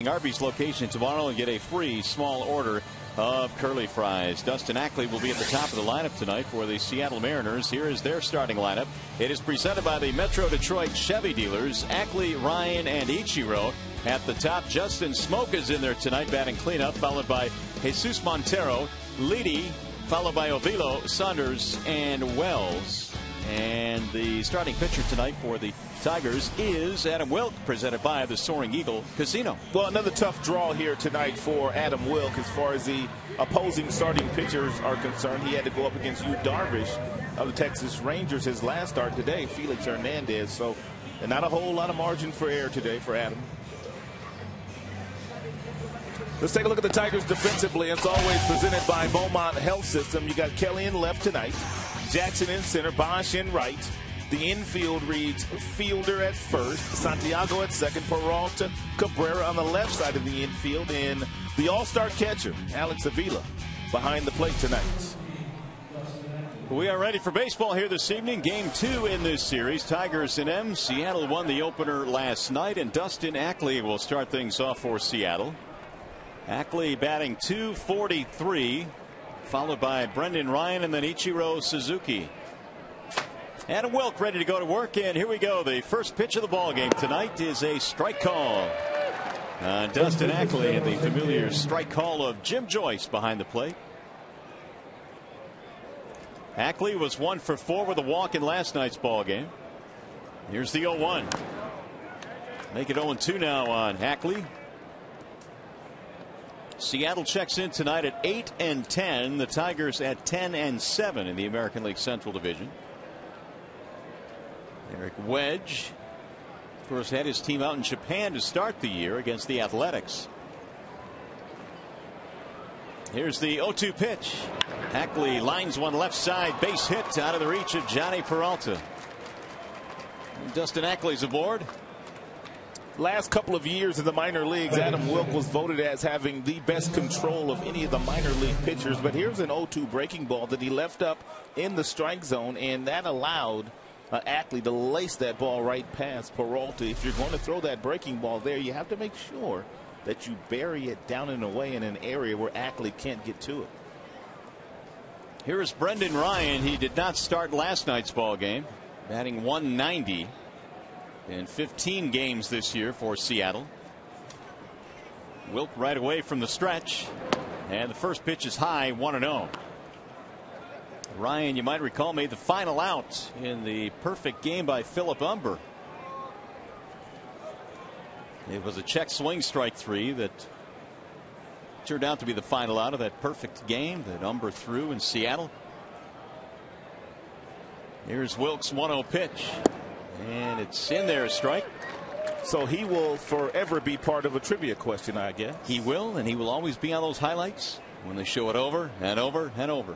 Arby's location tomorrow and get a free small order of curly fries. Dustin Ackley will be at the top of the lineup tonight for the Seattle Mariners. Here is their starting lineup. It is presented by the Metro Detroit Chevy dealers. Ackley, Ryan, and Ichiro at the top. Justin Smoke is in there tonight batting cleanup, followed by Jesus Montero, Leedy, followed by Ovilo, Saunders, and Wells. And the starting pitcher tonight for the Tigers is Adam Wilk, presented by the Soaring Eagle Casino. Well, another tough draw here tonight for Adam Wilk as far as the opposing starting pitchers are concerned. He had to go up against Yu Darvish of the Texas Rangers his last start today, Felix Hernandez. So not a whole lot of margin for error today for Adam. Let's take a look at the Tigers defensively. It's always presented by Beaumont Health System. You got Kelly in left tonight, Jackson in center, Bosch in right. The infield reads Fielder at first, Santiago at second, Peralta, Cabrera on the left side of the infield, and the all-star catcher, Alex Avila, behind the plate tonight. We are ready for baseball here this evening. Game 2 in this series. Tigers and M. Seattle won the opener last night, and Dustin Ackley will start things off for Seattle. Ackley batting .243, followed by Brendan Ryan and then Ichiro Suzuki. Adam Wilk ready to go to work, and here we go. The first pitch of the ball game tonight is a strike call. Dustin Ackley and the familiar strike call of Jim Joyce behind the plate. Ackley was 1 for 4 with a walk in last night's ball game. Here's the 0-1. Make it 0-2 now on Ackley. Seattle checks in tonight at 8-10. The Tigers at 10-7 in the American League Central Division. Eric Wedge, of course, had his team out in Japan to start the year against the Athletics. Here's the 0-2 pitch. Ackley lines one left side, base hit out of the reach of Johnny Peralta. And Dustin Ackley's aboard. Last couple of years in the minor leagues, Adam Wilk was voted as having the best control of any of the minor league pitchers. But here's an 0-2 breaking ball that he left up in the strike zone, and that allowed Ackley to lace that ball right past Peralta. If you're going to throw that breaking ball there, you have to make sure that you bury it down and away in an area where Ackley can't get to it. Here is Brendan Ryan. He did not start last night's ball game, batting .190 in 15 games this year for Seattle. Wilk right away from the stretch, and the first pitch is high, 1-0. Ryan, you might recall, made the final out in the perfect game by Philip Umber. It was a check swing strike 3 that turned out to be the final out of that perfect game that Umber threw in Seattle. Here's Wilk's 1-0 pitch, and it's in there, a strike. So he will forever be part of a trivia question, I guess. He will, and he will always be on those highlights when they show it over and over and over.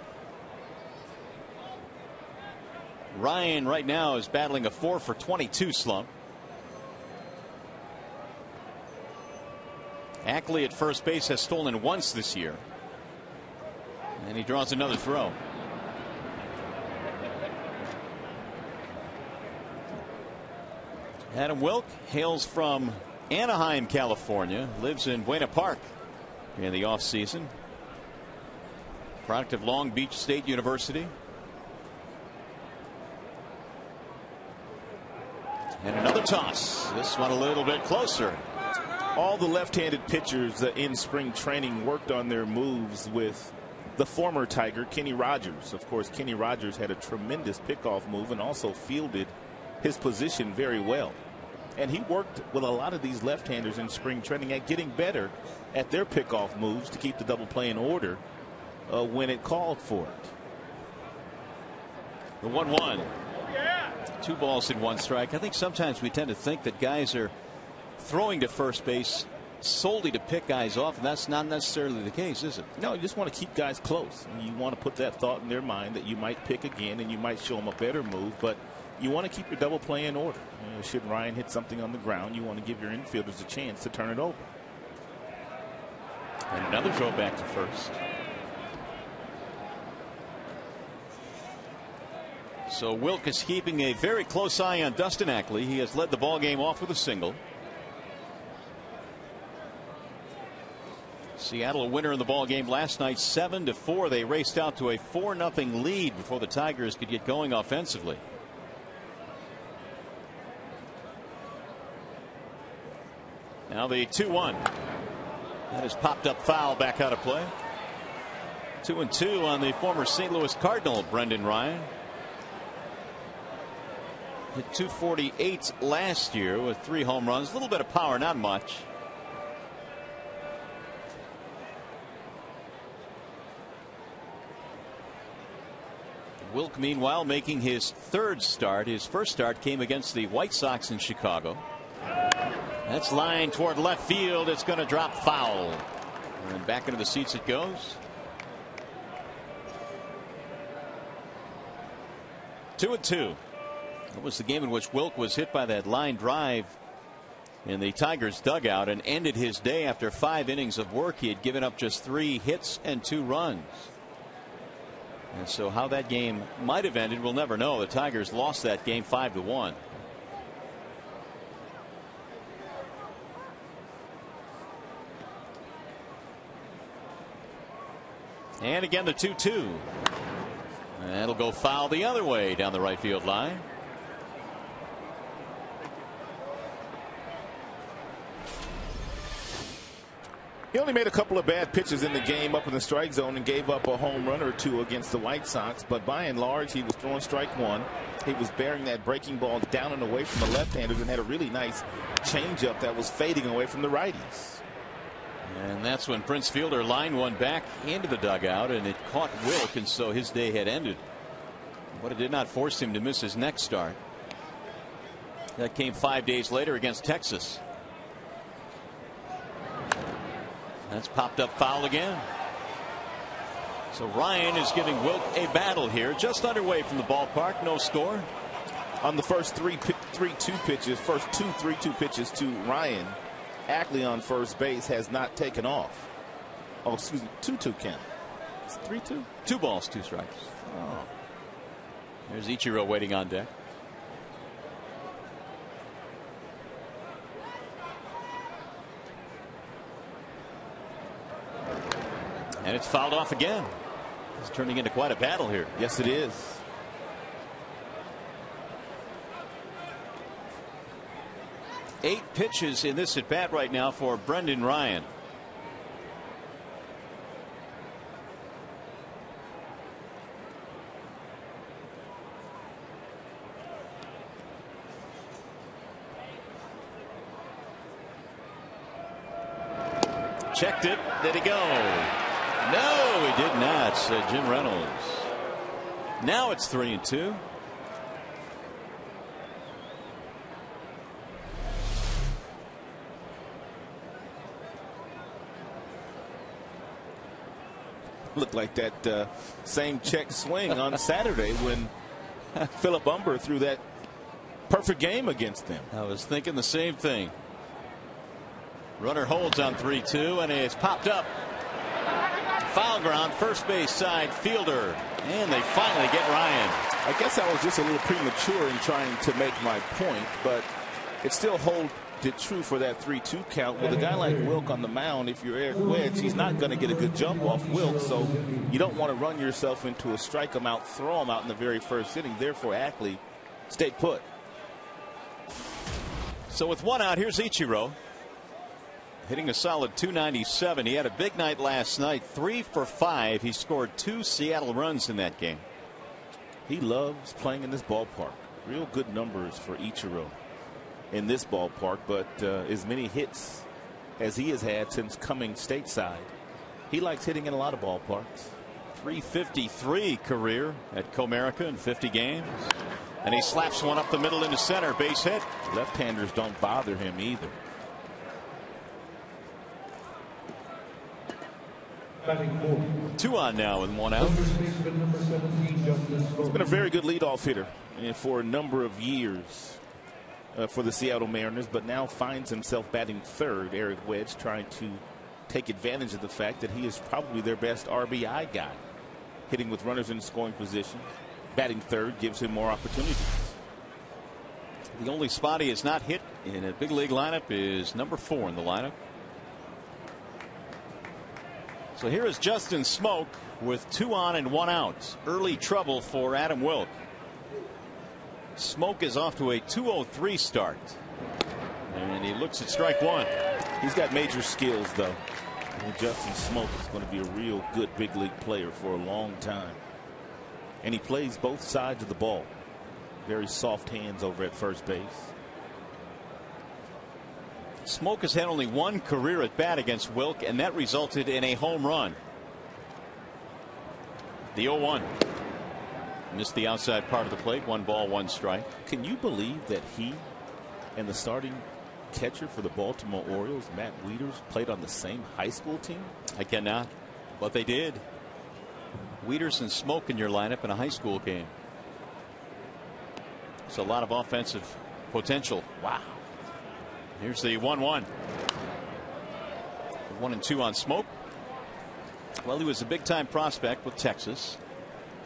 Ryan right now is battling a 4 for 22 slump. Ackley at first base has stolen once this year, and he draws another throw. Adam Wilk hails from Anaheim, California, lives in Buena Park in the offseason. Product of Long Beach State University. And another toss. This one a little bit closer. All the left-handed pitchers in spring training worked on their moves with the former Tiger, Kenny Rogers. Of course, Kenny Rogers had a tremendous pickoff move and also fielded his position very well. And he worked with a lot of these left-handers in spring training at getting better at their pickoff moves to keep the double play in order when it called for it. The 1-1. 2 balls and 1 strike. I think sometimes we tend to think that guys are throwing to first base solely to pick guys off, and that's not necessarily the case, is it? No, you just want to keep guys close. You want to put that thought in their mind that you might pick again and you might show them a better move, but you want to keep your double play in order. Should Ryan hit something on the ground, you want to give your infielders a chance to turn it over. And another throw back to first. So Wilk is keeping a very close eye on Dustin Ackley. He has led the ball game off with a single. Seattle a winner in the ball game last night, 7-4. They raced out to a 4-0 lead before the Tigers could get going offensively. Now the 2-1. That is popped up foul, back out of play. 2-2 on the former St. Louis Cardinal, Brendan Ryan. Hit 248 last year with 3 home runs. A little bit of power, not much. Wilk, meanwhile, making his 3rd start. His first start came against the White Sox in Chicago. That's lined toward left field. It's going to drop foul. And back into the seats it goes. 2-2. That was the game in which Wilk was hit by that line drive in the Tigers dugout and ended his day after 5 innings of work. He had given up just 3 hits and 2 runs. And so how that game might have ended, we'll never know. The Tigers lost that game 5-1. And again the 2-2. And that'll go foul the other way down the right field line. He only made a couple of bad pitches in the game up in the strike zone and gave up a home run or 2 against the White Sox. But by and large, he was throwing strike 1. He was bearing that breaking ball down and away from the left-handers and had a really nice changeup that was fading away from the righties. And that's when Prince Fielder lined one back into the dugout, and it caught Wilk, and so his day had ended. But it did not force him to miss his next start. That came 5 days later against Texas. That's popped up foul again. So Ryan is giving Wilk a battle here, just underway from the ballpark. No score. On the first 3-2 pitches, first 2 3-2 pitches to Ryan, Ackley on first base has not taken off. Oh, excuse me, 2-2 count. It's 3-2. 2 balls, 2 strikes. Oh. There's Ichiro waiting on deck. And it's fouled off again. It's turning into quite a battle here. Yes, it is. Eight pitches in this at bat right now for Brendan Ryan. Checked it. Did he go? No, he did not. Jim Reynolds. Now it's 3-2. Looked like that same check swing on Saturday when Philip Umber threw that perfect game against them. I was thinking the same thing. Runner holds on 3-2, and it's popped up. Foul ground, first base side, Fielder, and they finally get Ryan. I guess I was just a little premature in trying to make my point, but it still holds true for that 3-2 count. With a guy like Wilk on the mound, if you're Eric Wedge, he's not going to get a good jump off Wilk, so you don't want to run yourself into a strike him out, throw him out in the very first inning. Therefore, Ackley stayed put. So with 1 out, here's Ichiro. Hitting a solid .297. He had a big night last night, 3 for 5. He scored 2 Seattle runs in that game. He loves playing in this ballpark. Real good numbers for Ichiro in this ballpark, but as many hits as he has had since coming stateside, he likes hitting in a lot of ballparks. .353 career at Comerica in 50 games. And he slaps one up the middle into center, base hit. Left-handers don't bother him either. Two on now and 1 out. He's been a very good leadoff hitter for a number of years for the Seattle Mariners, but now finds himself batting third. Eric Wedge trying to take advantage of the fact that he is probably their best RBI guy, hitting with runners in scoring position. Batting third gives him more opportunities. The only spot he has not hit in a big league lineup is number 4 in the lineup. So here is Justin Smoak with 2 on and 1 out. Early trouble for Adam Wilk. Smoak is off to a 2-0-3 start. And he looks at strike 1. He's got major skills, though. And Justin Smoak is going to be a real good big league player for a long time. And he plays both sides of the ball. Very soft hands over at first base. Smoak has had only 1 career at bat against Wilk, and that resulted in a home run. The 0-1. Missed the outside part of the plate. 1 ball, 1 strike. Can you believe that he and the starting catcher for the Baltimore Orioles, Matt Wieters, played on the same high school team? I cannot, but they did. Wieters and Smoak in your lineup in a high school game. It's a lot of offensive potential. Wow. Here's the 1-1. 1-2 on Smoak. Well, he was a big time prospect with Texas,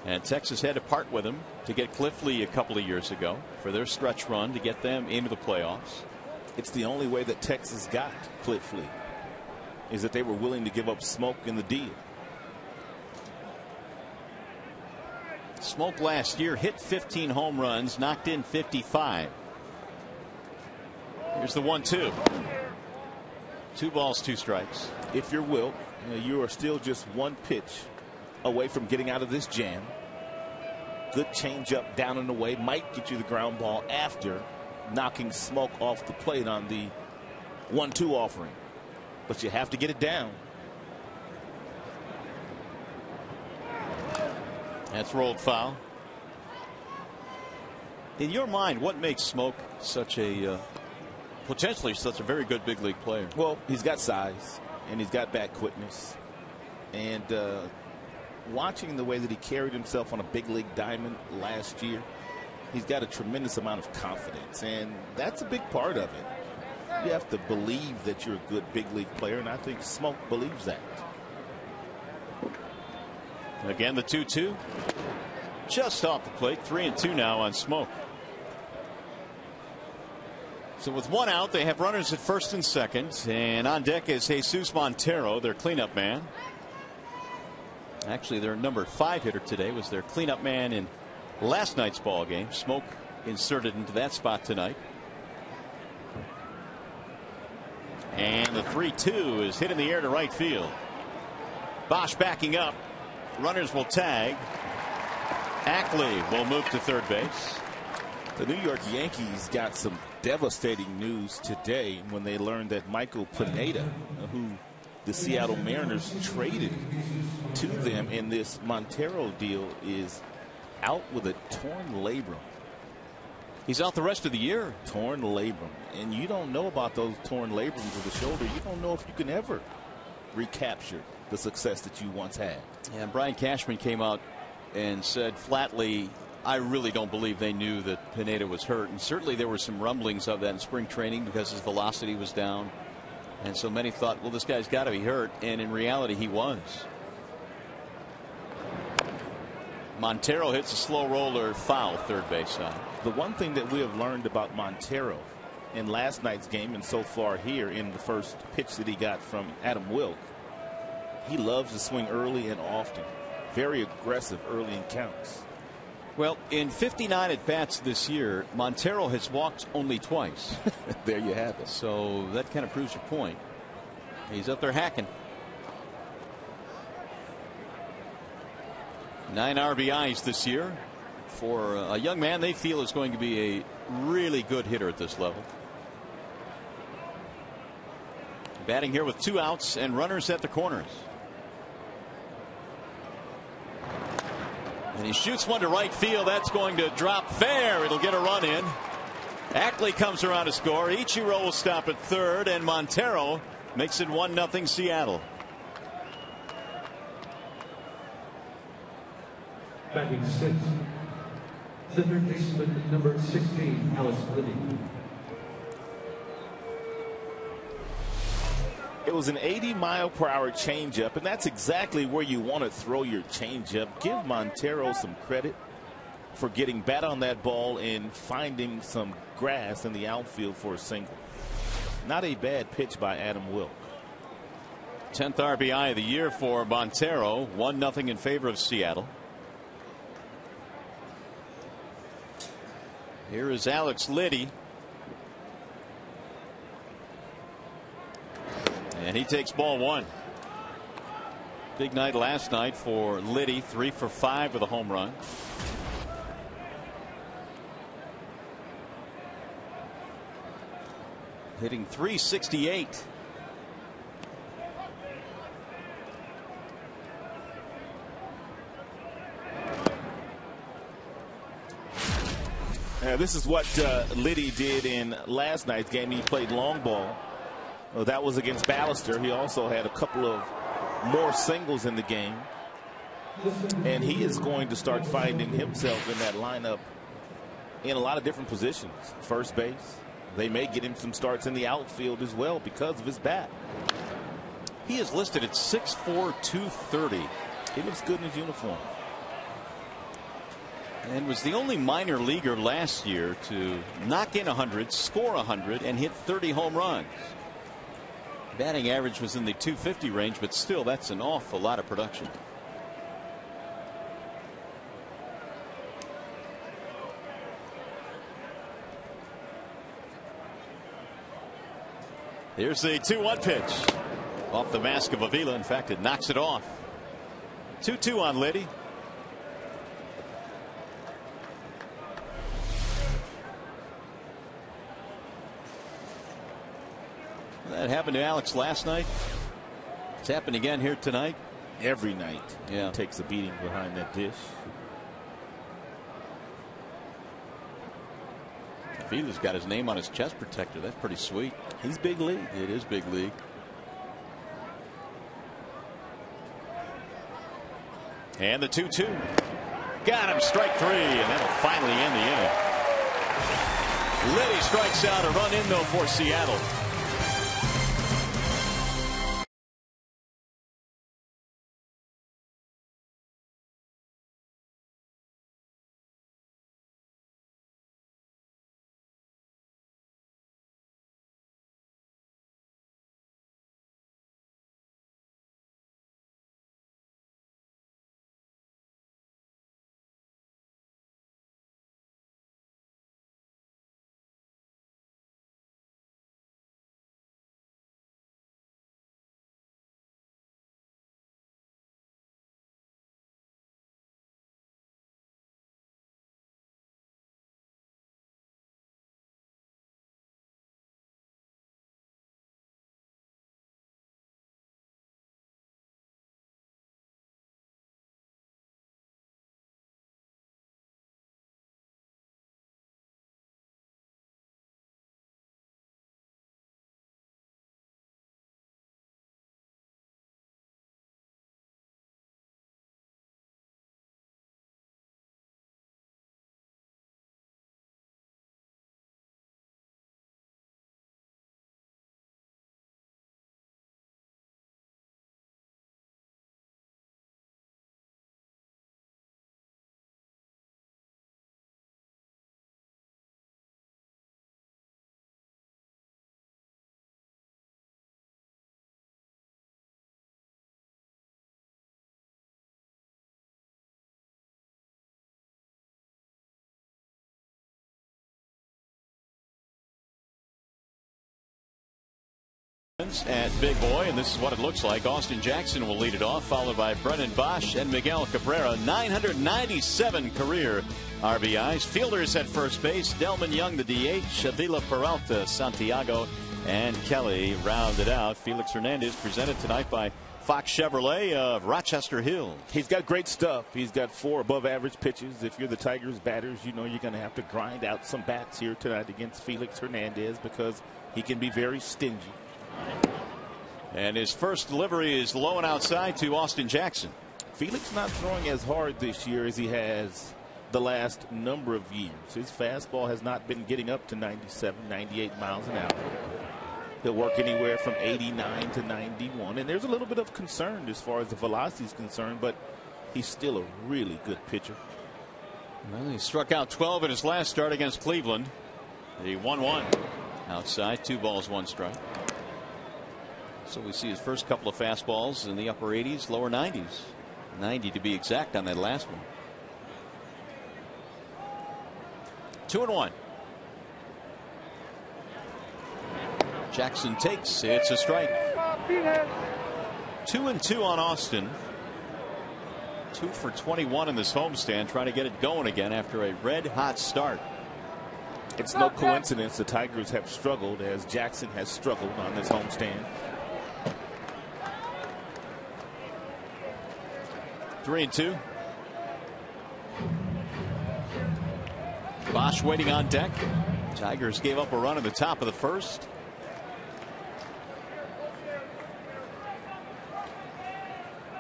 and Texas had to part with him to get Cliff Lee a couple of years ago for their stretch run to get them into the playoffs. It's the only way that Texas got Cliff Lee, is that they were willing to give up Smoak in the deal. Smoak last year hit 15 home runs, knocked in 55. Here's the 1-2. 2 balls, 2 strikes. If you're Wilt, you are still just 1 pitch away from getting out of this jam. Good changeup down and away might get you the ground ball after knocking Smoak off the plate on the 1-2 offering. But you have to get it down. That's rolled foul. In your mind, what makes Smoak such a potentially such a very good big league player? Well, he's got size and he's got bat quickness, and watching the way that he carried himself on a big league diamond last year, he's got a tremendous amount of confidence, and that's a big part of it. You have to believe that you're a good big league player, and I think Smoak believes that. Again, the 2-2 just off the plate. 3-2 now on Smoak. So with 1 out, they have runners at first and second, and on deck is Jesus Montero, their cleanup man. Actually, their number 5 hitter today was their cleanup man in last night's ball game. Smoak inserted into that spot tonight. And the 3-2 is hit in the air to right field. Bosch backing up. Runners will tag. Ackley will move to third base. The New York Yankees got some devastating news today when they learned that Michael Pineda, who the Seattle Mariners traded to them in this Montero deal, is out with a torn labrum. He's out the rest of the year. Torn labrum. And you don't know about those torn labrums of the shoulder. You don't know if you can ever recapture the success that you once had. Yeah, Brian Cashman came out and said flatly, I really don't believe they knew that Pineda was hurt. And certainly there were some rumblings of that in spring training because his velocity was down. And so many thought, well, this guy's got to be hurt. And in reality, he was. Montero hits a slow roller foul third base side. The one thing that we have learned about Montero in last night's game and so far here in the first pitch that he got from Adam Wilk, he loves to swing early and often. Very aggressive early in counts. Well, in 59 at bats this year, Montero has walked only twice. There you have it. So that kind of proves your point. He's up there hacking. 9 RBIs this year for a young man they feel is going to be a really good hitter at this level. Batting here with 2 outs and runners at the corners. And he shoots one to right field. That's going to drop fair. It'll get a run in. Ackley comes around to score. Ichiro will stop at third, and Montero makes it 1-0 Seattle. Batting 6th, center baseman number 16, Alice Liddy. It was an 80-mile-per-hour changeup, and that's exactly where you want to throw your changeup. Give Montero some credit for getting bat on that ball and finding some grass in the outfield for a single. Not a bad pitch by Adam Wilk. 10th RBI of the year for Montero. 1-0 in favor of Seattle. Here is Alex Liddy. And he takes ball one. Big night last night for Liddy. 3 for 5 with a home run. Hitting .368. This is what Liddy did in last night's game. He played long ball. Well, that was against Ballister. He also had a couple of more singles in the game. And he is going to start finding himself in that lineup in a lot of different positions. First base. They may get him some starts in the outfield as well because of his bat. He is listed at 6'4", 230. He looks good in his uniform. And was the only minor leaguer last year to knock in 100, score 100, and hit 30 home runs. Batting average was in the .250 range, but still, that's an awful lot of production. Here's the 2-1 pitch. Off the mask of Avila. In fact, it knocks it off. 2-2 on Liddy. That happened to Alex last night. It's happened again here tonight. Every night. Yeah. He takes a beating behind that dish. Avila's got his name on his chest protector. That's pretty sweet. He's big league. It is big league. And the 2-2. Got him, strike 3, and that'll finally end the inning. Liddy strikes out. A run in, though, for Seattle. At Big Boy, and this is what it looks like. Austin Jackson will lead it off, followed by Brennan Bosch and Miguel Cabrera. 997 career RBIs. Fielders at first base. Delman Young, the DH. Avila, Peralta, Santiago, and Kelly rounded out. Felix Hernandez presented tonight by Fox Chevrolet of Rochester Hills. He's got great stuff. He's got 4 above average pitches. If you're the Tigers batters, you know you're going to have to grind out some bats here tonight against Felix Hernandez because he can be very stingy. And his first delivery is low and outside to Austin Jackson. Felix not throwing as hard this year as he has the last number of years. His fastball has not been getting up to 97, 98 miles an hour. He'll work anywhere from 89 to 91. And there's a little bit of concern as far as the velocity is concerned, but he's still a really good pitcher. Well, he struck out 12 in his last start against Cleveland. The 1-1 outside, 2 balls, 1 strike. So we see his first couple of fastballs in the upper 80s, lower 90s. 90 to be exact on that last one. 2-1. Jackson takes. It's a strike. 2-2 on Austin. 2 for 21 in this homestand, trying to get it going again after a red hot start. It's no coincidence the Tigers have struggled as Jackson has struggled on this homestand. 3-2. Bosch waiting on deck. Tigers gave up a run in the top of the first.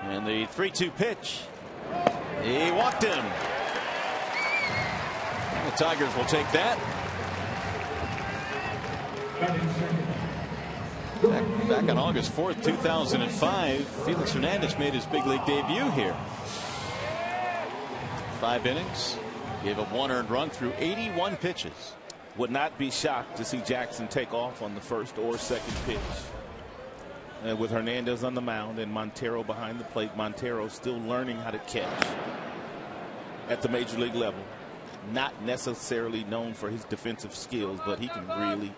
And the 3-2 pitch. He walked him. The Tigers will take that. Back on August 4th, 2005, Felix Hernandez made his big league debut here. 5 innings, gave up 1 earned run through 81 pitches. Would not be shocked to see Jackson take off on the first or second pitch. And with Hernandez on the mound and Montero behind the plate, Montero still learning how to catch at the major league level. Not necessarily known for his defensive skills, but he can really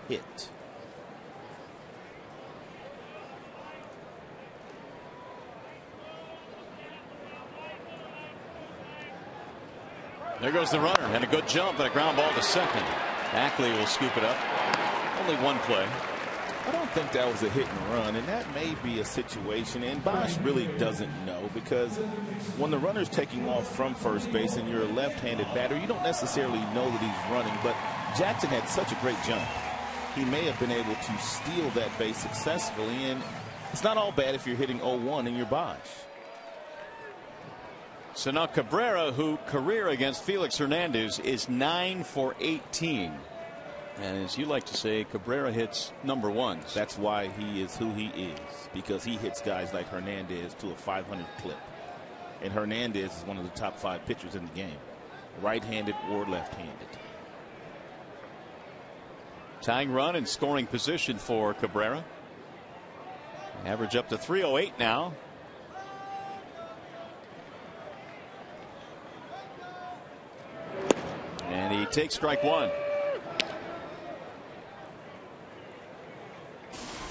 hit. There goes the runner, and a good jump and a ground ball to second. Ackley will scoop it up. Only one play. I don't think that was a hit and run, and that may be a situation, and Bosch really doesn't know, because when the runner's taking off from first base and you're a left-handed batter, you don't necessarily know that he's running, but Jackson had such a great jump. He may have been able to steal that base successfully, and it's not all bad if you're hitting 0-1 in your Bosch. So now Cabrera, who career against Felix Hernandez is 9 for 18. And as you like to say, Cabrera hits number ones. That's why he is who he is, because he hits guys like Hernandez to a 500 clip. And Hernandez is one of the top 5 pitchers in the game, right-handed or left-handed. Tying run and scoring position for Cabrera. Average up to 308 now. And he takes strike 1.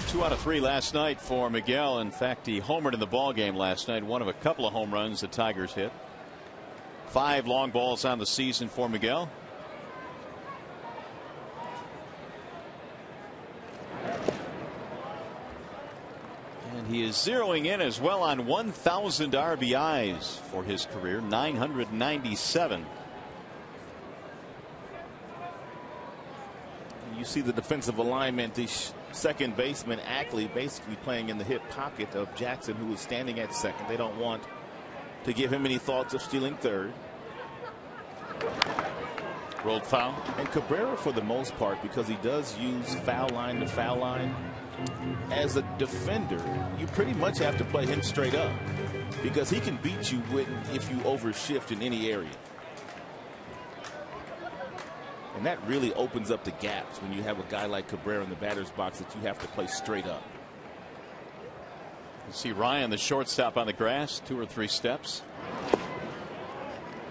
2 out of 3 last night for Miguel. In fact, he homered in the ball game last night. One of a couple of home runs the Tigers hit. 5 long balls on the season for Miguel. And he is zeroing in as well on 1,000 RBIs for his career. 997. You see the defensive alignment. The second baseman Ackley basically playing in the hip pocket of Jackson, who is standing at second. They don't want to give him any thoughts of stealing third. Rolled foul. And Cabrera, for the most part, because he does use foul line to foul line, as a defender, you pretty much have to play him straight up, because he can beat you if you overshift in any area. And that really opens up the gaps when you have a guy like Cabrera in the batter's box that you have to play straight up. You see Ryan, the shortstop, on the grass, 2 or 3 steps.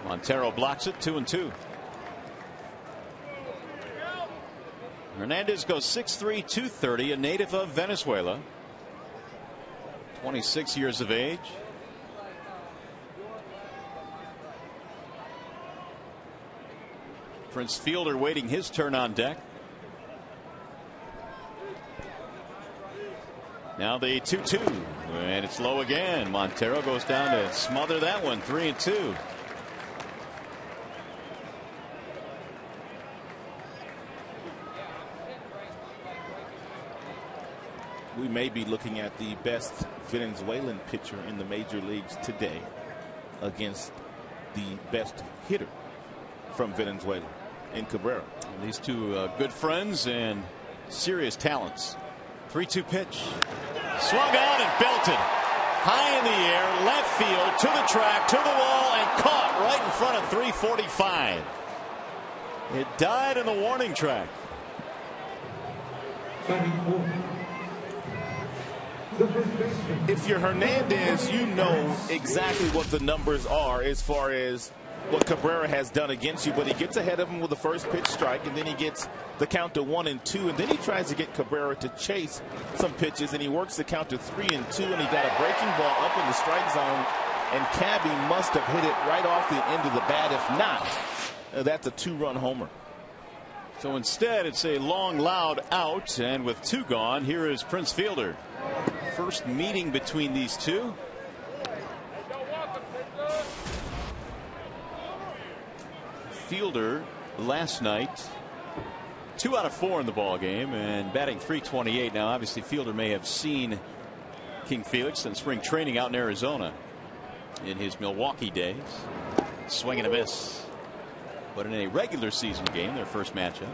Montero blocks it, 2-2. Hernandez goes 6'3", 230, a native of Venezuela. 26 years of age. Prince Fielder waiting his turn on deck. Now the 2-2, and it's low again. Montero goes down to smother that one. 3-2. We may be looking at the best Venezuelan pitcher in the major leagues today against the best hitter from Venezuela in Cabrera. And these two good friends and serious talents. 3-2 pitch. Swung on and belted. High in the air, left field, to the track, to the wall, and caught right in front of 345. It died in the warning track. The first baseman. If you're Hernandez, you know exactly what the numbers are as far as what Cabrera has done against you, but he gets ahead of him with the first pitch strike, and then he gets the count to 1-2, and then he tries to get Cabrera to chase some pitches, and he works the count to 3-2, and he got a breaking ball up in the strike zone, and Cabby must have hit it right off the end of the bat. If not, that's a 2-run homer. So instead, it's a long, loud out, and with 2 gone, here is Prince Fielder. First meeting between these two. Fielder last night 2 out of 4 in the ball game and batting .328. Now obviously Fielder may have seen King Felix in spring training out in Arizona in his Milwaukee days. Swing and a miss. But in a regular season game, their first matchup,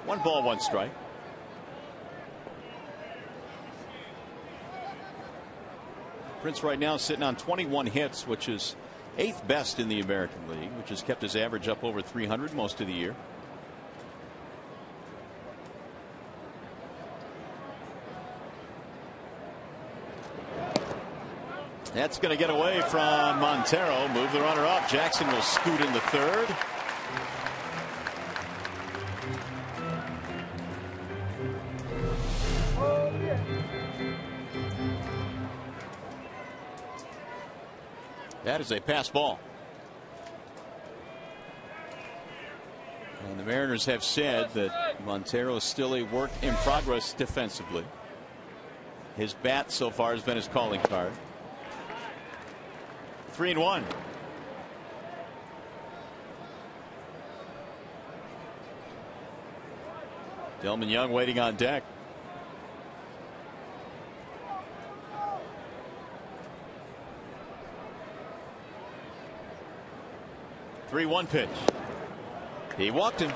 1 ball 1 strike. Prince right now sitting on 21 hits, which is 8th best in the American League, which has kept his average up over 300 most of the year. That's going to get away from Montero. Move the runner up. Jackson will scoot in the 3rd. That is a pass ball. And the Mariners have said that Montero is still a work in progress defensively. His bat so far has been his calling card. 3-1. Delman Young waiting on deck. Three-1 pitch. He walked him.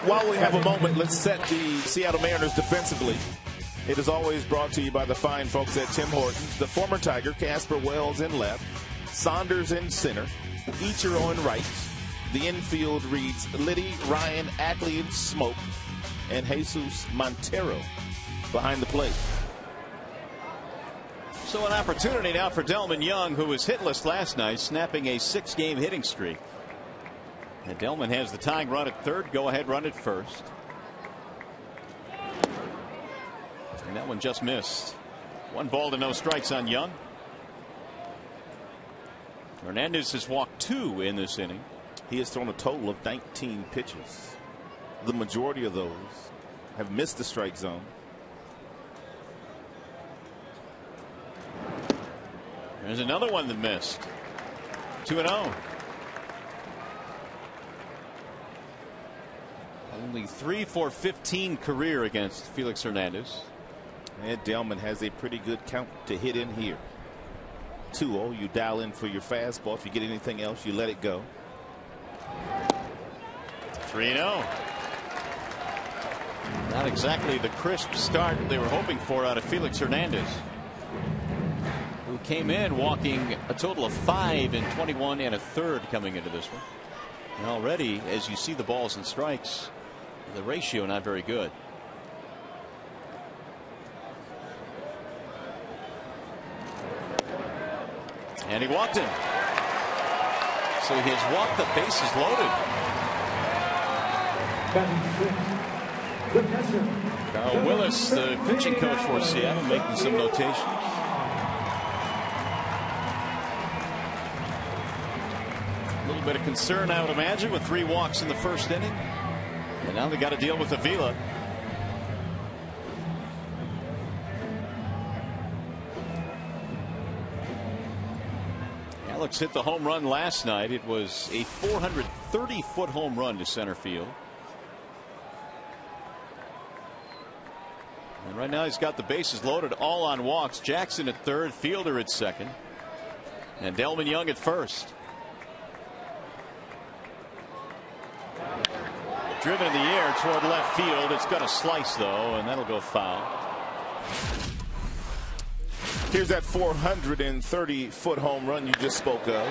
While we have a moment, let's set the Seattle Mariners defensively. It is always brought to you by the fine folks at Tim Hortons. The former Tiger, Casper Wells in left, Saunders in center, Ichiro in right. The infield reads Liddy, Ryan, Ackley, and Smoke, and Jesus Montero behind the plate. So an opportunity now for Delman Young, who was hitless last night, snapping a 6-game hitting streak. And Delman has the tying run at 3rd, go ahead run at 1st. And that one just missed. 1 ball to no strikes on Young. Hernandez has walked 2 in this inning. He has thrown a total of 19 pitches. The majority of those have missed the strike zone. There's another one that missed. 2-0. Only 3 for 15 career against Felix Hernandez. And Delman has a pretty good count to hit in here. 2-0. You dial in for your fastball. If you get anything else, you let it go. 3-0. Not exactly the crisp start they were hoping for out of Felix Hernandez, who came in walking a total of 5 in 21 1/3 coming into this one. And already, as you see the balls and strikes, the ratio not very good. And he walked him. So he has walked the bases loaded. Carl Willis, the pitching coach for Seattle, making some notations. A little bit of concern, I would imagine, with 3 walks in the 1st inning. And now they got to deal with Avila. Alex hit the home run last night. It was a 430-foot home run to center field. And right now he's got the bases loaded, all on walks. Jackson at 3rd, Fielder at 2nd, and Delman Young at 1st. Driven in the air toward left field. It's got a slice though, and that'll go foul. Here's that 430-foot home run you just spoke of.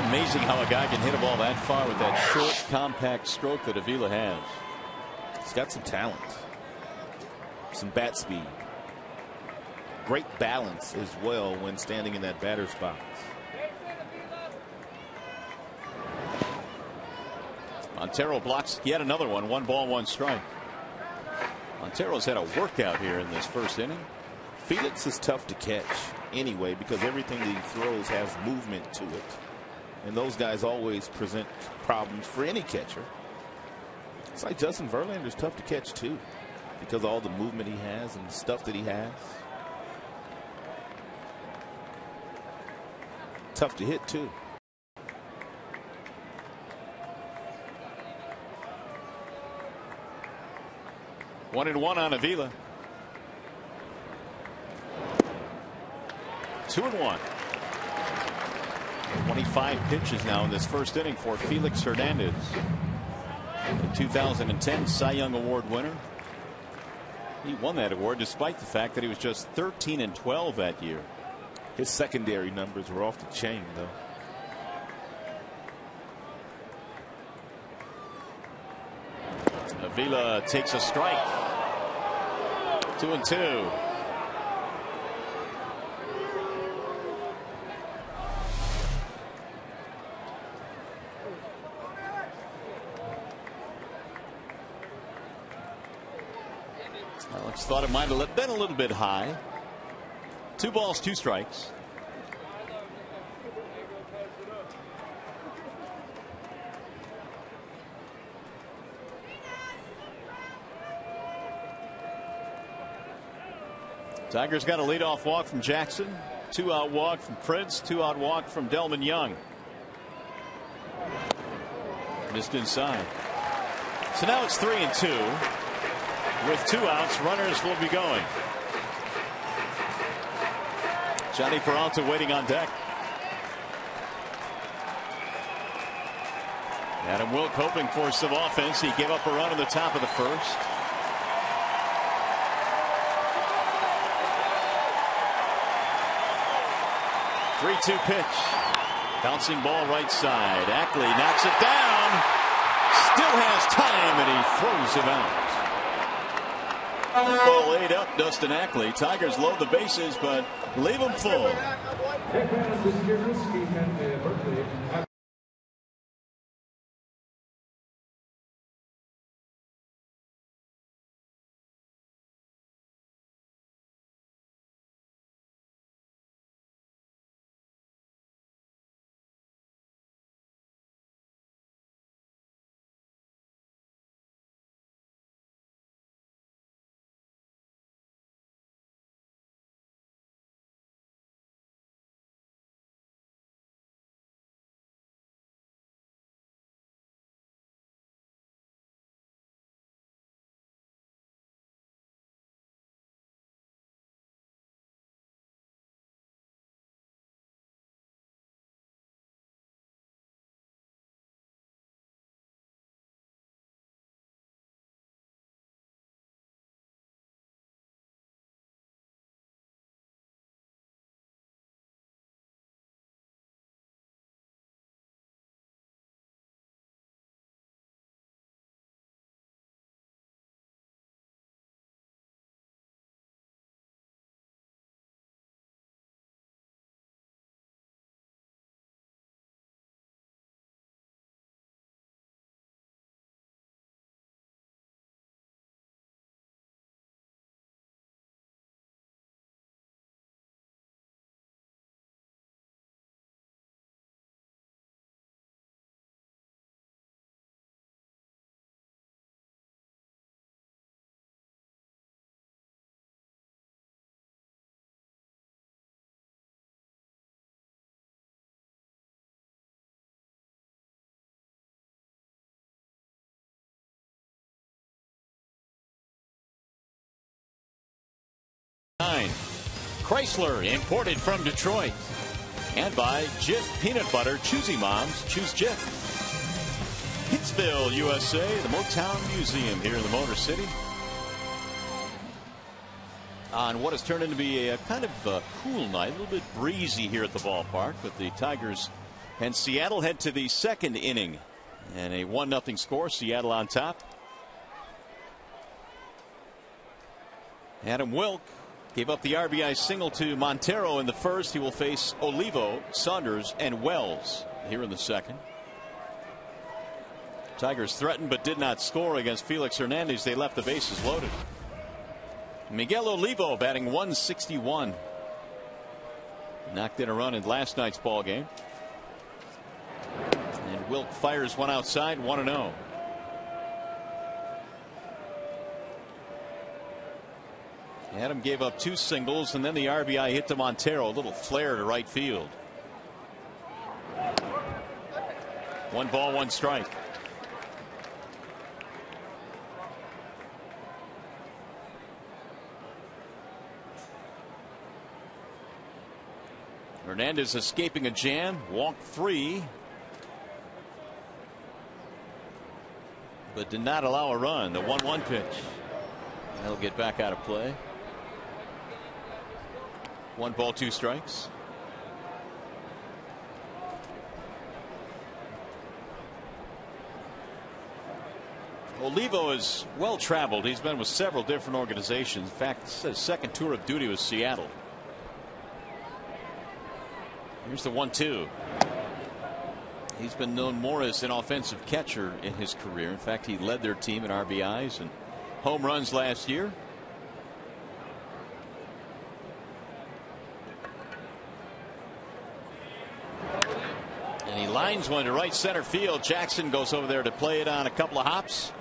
Amazing how a guy can hit a ball that far with that short, compact stroke that Avila has. He's got some talent, some bat speed, great balance as well when standing in that batter's box. Montero blocks yet another one. 1 ball, 1 strike. Montero's had a workout here in this first inning. Felix is tough to catch anyway because everything that he throws has movement to it. And those guys always present problems for any catcher. It's like Justin Verlander's tough to catch too because of all the movement he has and the stuff that he has. Tough to hit too. One and one on Avila. 2-1. 25 pitches now in this first inning for Felix Hernandez, the 2010 Cy Young Award winner. He won that award despite the fact that he was just 13-12 that year. His secondary numbers were off the chain, though. Avila takes a strike. 2-2. Alex thought it might have been a little bit high. 2 balls, 2 strikes. Tigers got a leadoff walk from Jackson, 2-out walk from Prince, 2-out walk from Delman Young. Missed inside. So now it's 3-2. With 2 outs, runners will be going. Johnny Peralta waiting on deck. Adam Wilk hoping for some offense. He gave up a run in the top of the first. Three-two pitch. Bouncing ball right side. Ackley knocks it down. Still has time, and he throws him out. Ball laid up, Dustin Ackley. Tigers load the bases, but leave them full. Chrysler, imported from Detroit. And by Jif Peanut Butter. Choosy moms, choose Jif. Pittsville, USA, the Motown Museum here in the Motor City. On what has turned into be a kind of cool night, a little bit breezy here at the ballpark, but the Tigers And Seattle head to the second inning. And a 1-0 score. Seattle on top. Adam Wilk gave up the RBI single to Montero in the first. He will face Olivo, Saunders, and Wells here in the second. Tigers threatened but did not score against Felix Hernandez. They left the bases loaded. Miguel Olivo batting .161. Knocked in a run in last night's ball game. And Wilk fires one outside, 1-0. Adam gave up 2 singles, and then the RBI hit to Montero. A little flare to right field. 1 ball, 1 strike. Hernandez escaping a jam, walked 3, but did not allow a run. The 1-1 pitch. That'll get back out of play. 1 ball, 2 strikes. Olivo is well traveled. He's been with several different organizations. In fact, it's his second tour of duty with Seattle. Here's the 1-2. He's been known more as an offensive catcher in his career. In fact, he led their team in RBIs and home runs last year. And he lines one to right center field. Jackson goes over there to play it on a couple of hops.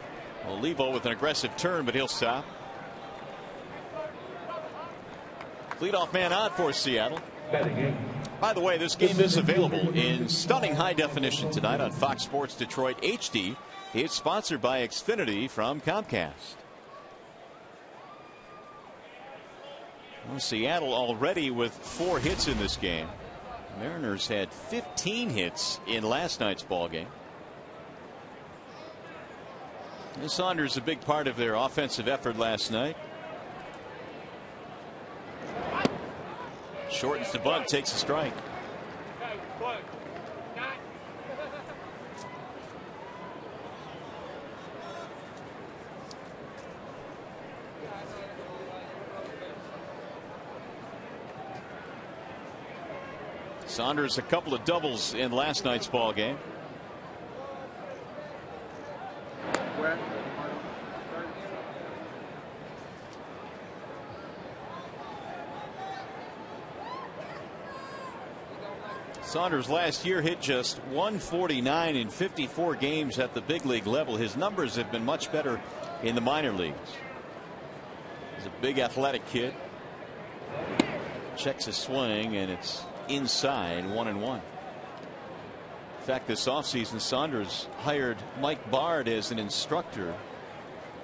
Olivo with an aggressive turn, but he'll stop. Leadoff man out for Seattle. By the way, this game is available in stunning high definition tonight on Fox Sports Detroit HD. It's sponsored by Xfinity from Comcast. Well, Seattle already with 4 hits in this game. Mariners had 15 hits in last night's ball game. And Saunders a big part of their offensive effort last night. Shortens the bunt, takes a strike. Saunders a couple of doubles in last night's ball game. Saunders last year hit just .149 in 54 games at the big league level. His numbers have been much better in the minor leagues. He's a big athletic kid. Checks his swing and it's inside, 1-1. In fact, this offseason Saunders hired Mike Bard as an instructor.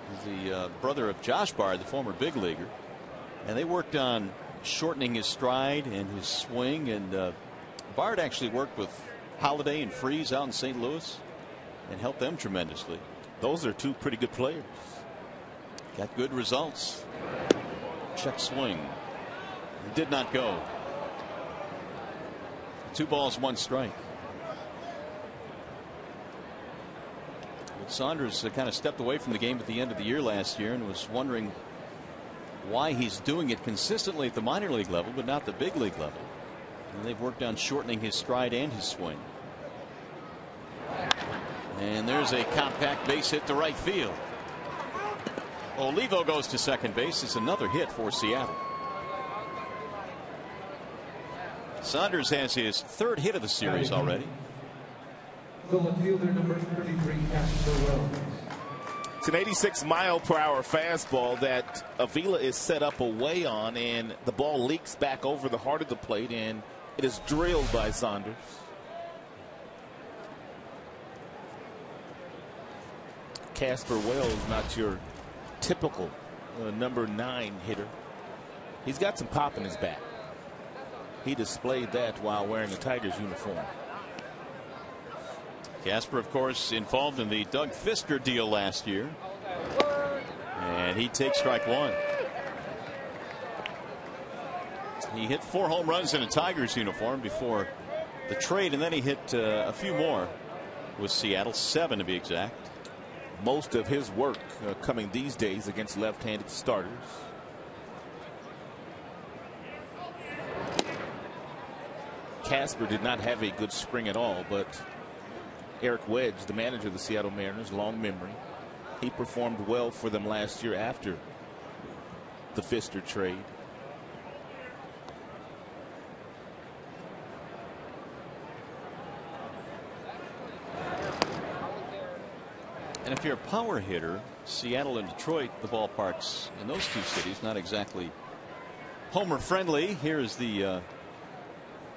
He's the brother of Josh Bard, the former big leaguer, and they worked on shortening his stride and his swing. And Bard actually worked with Holiday and Freeze out in St. Louis and helped them tremendously. Those are 2 pretty good players. Got good results. Check swing. Did not go. 2 balls, 1 strike. Well, Saunders kind of stepped away from the game at the end of the year last year and was wondering why he's doing it consistently at the minor league level but not the big league level. And they've worked on shortening his stride and his swing. And there's a compact base hit to right field. Olivo goes to second base. It's another hit for Seattle. Saunders has his 3rd hit of the series already. Fielder number 33, Casper Wells. It's an 86-mile-per-hour fastball that Avila is set up away on, and the ball leaks back over the heart of the plate, and it is drilled by Saunders. Casper Wells, not your typical number 9 hitter. He's got some pop in his bat. He displayed that while wearing the Tigers uniform. Casper, of course, involved in the Doug Fister deal last year. And he takes strike 1. He hit 4 home runs in a Tigers uniform before the trade, and then he hit a few more with Seattle, 7 to be exact. Most of his work coming these days against left-handed starters. Casper did not have a good spring at all, but Eric Wedge, the manager of the Seattle Mariners, long memory, he performed well for them last year after the Fister trade. And if you're a power hitter, Seattle and Detroit, the ballparks in those two cities, not exactly homer friendly. Here's the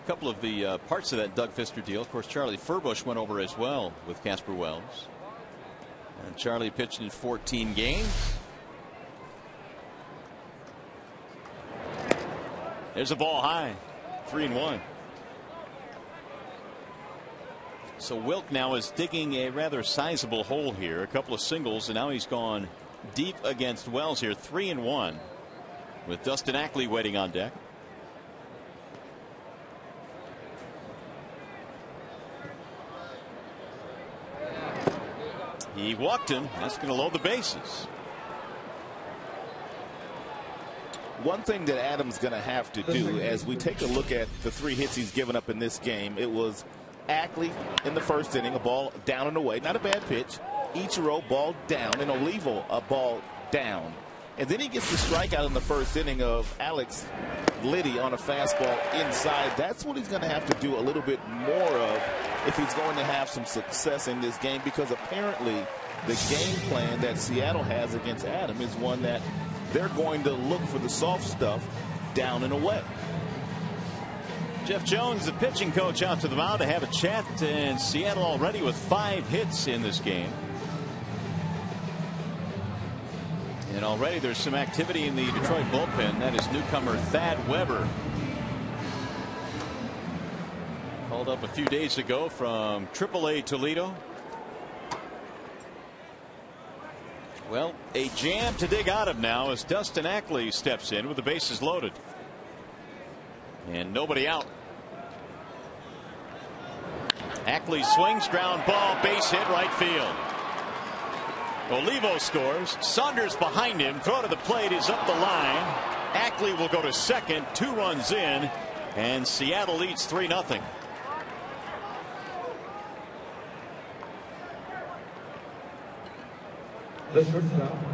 couple of the parts of that Doug Fister deal. Of course, Charlie Furbush went over as well with Casper Wells. And Charlie pitched in 14 games. There's a ball high, 3-1. So Wilk now is digging a rather sizable hole here. A couple of singles, and now he's gone deep against Wells here. 3-1 with Dustin Ackley waiting on deck. He walked him. That's going to load the bases. One thing that Adams going to have to do as we take a look at the 3 hits he's given up in this game, it was Ackley in the first inning, a ball down and away, not a bad pitch. Ichiro, ball down, and Olivo, a ball down. And then he gets the strikeout in the first inning of Alex Liddy on a fastball inside. That's what he's going to have to do a little bit more of if he's going to have some success in this game, because apparently the game plan that Seattle has against Adam is one that they're going to look for the soft stuff down and away. Jeff Jones, the pitching coach, out to the mound to have a chat, and Seattle already with 5 hits in this game. And already there's some activity in the Detroit bullpen. That is newcomer Thad Weber. Called up a few days ago from AAA Toledo. Well, a jam to dig out of now as Dustin Ackley steps in with the bases loaded. And nobody out. Ackley swings, ground ball, base hit, right field. Olivo scores. Saunders behind him. Throw to the plate is up the line. Ackley will go to second. 2 runs in, and Seattle leads 3-0.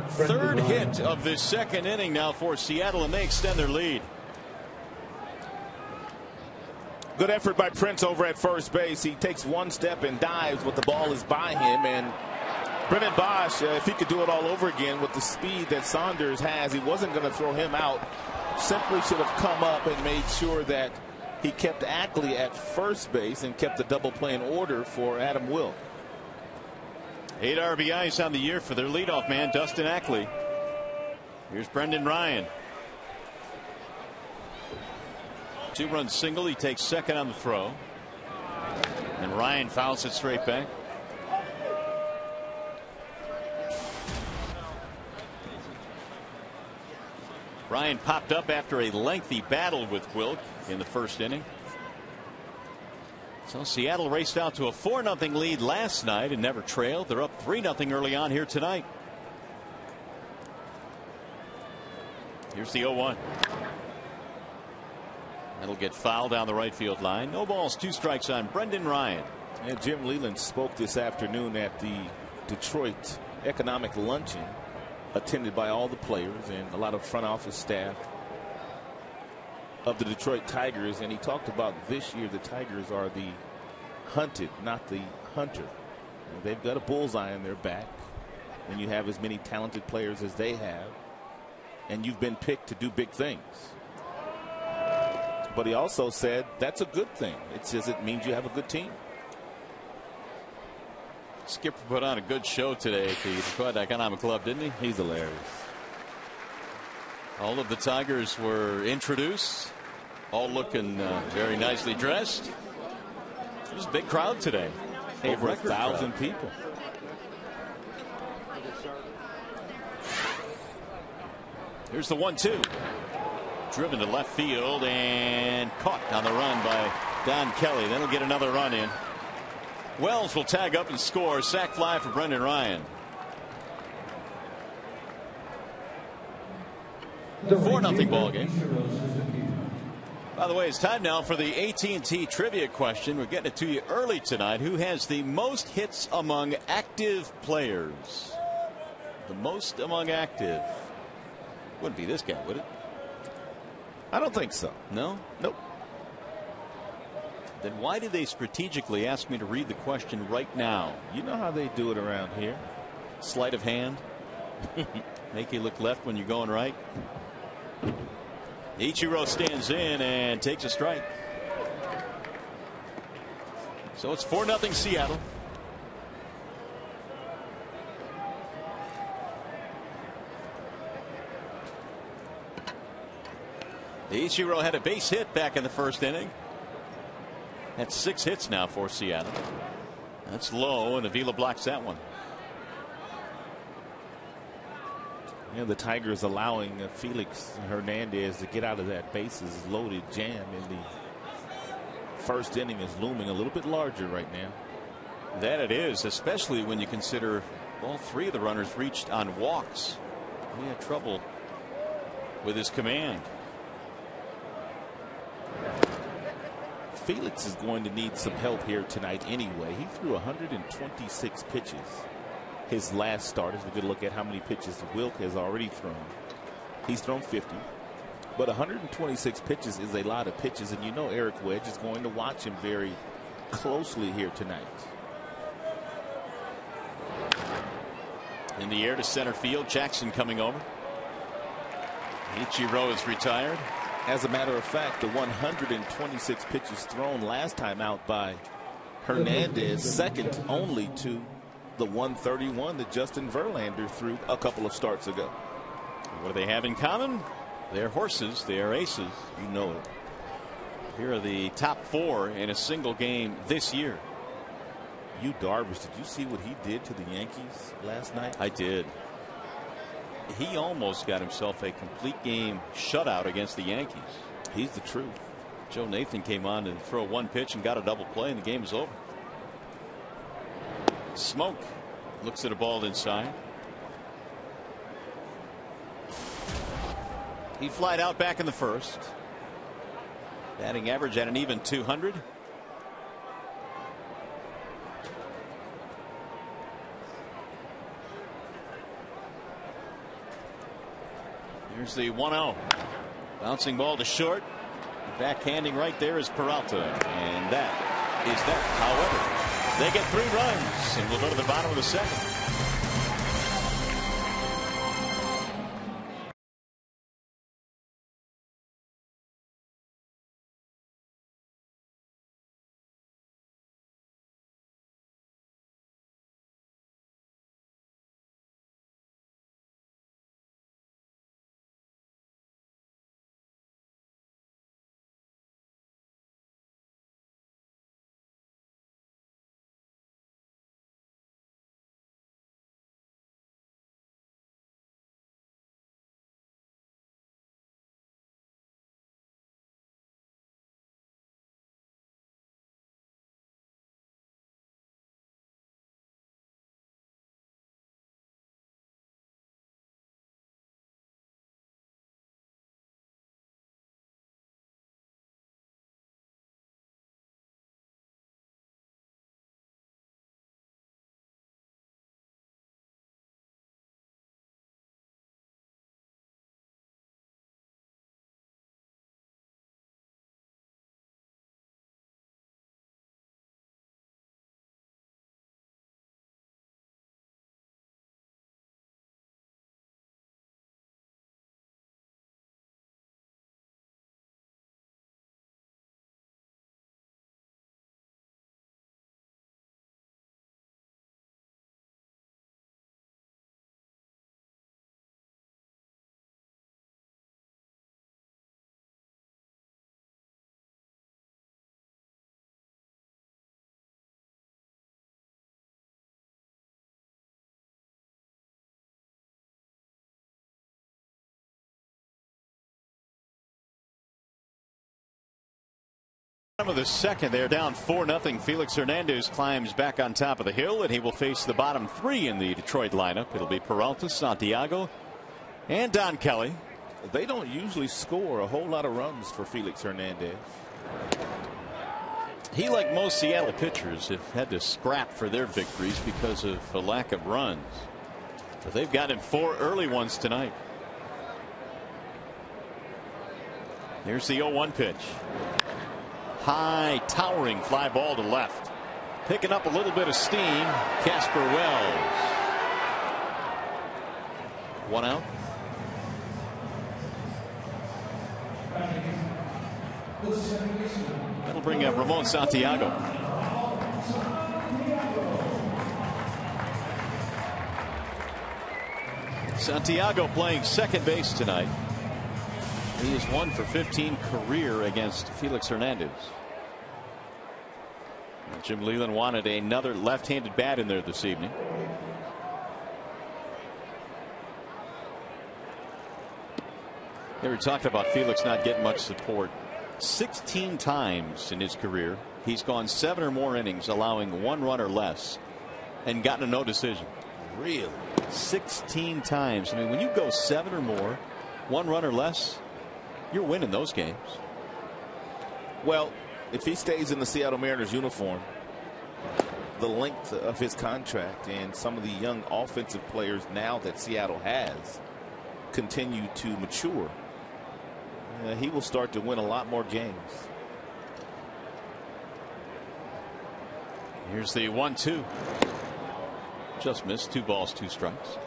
Third hit of the second inning now for Seattle, and they extend their lead. Good effort by Prince over at first base. He takes one step and dives, but the ball is by him. And Brennan Bosch, if he could do it all over again with the speed that Saunders has, he wasn't going to throw him out. Simply should have come up and made sure that he kept Ackley at first base and kept the double play in order for Adam Wilk. 8 RBIs on the year for their leadoff man, Dustin Ackley. Here's Brendan Ryan. 2-run single. He takes second on the throw. And Ryan fouls it straight back. Ryan popped up after a lengthy battle with Wilk in the first inning. So Seattle raced out to a 4-0 lead last night and never trailed. They're up 3-0 early on here tonight. Here's the 0-1. That'll get fouled down the right field line. No balls, 2 strikes on Brendan Ryan. And Jim Leland spoke this afternoon at the Detroit Economic Luncheon, attended by all the players and a lot of front office staff of the Detroit Tigers, and he talked about this year the Tigers are the hunted, not the hunter. And they've got a bullseye in their back, and you have as many talented players as they have, and you've been picked to do big things. But he also said that's a good thing. It says it means you have a good team. Skipper put on a good show today at the Detroit Economic Club, didn't he? He's hilarious. All of the Tigers were introduced, all looking very nicely dressed. It was a big crowd today. Over 1,000 people. Here's the 1-2. Driven to left field and caught on the run by Don Kelly. Then he'll get another run in. Wells will tag up and score. Sac fly for Brendan Ryan. 4-0 ball game. By the way, it's time now for the AT&T trivia question. We're getting it to you early tonight. Who has the most hits among active players? The most among active. Wouldn't be this guy, would it? I don't think so. No? Nope. Then why did they strategically ask me to read the question right now? You know how they do it around here. Sleight of hand. Make you look left when you're going right. Ichiro stands in and takes a strike. So it's 4-0 Seattle. Ichiro had a base hit back in the first inning. That's 6 hits now for Seattle. That's low, and Avila blocks that one. You know, the Tigers allowing Felix Hernandez to get out of that bases loaded jam in the first inning is looming a little bit larger right now. That it is, especially when you consider all 3 of the runners reached on walks. He had trouble with his command. Felix is going to need some help here tonight anyway. He threw 126 pitches his last start. As we could look at how many pitches Wilk has already thrown. He's thrown 50, but 126 pitches is a lot of pitches, and you know Eric Wedge is going to watch him very closely here tonight. In the air to center field, Jackson coming over. Ichiro is retired. As a matter of fact, the 126 pitches thrown last time out by Hernandez, second only to the 131 that Justin Verlander threw a couple of starts ago. What do they have in common? They're horses. They are aces. You know it. Here are the top 4 in a single game this year. Yu Darvish, did you see what he did to the Yankees last night? I did. He almost got himself a complete game shutout against the Yankees. He's the truth. Joe Nathan came on to throw 1 pitch and got a double play, and the game was over. Smoke looks at a ball inside. He flied out back in the first. Batting average at an even 200. Here's the 1-0. Bouncing ball to short. Backhanding right there is Peralta. And that is that. However, they get 3 runs, and we'll go to the bottom of the 2nd. Of the second, they're down 4-0. Felix Hernandez climbs back on top of the hill, and he will face the bottom three in the Detroit lineup. It'll be Peralta, Santiago, and Don Kelly. They don't usually score a whole lot of runs for Felix Hernandez. He, like most Seattle pitchers, have had to scrap for their victories because of a lack of runs. But they've gotten 4 early ones tonight. Here's the 0-1 pitch. High, towering fly ball to left. Picking up a little bit of steam, Casper Wells. 1 out. That'll bring up Ramon Santiago. Santiago playing second base tonight. He is 1 for 15 career against Felix Hernandez. Jim Leyland wanted another left-handed bat in there this evening. We talked about Felix not getting much support. 16 times in his career he's gone 7 or more innings, allowing 1 run or less, and gotten a no decision. Really? 16 times. I mean, when you go 7 or more, 1 run or less, you're winning those games. Well, if he stays in the Seattle Mariners uniform, the length of his contract and some of the young offensive players now that Seattle has continue to mature, he will start to win a lot more games. Here's the 1-2. Just missed. 2 balls, 2 strikes.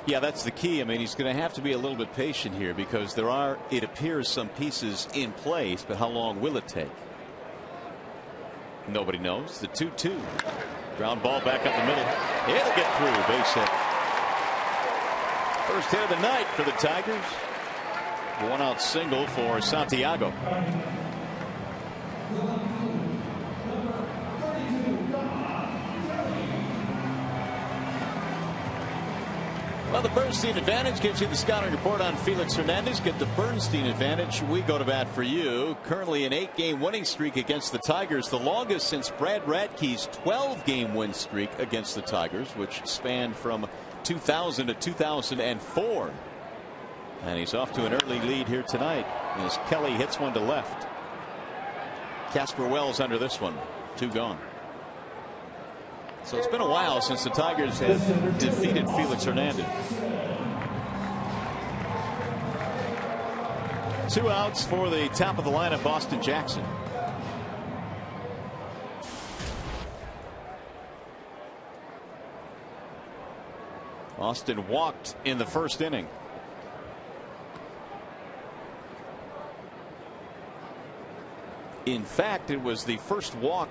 Yeah, that's the key. I mean, he's going to have to be a little bit patient here because there are, it appears, some pieces in place, but how long will it take? Nobody knows. The 2-2. Ground ball back up the middle. It'll get through. Base hit. First hit of the night for the Tigers. 1 out single for Santiago. Well, the Bernstein Advantage gives you the scouting report on Felix Hernandez. Get the Bernstein Advantage. We go to bat for you. Currently an 8-game winning streak against the Tigers, the longest since Brad Radke's 12-game win streak against the Tigers, which spanned from 2000 to 2004. And he's off to an early lead here tonight as Kelly hits one to left. Casper Wells under this one. 2 gone. So it's been a while since the Tigers have defeated Felix Hernandez. 2 outs for the top of the lineup, Austin Jackson. Austin walked in the first inning. In fact, it was the first walk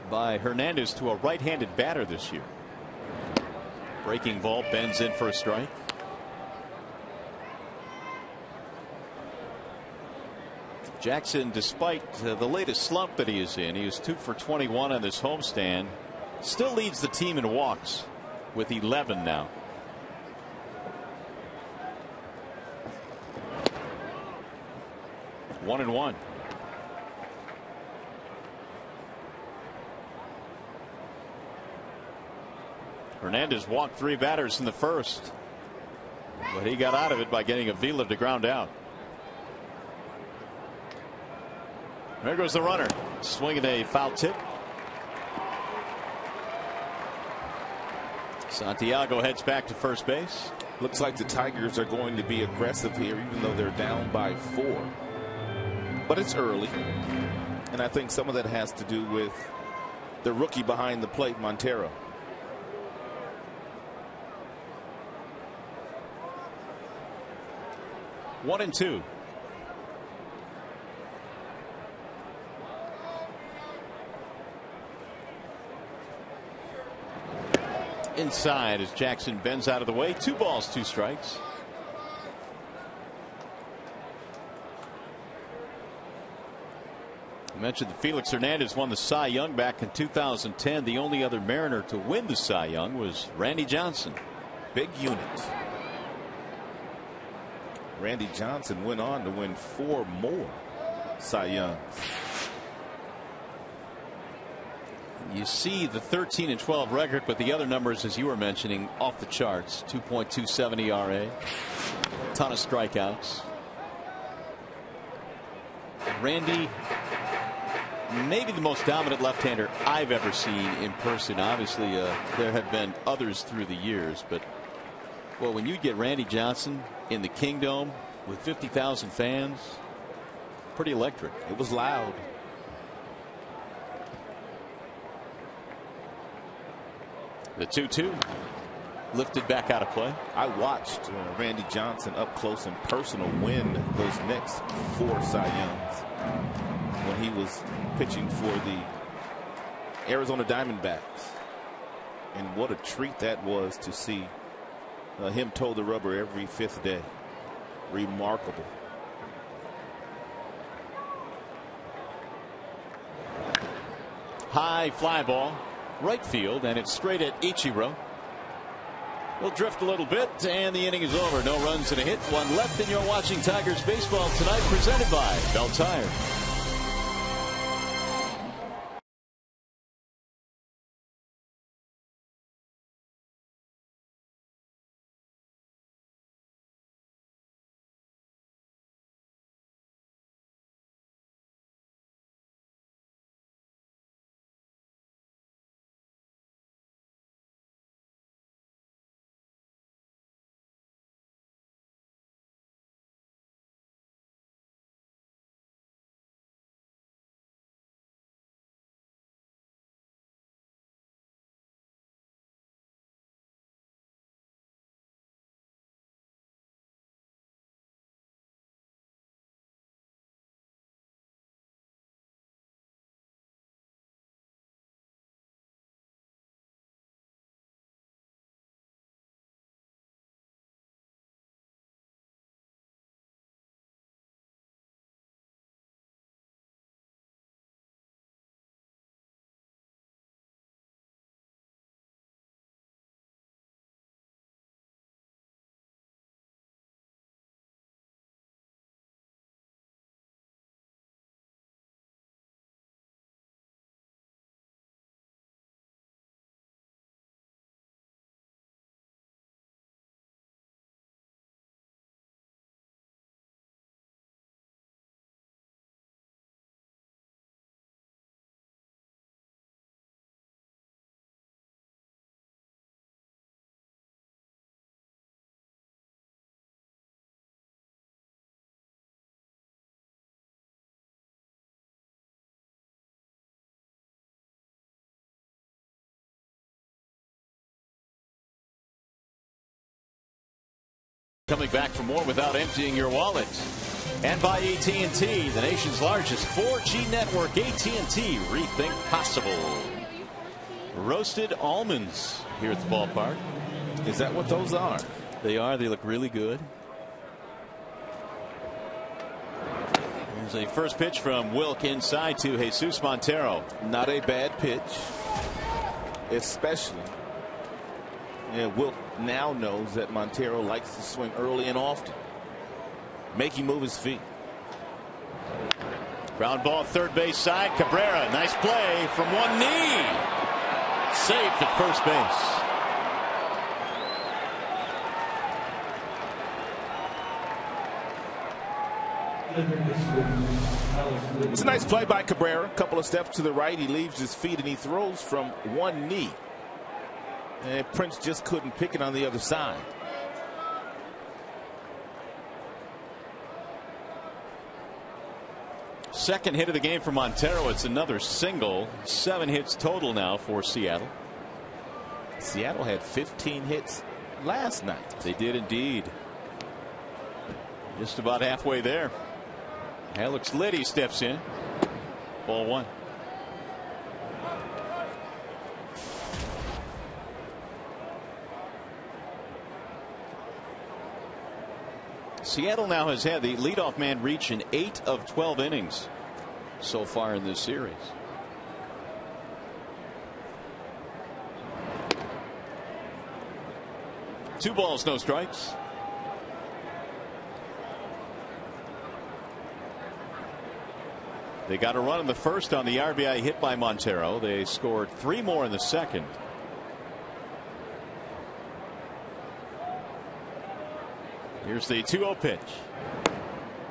by Hernandez to a right-handed batter this year. Breaking ball, bends in for a strike. Jackson, despite the latest slump that he is in, he is 2 for 21 on this homestand, still leads the team in walks with 11 now. One and one. Hernandez walked 3 batters in the first, but he got out of it by getting Avila to ground out. There goes the runner, swinging a foul tip. Santiago heads back to first base. Looks like the Tigers are going to be aggressive here, even though they're down by 4. But it's early, and I think some of that has to do with the rookie behind the plate, Montero. One and two. Inside as Jackson bends out of the way. 2 balls, 2 strikes. I mentioned that Felix Hernandez won the Cy Young back in 2010. The only other Mariner to win the Cy Young was Randy Johnson. Big unit. Randy Johnson went on to win 4 more Cy Youngs. You see the 13-12 record, but the other numbers, as you were mentioning, off the charts. 2.27 ERA, ton of strikeouts. Randy, maybe the most dominant left-hander I've ever seen in person. Obviously, there have been others through the years, but well, when you get Randy Johnson in the Kingdome with 50,000 fans, pretty electric. It was loud. The 2-2 lifted back out of play. I watched Randy Johnson up close and personal win those next 4 Cy Youngs when he was pitching for the Arizona Diamondbacks. And what a treat that was to see him toe the rubber every 5th day. Remarkable. High fly ball, right field, and it's straight at Ichiro. We'll drift a little bit, and the inning is over. No runs and a hit, 1 left, and you're watching Tigers baseball tonight, presented by Bell Tire. Coming back for more without emptying your wallet. And by AT&T, the nation's largest 4G network. AT&T, rethink possible. Roasted almonds here at the ballpark. Is that what those are? They are. They look really good. Here's a first pitch from Wilk inside to Jesus Montero. Not a bad pitch, especially. Yeah, Wilk now knows that Montero likes to swing early and often. Make him move his feet. Ground ball third base side. Cabrera, nice play from one knee. Safe at first base. It's a nice play by Cabrera. A couple of steps to the right. He leaves his feet and he throws from one knee. And Prince just couldn't pick it on the other side. Second hit of the game for Montero. It's another single. 7 hits total now for Seattle. Seattle had 15 hits last night. They did indeed. Just about halfway there. Alex Liddy steps in. Ball 1. Seattle now has had the leadoff man reach in 8 of 12 innings so far in this series. Two balls, no strikes. They got a run in the first on the RBI hit by Montero. They scored 3 more in the second. Here's the 2-0 pitch.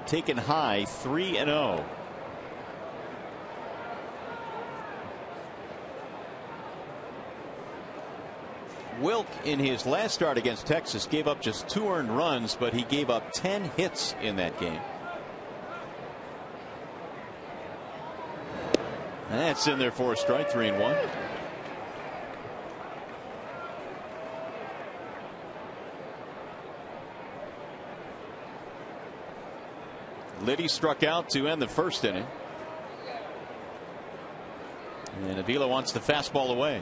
Taken high, 3-0. Wilk in his last start against Texas gave up just 2 earned runs, but he gave up 10 hits in that game. That's in there for a strike. 3-1. Liddy struck out to end the first inning. And Avila wants the fastball away.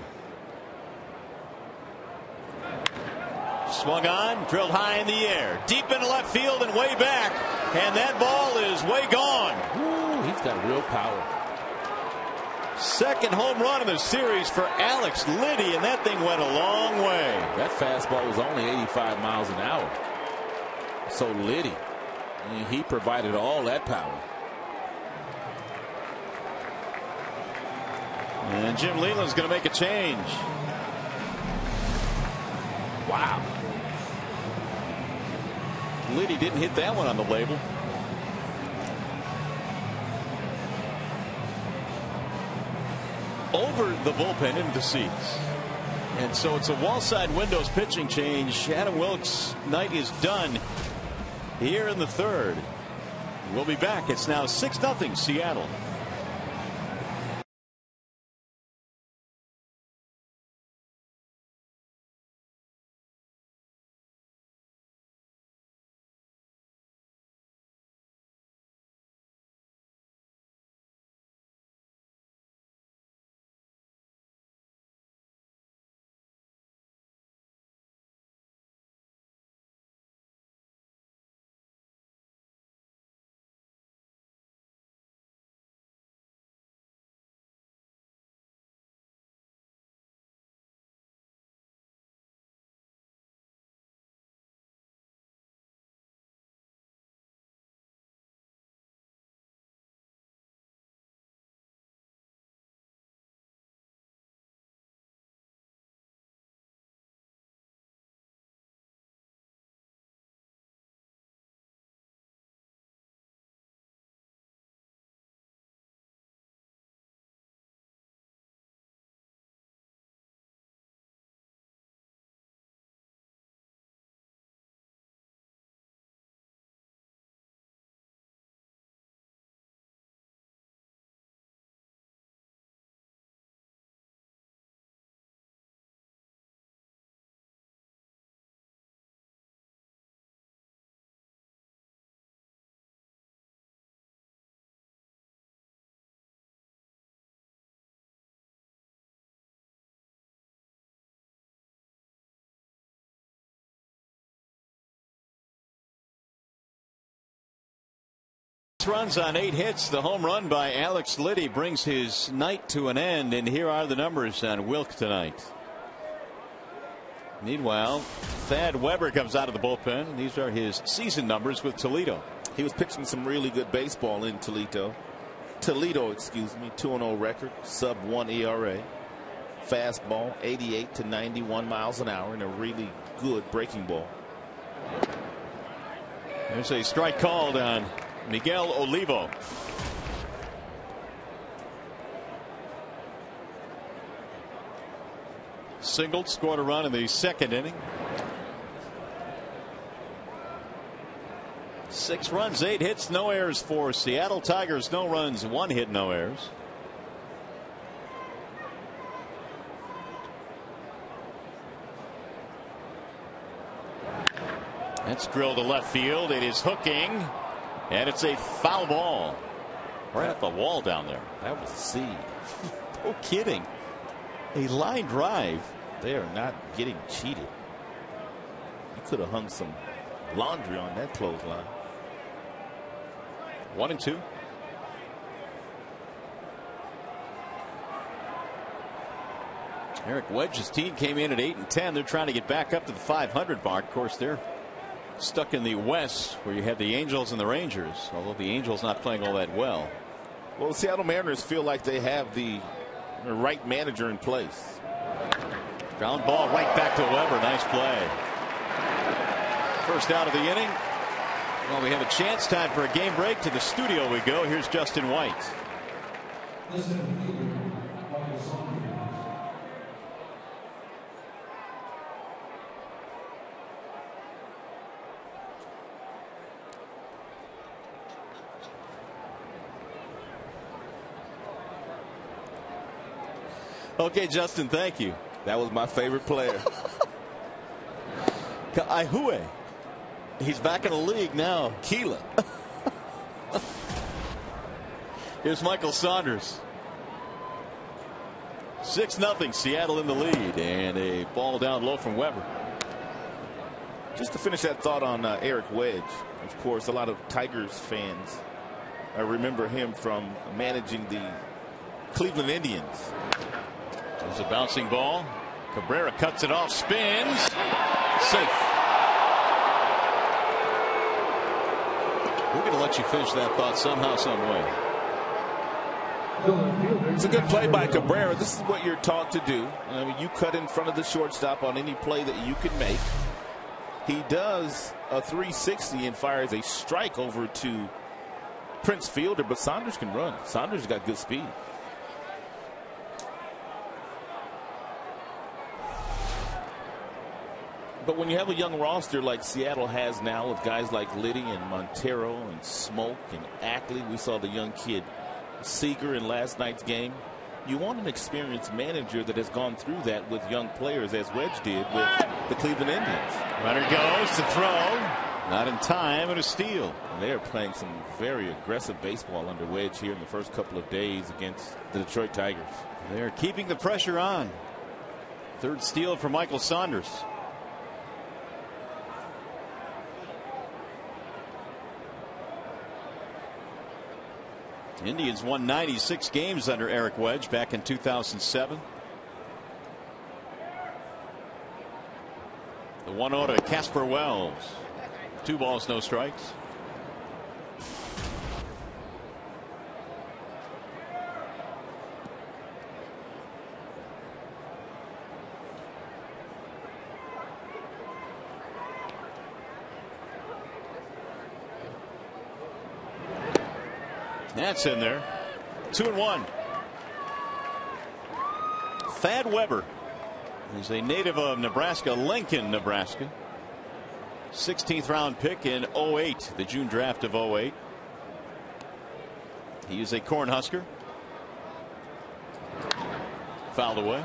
Swung on, drilled high in the air, deep into left field and way back. And that ball is way gone. Ooh, he's got real power. Second home run in the series for Alex Liddy, and that thing went a long way. That fastball was only 85 miles an hour. So Liddy, he provided all that power. And Jim Leland's going to make a change. Wow. Liddy didn't hit that one on the label. Over the bullpen into the seats. And so it's a wall side windows pitching change. Adam Wilk's night is done here in the third. We'll be back. It's now 6-0 Seattle. Runs on 8 hits. The home run by Alex Liddy brings his night to an end, and here are the numbers on Wilk tonight. Meanwhile, Thad Weber comes out of the bullpen. These are his season numbers with Toledo. He was pitching some really good baseball in Toledo, 2-0 record, sub-1 ERA, fastball 88 to 91 miles an hour, and a really good breaking ball. There's a strike called on Miguel Olivo. Singled, scored a run in the second inning. 6 runs, 8 hits, no errors for Seattle. Tigers, no runs, 1 hit, no errors. That's drilled to left field. It is hooking. And it's a foul ball. Right at the wall down there. That was a seed. No kidding. A line drive. They are not getting cheated. You could have hung some laundry on that clothesline. 1-2. Eric Wedge's team came in at 8-10. They're trying to get back up to the 500 mark. Of course, they're stuck in the West, where you have the Angels and the Rangers, although the Angels not playing all that well. Well, the Seattle Mariners feel like they have the right manager in place. Ground ball right back to Weber. Nice play. First out of the inning. Well, we have a chance. Time for a game break. To the studio we go. Here's Justin White. Okay, Justin, thank you. That was my favorite player. Kaihue. He's back in the league now. Keela. Here's Michael Saunders. 6-0 Seattle in the lead, and a ball down low from Weber. Just to finish that thought on Eric Wedge, of course, a lot of Tigers fans remember him from managing the Cleveland Indians. There's a bouncing ball. Cabrera cuts it off, spins. Safe. We're going to let you finish that thought somehow, some way. It's a good play by Cabrera. This is what you're taught to do. I mean, you cut in front of the shortstop on any play that you can make. He does a 360 and fires a strike over to Prince Fielder, but Saunders can run. Saunders got good speed. But when you have a young roster like Seattle has now, with guys like Liddy and Montero and Smoke and Ackley, we saw the young kid Seager in last night's game. You want an experienced manager that has gone through that with young players, as Wedge did with the Cleveland Indians. Runner goes to throw. Not in time, and a steal. And they are playing some very aggressive baseball under Wedge here in the first couple of days against the Detroit Tigers. They're keeping the pressure on. Third steal for Michael Saunders. Indians won 96 games under Eric Wedge back in 2007. The 1-0 to Casper Wells. 2 balls, no strikes. That's in there. 2-1. Thad Weber is a native of Nebraska, Lincoln, Nebraska. 16th round pick in 08, the June draft of 08. He is a Cornhusker. Fouled away.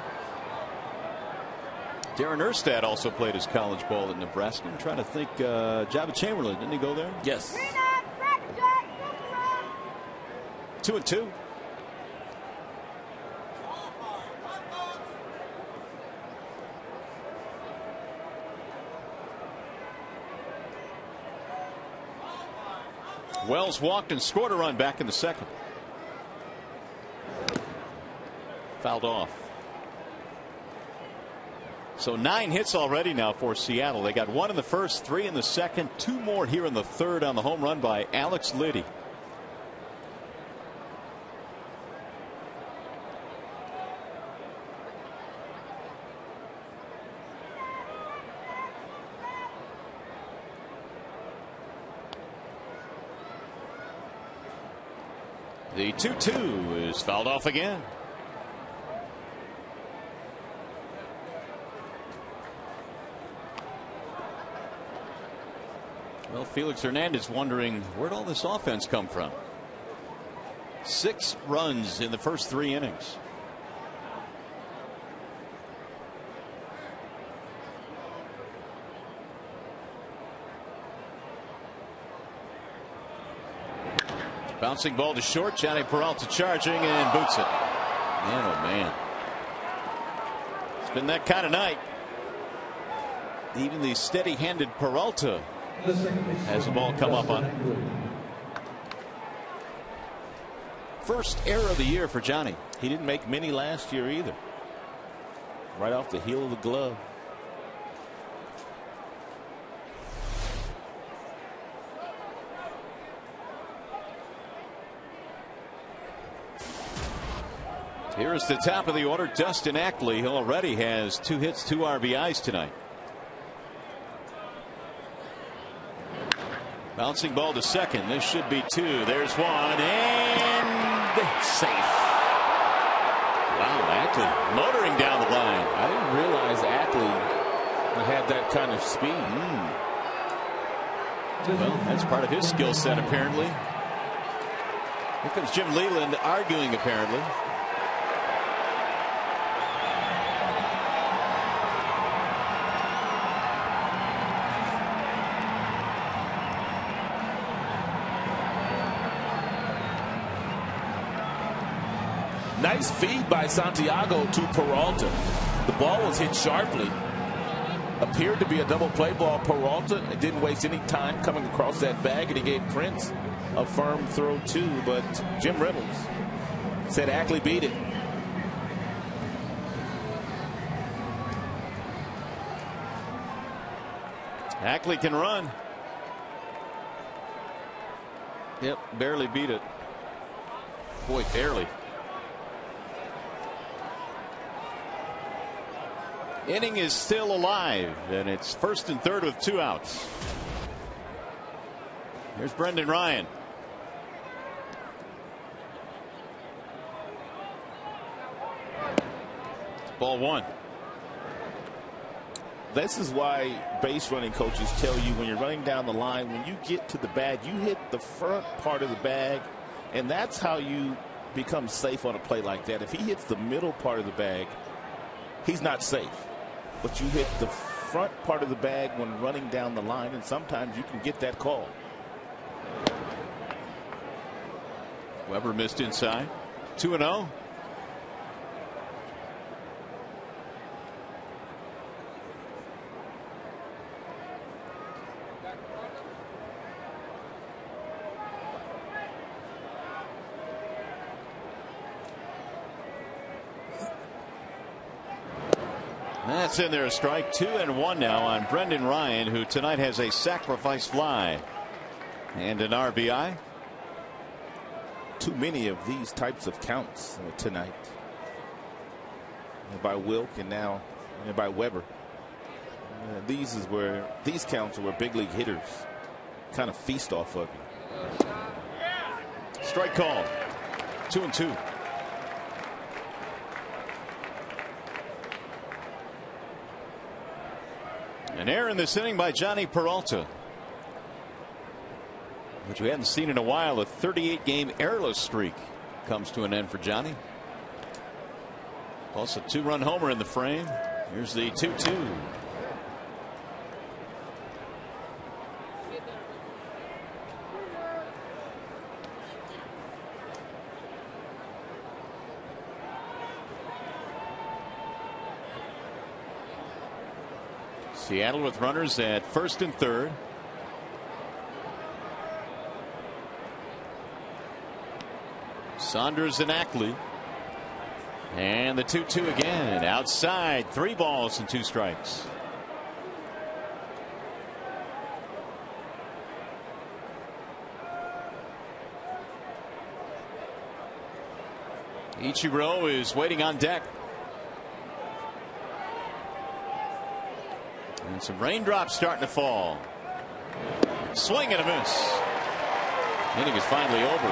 Darren Erstad also played his college ball at Nebraska. I'm trying to think. Java Chamberlain, didn't he go there? Yes. 2-2. Wells walked and scored a run back in the second. Fouled off. So 9 hits already now for Seattle. They got 1 in the first, 3 in the second, 2 more here in the third on the home run by Alex Liddy. The 2-2 is fouled off again. Well, Felix Hernandez wondering where'd all this offense come from. 6 runs in the first 3 innings. Bouncing ball to short. Johnny Peralta charging and boots it. Man, oh man. It's been that kind of night. Even the steady-handed Peralta has the ball come up on it. First error of the year for Johnny. He didn't make many last year either. Right off the heel of the glove. Here's the top of the order, Dustin Ackley, who already has 2 hits, 2 RBIs tonight. Bouncing ball to second. This should be 2. There's 1 and safe. Wow, Ackley motoring down the line. I didn't realize Ackley had that kind of speed. Well, that's part of his skill set, apparently. Here comes Jim Leland arguing, apparently. Nice feed by Santiago to Peralta. The ball was hit sharply. Appeared to be a double play ball. Peralta didn't waste any time coming across that bag, and he gave Prince a firm throw too. But Jim Reynolds said Ackley beat it. Ackley can run. Yep, barely beat it. Boy, barely. Inning is still alive, and it's 1st and 3rd with 2 outs. Here's Brendan Ryan. Ball 1. This is why base running coaches tell you when you're running down the line, when you get to the bag, you hit the front part of the bag, and that's how you become safe on a play like that. If he hits the middle part of the bag, he's not safe. But you hit the front part of the bag when running down the line, and sometimes you can get that call. Weber missed inside. 2-0. That's in there, a strike. 2-1 now on Brendan Ryan, who tonight has a sacrifice fly and an RBI. Too many of these types of counts tonight by Wilk and now by Weber. These counts are where big league hitters kind of feast off of you. Strike call. 2-2. An error in this inning by Johnny Peralta, which we hadn't seen in a while. A 38-game errorless streak comes to an end for Johnny. Also, 2-run homer in the frame. Here's the 2-2. Seattle with runners at 1st and 3rd. Saunders and Ackley. And the 2-2 again. Outside. 3 balls and 2 strikes. Ichiro is waiting on deck. And some raindrops starting to fall. Swing and a miss. Inning is finally over.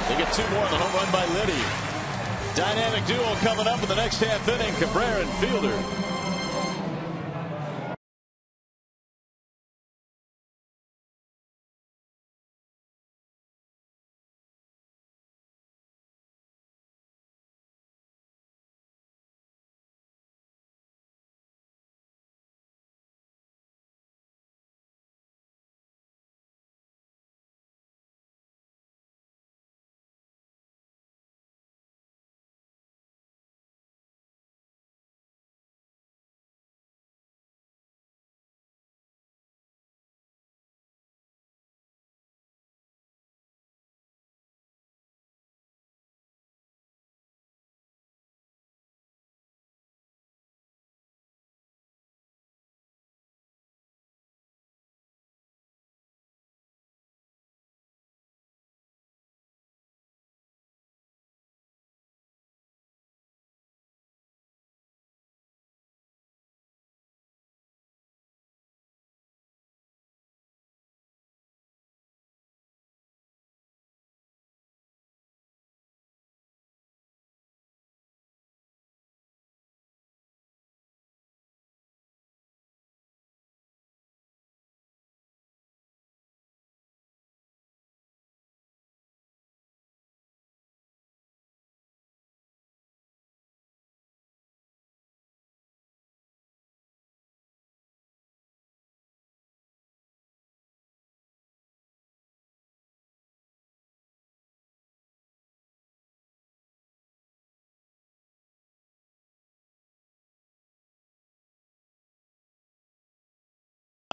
They get 2 more on the home run by Liddy. Dynamic duo coming up in the next half inning. Cabrera and Fielder.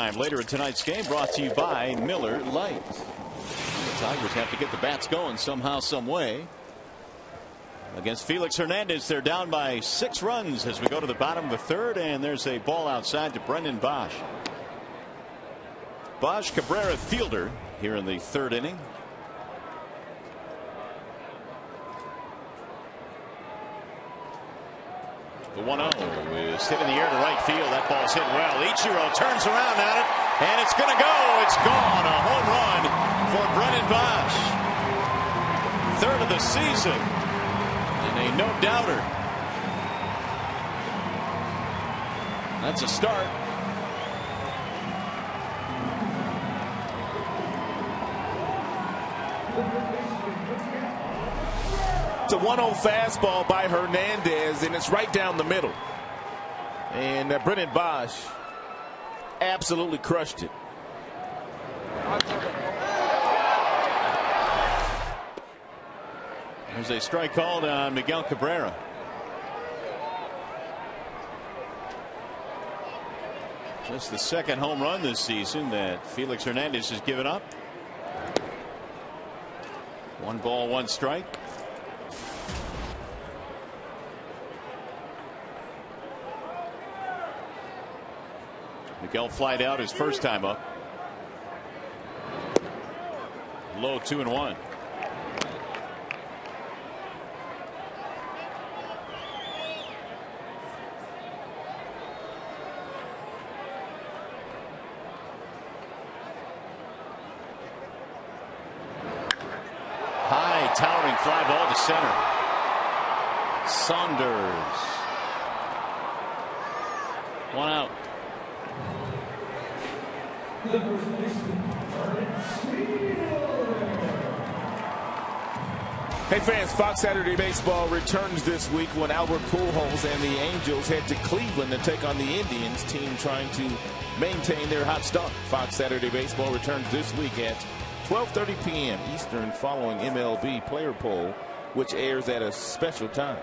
time later in tonight's game, brought to you by Miller Lite. The Tigers have to get the bats going somehow, some way. Against Felix Hernandez, they're down by 6 runs as we go to the bottom of the third, and there's a ball outside to Brendan Bosch. Bosch Cabrera fielder here in the third inning. The 1-0 is hit in the air to right field. That ball's hit well. Ichiro turns around at it, and it's going to go. It's gone. A home run for Brendan Bosch. Third of the season. And a no-doubter. That's a start. It's a 1-0 fastball by Hernandez, and it's right down the middle. And Brendan Bosch absolutely crushed it. There's a strike called on Miguel Cabrera. Just the second home run this season that Felix Hernandez has given up. 1 ball, 1 strike. Miguel flied out his first time up. Low 2-1. High towering fly ball to center. Saunders. 1 out. Hey fans, Fox Saturday Baseball returns this week when Albert Pujols and the Angels head to Cleveland to take on the Indians, team trying to maintain their hot start. Fox Saturday Baseball returns this week at 12:30 p.m. Eastern following MLB player poll, which airs at a special time.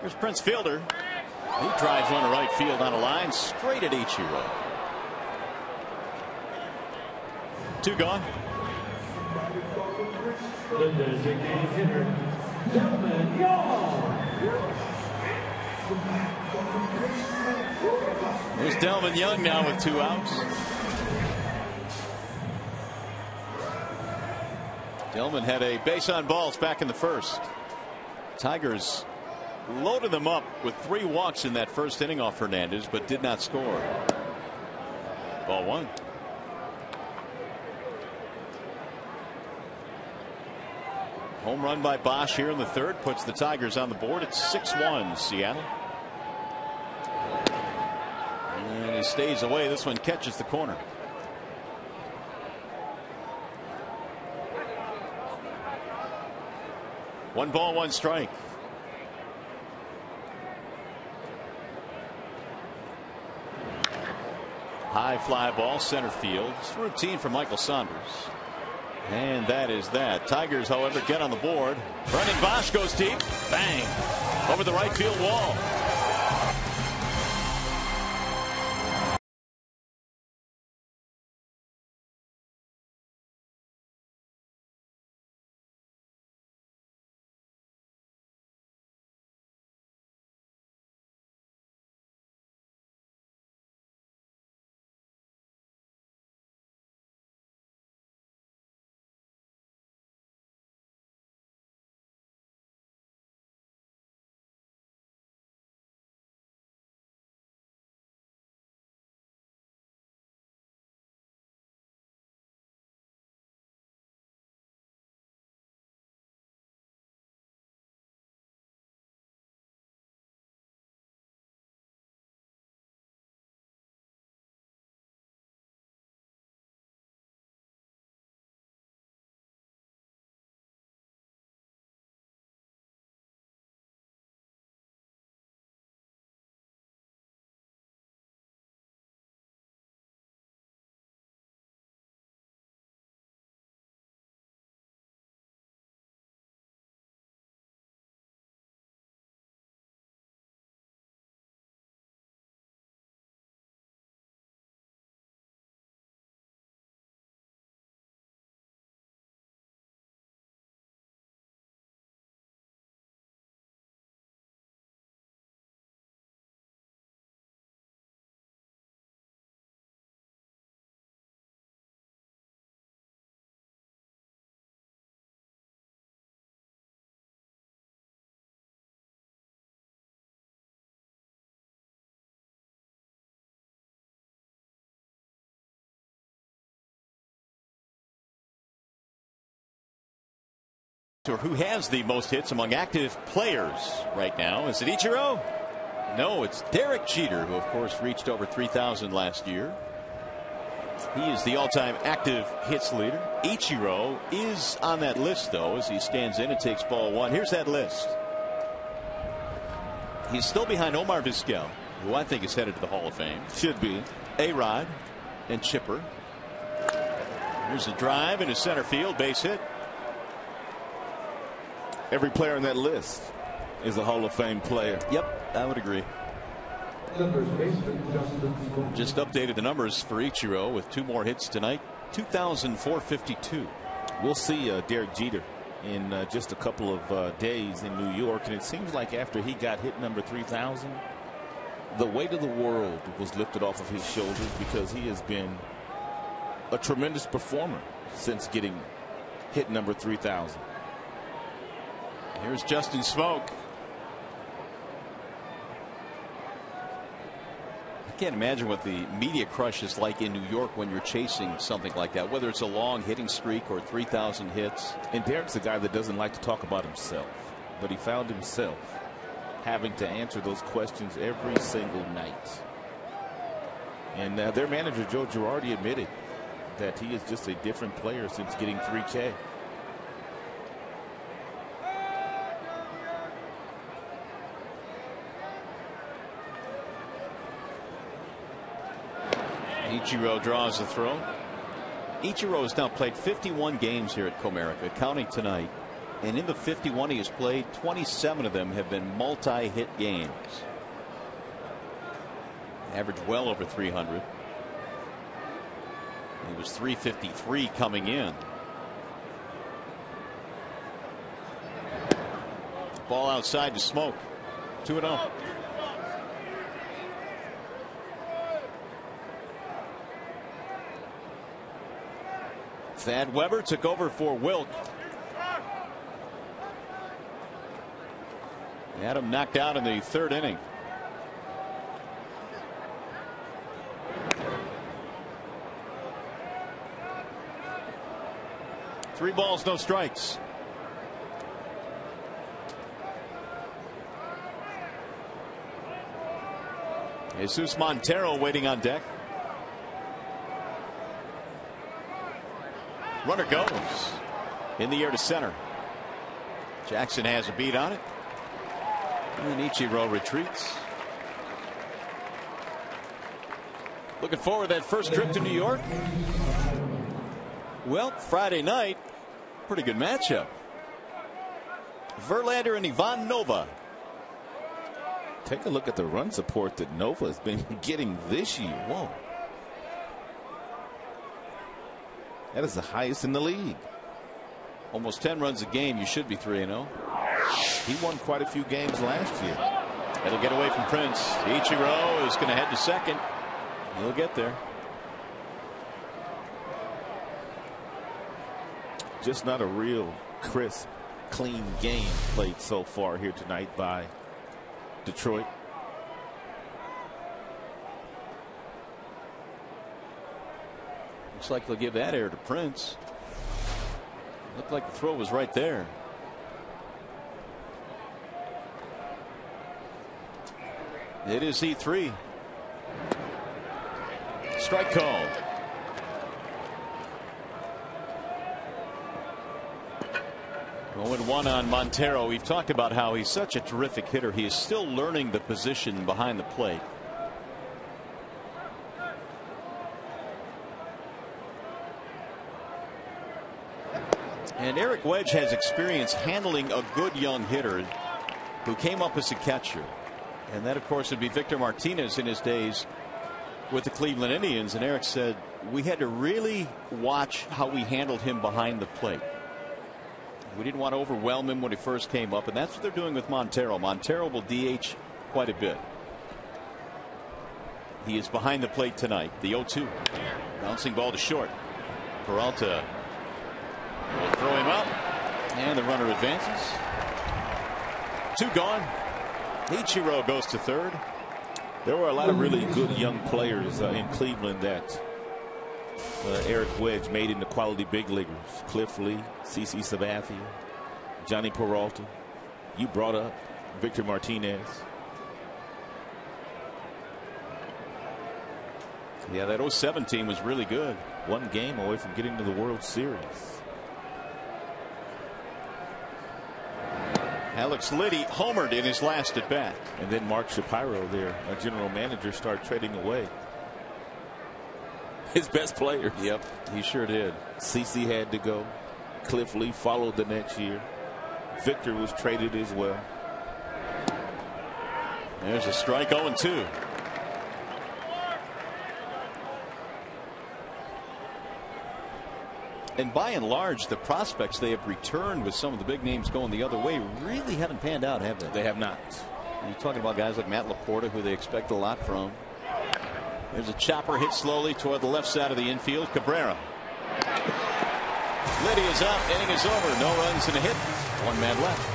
Here's Prince Fielder. He drives one to right field on a line straight at Ichiro. 2 gone. The designated hitter, Delvin Young. There's Delvin Young now with 2 outs. Delvin had a base on balls back in the first. Tigers loaded them up with 3 walks in that first inning off Hernandez, but did not score. Ball 1. Home run by Bosch here in the third puts the Tigers on the board. It's 6-1 Seattle. And he stays away. This one catches the corner. One ball, 1 strike. High fly ball center field. It's routine for Michael Saunders. And that is that. Tigers, however, get on the board. Brendan Bosch goes deep. Bang. Over the right field wall. or who has the most hits among active players right now. Is it Ichiro? No, it's Derek Jeter, who of course reached over 3,000 last year. He is the all-time active hits leader. Ichiro is on that list, though, as he stands in and takes ball one. Here's that list. He's still behind Omar Vizquel, who I think is headed to the Hall of Fame. Should be. A-Rod and Chipper. Here's a drive into center field, base hit. Every player on that list is a Hall of Fame player. Yep, I would agree. Just updated the numbers for Ichiro with 2 more hits tonight. 2,452. We'll see Derek Jeter in just a couple of days in New York, and it seems like after he got hit number 3,000, the weight of the world was lifted off of his shoulders, because he has been a tremendous performer since getting hit number 3,000. Here's Justin Smoke. I can't imagine what the media crush is like in New York when you're chasing something like that, whether it's a long hitting streak or 3,000 hits. And Derek's a guy that doesn't like to talk about himself, but he found himself having to answer those questions every single night. And their manager, Joe Girardi, admitted that he is just a different player since getting 3K. Ichiro draws the throw. Ichiro has now played 51 games here at Comerica, counting tonight. And in the 51 he has played, 27 of them have been multi-hit games. Average well over 300. He was 353 coming in. Ball outside to Smoke. 2-0. Thad Weber took over for Wilk. Adam knocked out in the 3rd inning. Three balls, no strikes. Jesus Montero waiting on deck. Runner goes in the air to center. Jackson has a beat on it. And Ichiro retreats. Looking forward to that first trip to New York. Well, Friday night, pretty good matchup. Verlander and Ivan Nova. Take a look at the run support that Nova has been getting this year. Whoa. That is the highest in the league. Almost 10 runs a game. You should be 3-0. He won quite a few games last year. It'll get away from Prince. Ichiro is going to head to second. He'll get there. Just not a real crisp, clean game played so far here tonight by Detroit. Looks like they'll give that air to Prince. Looked like the throw was right there. It is E3. Strike call. Going 1 on Montero. We've talked about how he's such a terrific hitter. He is still learning the position behind the plate. And Eric Wedge has experience handling a good young hitter who came up as a catcher. And that, of course, would be Victor Martinez in his days with the Cleveland Indians. And Eric said we had to really watch how we handled him behind the plate. We didn't want to overwhelm him when he first came up, and that's what they're doing with Montero. Montero will DH quite a bit. He is behind the plate tonight. The 0-2. Bouncing ball to short. Peralta will throw him out, and the runner advances. 2 gone. Ichiro goes to third. There were a lot of really good young players in Cleveland that Eric Wedge made into quality big leaguers. Cliff Lee, CC Sabathia, Johnny Peralta. You brought up Victor Martinez. Yeah, that 07 team was really good. One game away from getting to the World Series. Alex Liddy homered in his last at bat. And then Mark Shapiro, their general manager, started trading away his best players. Yep, he sure did. CeCe had to go. Cliff Lee followed the next year. Victor was traded as well. There's a strike, 0-2. And by and large, the prospects they have returned with some of the big names going the other way really haven't panned out, have they? They have not. You're talking about guys like Matt Laporta, who they expect a lot from. There's a chopper hit slowly toward the left side of the infield. Cabrera. Liddy is out. Inning is over. No runs and a hit. One man left.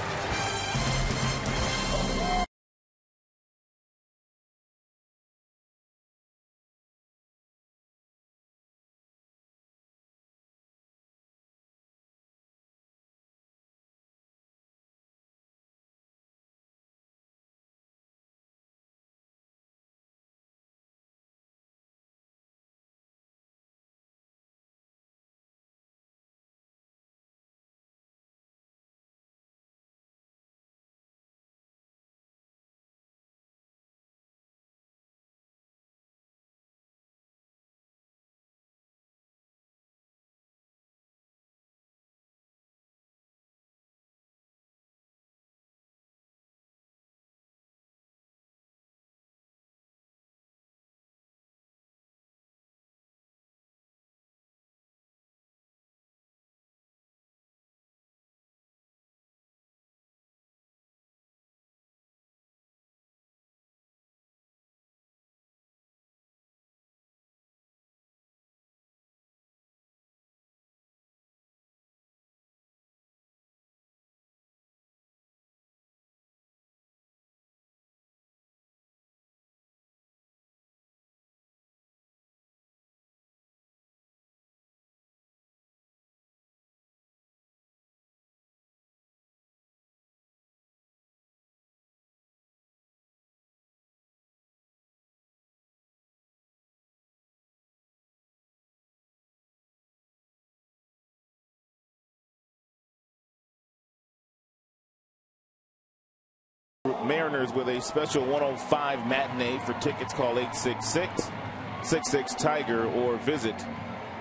Mariners with a special 105 matinee. For tickets, call 866-66-TIGER or visit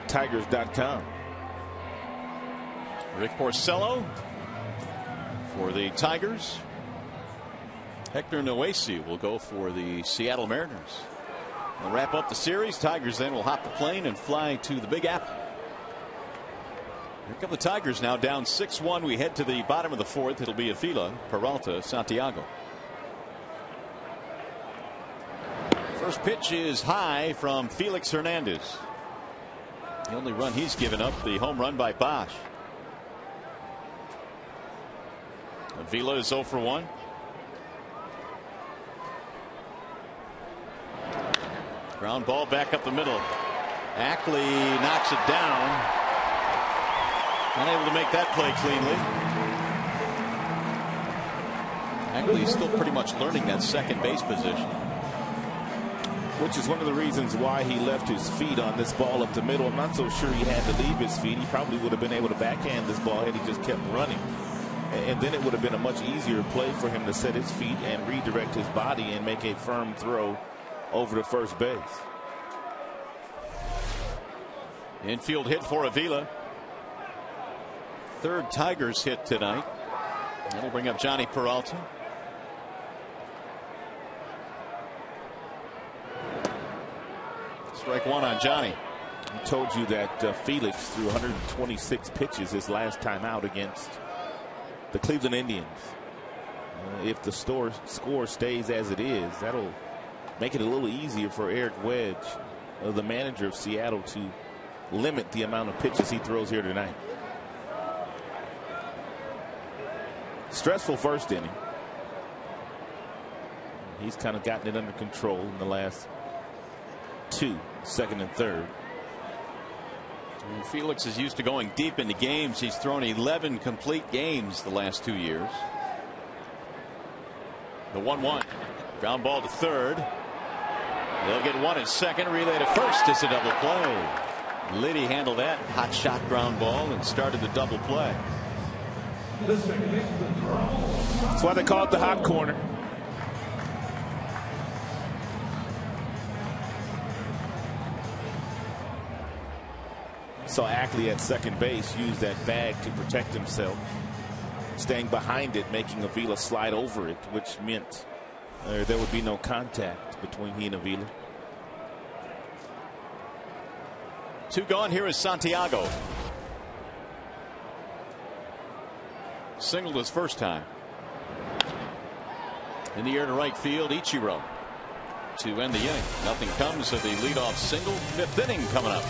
tigers.com. Rick Porcello for the Tigers. Hector Noesi will go for the Seattle Mariners. They'll wrap up the series. Tigers then will hop the plane and fly to the Big Apple. Here come the Tigers now down 6-1. We head to the bottom of the fourth. It'll be Avila, Peralta, Santiago. First pitch is high from Felix Hernandez. The only run he's given up, the home run by Bosch. Avila is 0 for 1. Ground ball back up the middle. Ackley knocks it down. Unable to make that play cleanly. Ackley is still pretty much learning that second base position, which is one of the reasons why he left his feet on this ball up the middle. I'm not so sure he had to leave his feet. He probably would have been able to backhand this ball had he just kept running. And then it would have been a much easier play for him to set his feet and redirect his body and make a firm throw over to first base. Infield hit for Avila. Third Tigers hit tonight. That'll bring up Johnny Peralta. Strike one on Johnny. I told you that Felix threw 126 pitches his last time out against the Cleveland Indians. If the score stays as it is, that'll make it a little easier for Eric Wedge, the manager of Seattle, to limit the amount of pitches he throws here tonight. Stressful first inning. He's kind of gotten it under control in the last two, second and third. Felix is used to going deep into games. He's thrown 11 complete games the last 2 years. The 1-1 ground ball to third. They'll get one at second. Relay to first. It's a double play. Liddy handled that hot shot ground ball and started the double play. That's why they call it the hot corner. So Ackley at second base used that bag to protect himself, staying behind it, making Avila slide over it, which meant there would be no contact between he and Avila. 2 gone. Here is Santiago. Singled his first time. In the air to right field, Ichiro to end the inning. Nothing comes of the leadoff single. 5th inning coming up.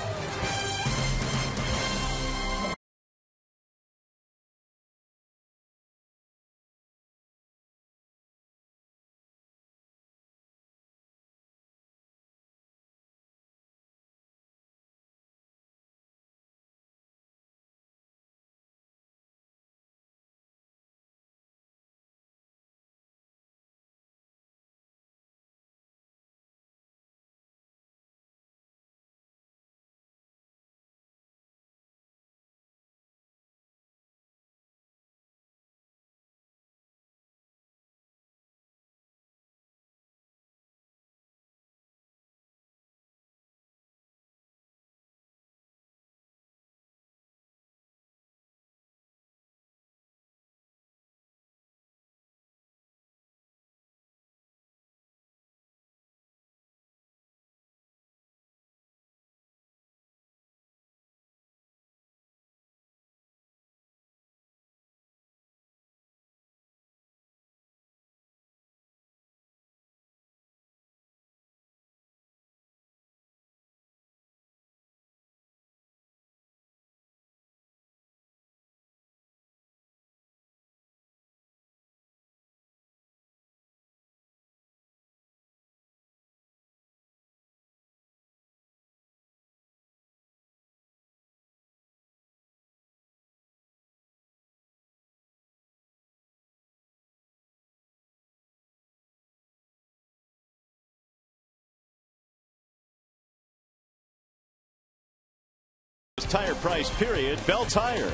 Tire price period. Bell Tire.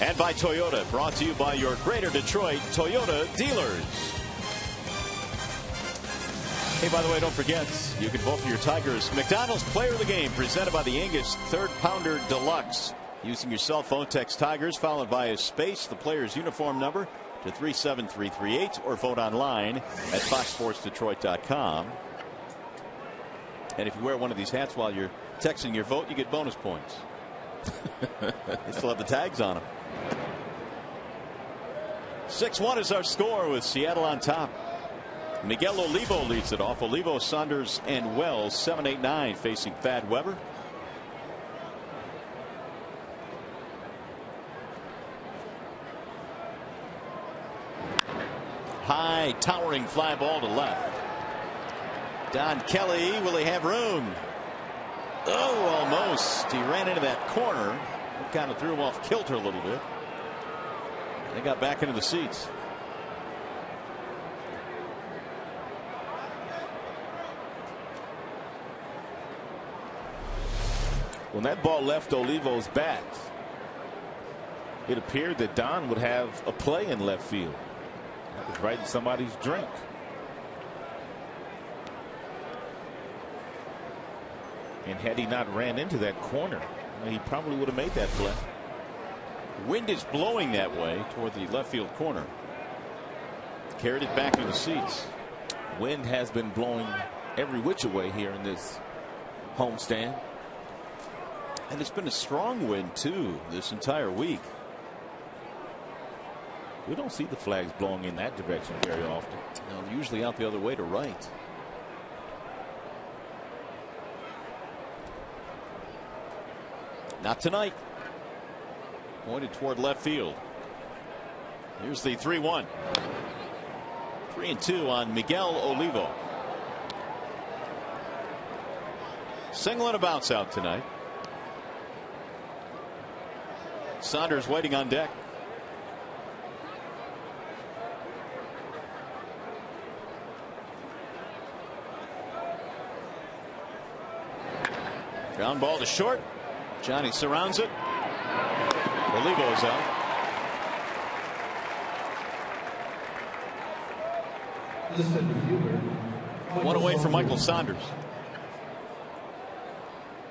And by Toyota, brought to you by your Greater Detroit Toyota dealers. Hey, by the way, don't forget, you can vote for your Tigers McDonald's Player of the Game, presented by the Angus 3rd Pounder Deluxe. Using your cell phone, text Tigers followed by a space, the player's uniform number to 37338, or vote online at foxsportsdetroit.com. And if you wear one of these hats while you're texting your vote, you get bonus points. They still have the tags on them. 6-1 is our score with Seattle on top. Miguel Olivo leads it off. Olivo, Saunders, and Wells. 7, 8, 9 facing Thad Weber. High towering fly ball to left. Don Kelly, will he have room? Oh, almost. He ran into that corner. It kind of threw him off kilter a little bit. They got back into the seats. When that ball left Olivo's bat, it appeared that Don would have a play in left field. That was right in somebody's drink. And had he not ran into that corner, he probably would have made that play. Wind is blowing that way toward the left field corner. Carried it back to the seats. Wind has been blowing every which way here in this homestand. And it's been a strong wind too this entire week. We don't see the flags blowing in that direction very often. No, usually out the other way to right. Not tonight. Pointed toward left field. Here's the 3-1. 3-2 on Miguel Olivo. Single and a bounce out tonight. Saunders waiting on deck. Ground ball to short. Johnny surrounds it. Olivo is out. One away from Michael Saunders.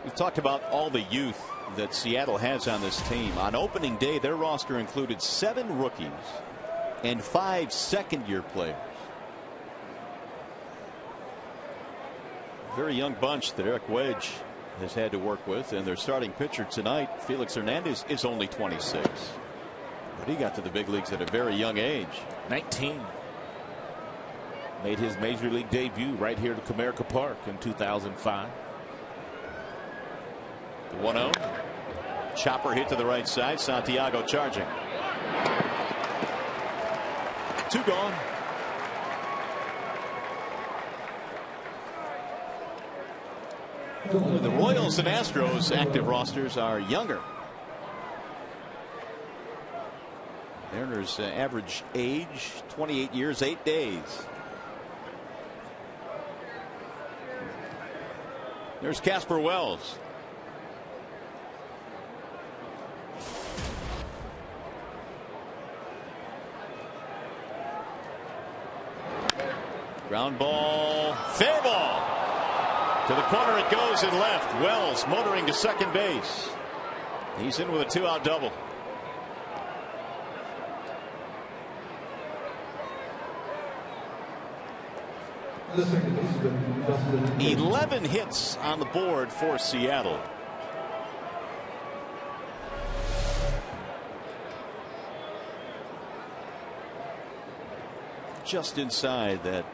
We've talked about all the youth that Seattle has on this team. On opening day, their roster included 7 rookies and 5 second-year players. Very young bunch that Eric Wedge has had to work with, and their starting pitcher tonight, Felix Hernandez, is only 26. But he got to the big leagues at a very young age. 19. Made his major league debut right here at Comerica Park in 2005. The 1-0. Chopper hit to the right side. Santiago charging. 2 gone. The Royals and Astros active rosters are younger. Mariners average age 28 years 8 days. There's Casper Wells. Ground ball, fair ball. To the corner it goes and left. Wells motoring to second base. He's in with a 2-out double. The second baseman, Dustin. 11 hits on the board for Seattle. Just inside that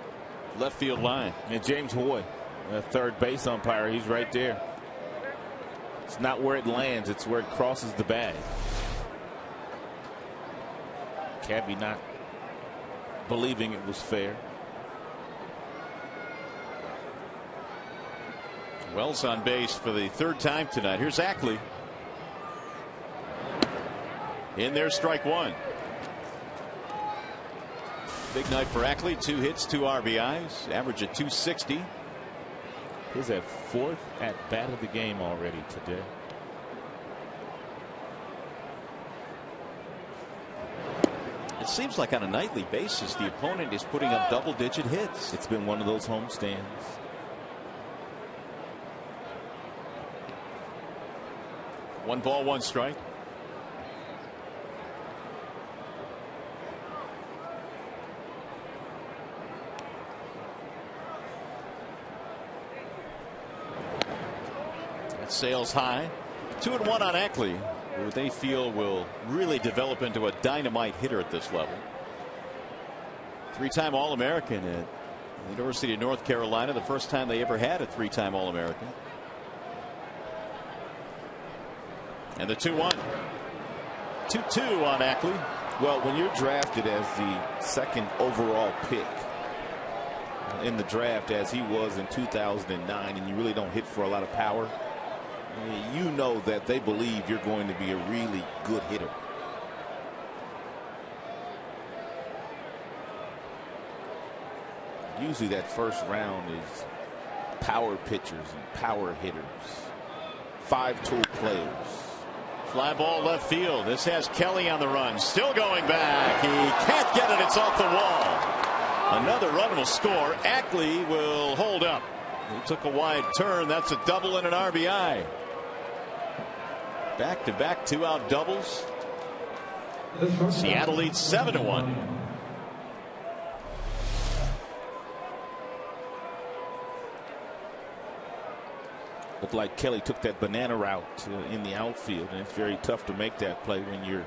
left field line. And James Hoy, third base umpire, he's right there. It's not where it lands, it's where it crosses the bag. Cabby not believing it was fair. Wells on base for the 3rd time tonight. Here's Ackley. In there, strike 1. Big night for Ackley. 2 hits, 2 RBIs. Average at 260. He's at 4th at bat of the game already today. It seems like on a nightly basis the opponent is putting up double-digit hits. It's been one of those homestands. One ball, 1 strike. That sails high. 2-1 on Ackley, who they feel will really develop into a dynamite hitter at this level. 3-time All-American at the University of North Carolina. The first time they ever had a 3-time All-American. And the 2-1. 2-2 on Ackley. Well, when you're drafted as the 2nd overall pick in the draft, as he was in 2009, and you really don't hit for a lot of power, you know that they believe you're going to be a really good hitter. Usually that first round is power pitchers and power hitters, 5-tool players. Fly ball left field. This has Kelly on the run. Still going back. He can't get it. It's off the wall. Another run will score. Ackley will hold up. He took a wide turn. That's a double and an RBI. Back-to-back 2-out doubles. Seattle leads 7-1. Looked like Kelly took that banana route in the outfield, and it's very tough to make that play when you're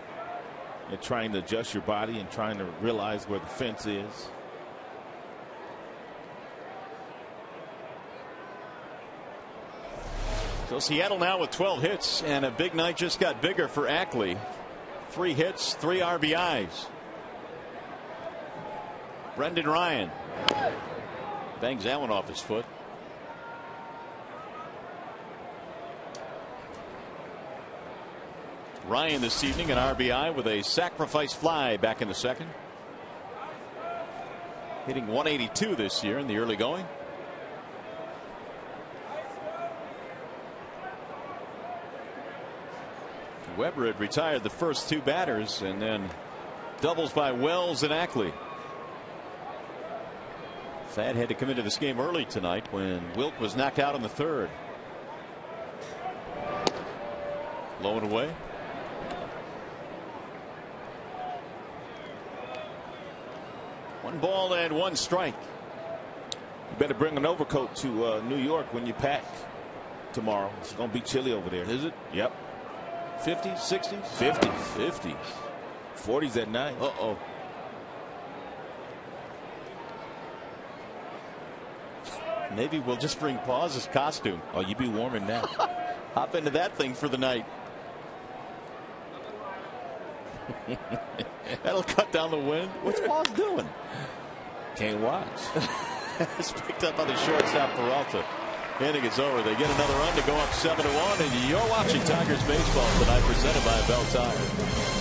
trying to adjust your body and trying to realize where the fence is. So Seattle now with 12 hits, and a big night just got bigger for Ackley. 3 hits, 3 RBIs. Brendan Ryan bangs that one off his foot. Ryan this evening, an RBI with a sacrifice fly back in the second. Hitting 182 this year in the early going. Weber had retired the first two batters, and then doubles by Wells and Ackley. Thad had to come into this game early tonight when Wilt was knocked out in the third. Low and away. One ball and one strike. You better bring an overcoat to New York when you pack tomorrow. It's going to be chilly over there. Is it? Yep. 50s, 60s? 50s. 50s. 40s at night. Uh-oh. Maybe we'll just bring Paws' costume. Oh, you be warming now. Hop into that thing for the night. That'll cut down the wind. What's Paws doing? Can't watch. It's picked up by the shortstop Peralta. Inning is over. They get another run to go up 7-1, and you're watching Tigers baseball tonight, presented by Bell Tire.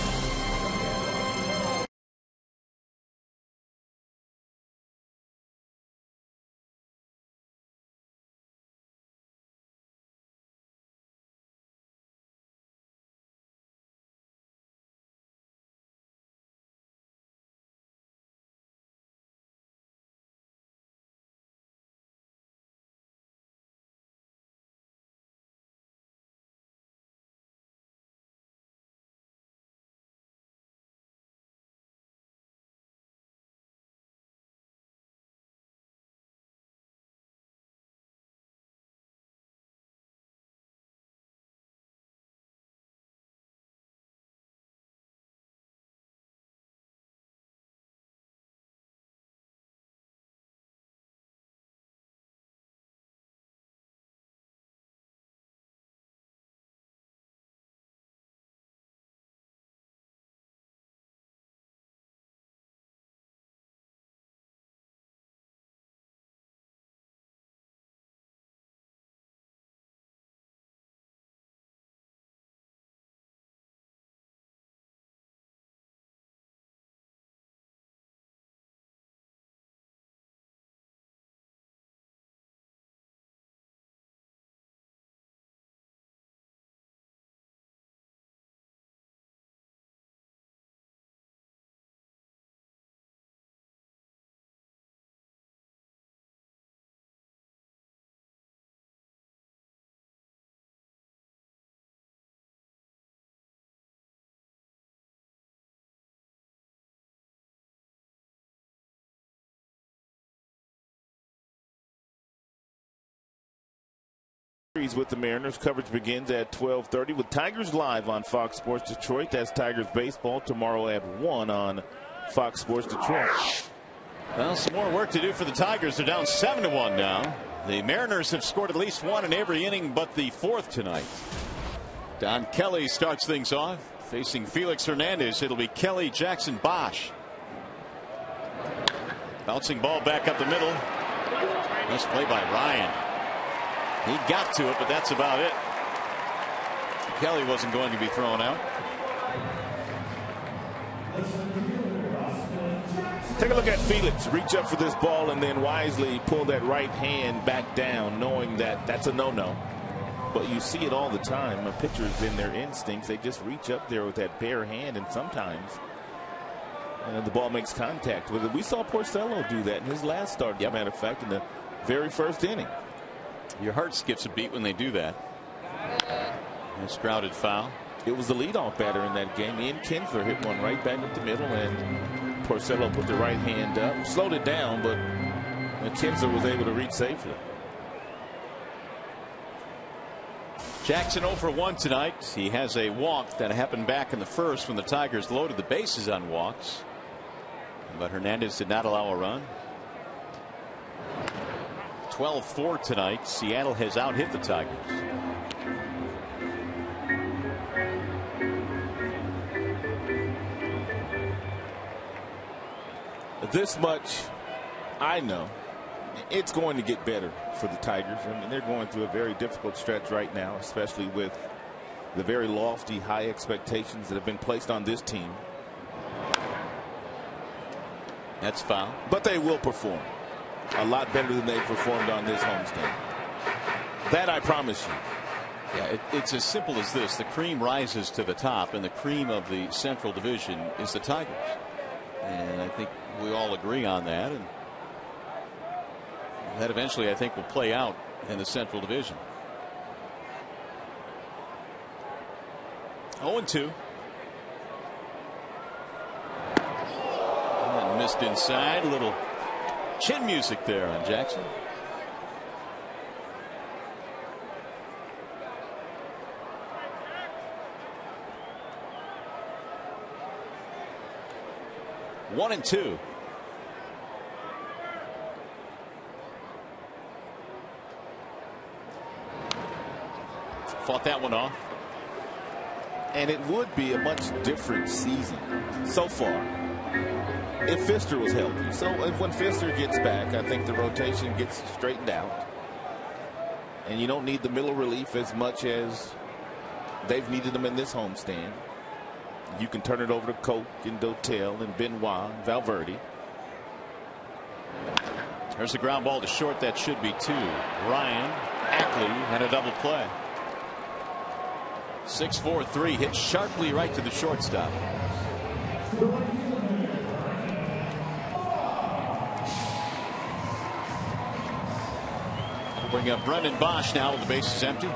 With the Mariners. Coverage begins at 12:30 with Tigers live on Fox Sports Detroit. That's Tigers baseball tomorrow at 1 on Fox Sports Detroit. Well, some more work to do for the Tigers. They're down 7-1 now. The Mariners have scored at least one in every inning but the fourth tonight. Don Kelly starts things off, facing Felix Hernandez. It'll be Kelly, Jackson, Bosch. Bouncing ball back up the middle. Nice play by Ryan. He got to it, but that's about it. Kelly wasn't going to be thrown out. Take a look at Felix. Reach up for this ball and then wisely pull that right hand back down, knowing that that's a no-no. But you see it all the time. A pitcher's in their instincts. They just reach up there with that bare hand, and sometimes the ball makes contact with it. We saw Porcello do that in his last start, as a matter of fact, in the very first inning. Your heart skips a beat when they do that. Nice grounded foul. It was the leadoff batter in that game. Ian Kinsler hit one right back up the middle, and Porcello put the right hand up, slowed it down, but Kinsler was able to reach safely. Jackson 0 for 1 tonight. He has a walk that happened back in the first when the Tigers loaded the bases on walks, but Hernandez did not allow a run. 12-4 tonight. Seattle has out-hit the Tigers. This much I know. It's going to get better for the Tigers. I mean, they're going through a very difficult stretch right now, especially with the very lofty, high expectations that have been placed on this team. That's foul. But they will perform a lot better than they've performed on this homestand. That I promise you. Yeah, it's as simple as this. The cream rises to the top, and the cream of the Central Division is the Tigers. And I think we all agree on that. And that eventually, I think, will play out in the Central Division. 0-2. And missed inside. A little chin music there on Jackson. One and two. Fought that one off. And it would be a much different season so far if Pfister was healthy. So when Pfister gets back, I think the rotation gets straightened out. And you don't need the middle relief as much as they've needed them in this homestand. You can turn it over to Koch and Dotel and Benoit and Valverde. There's a ground ball to short. That should be two. Ryan Ackley had a double play. 6-4-3 hit sharply right to the shortstop. We'll bring up Brendan Bosch now with the bases empty.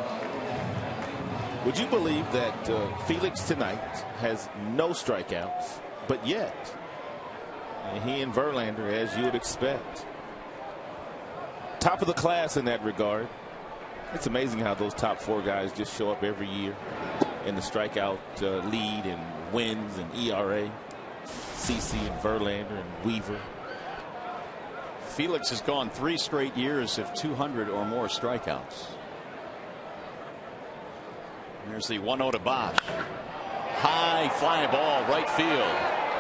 Would you believe that Felix tonight has no strikeouts, but yet he and Verlander, as you would expect, top of the class in that regard. It's amazing how those top four guys just show up every year in the strikeout lead and wins and ERA. CC and Verlander and Weaver. Felix has gone 3 straight years of 200 or more strikeouts. There's the 1-0 to Bosch. High fly ball right field.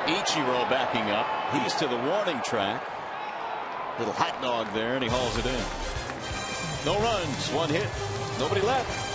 Ichiro backing up. He's to the warning track. Little hot dog there, and he hauls it in. No runs, 1 hit, nobody left.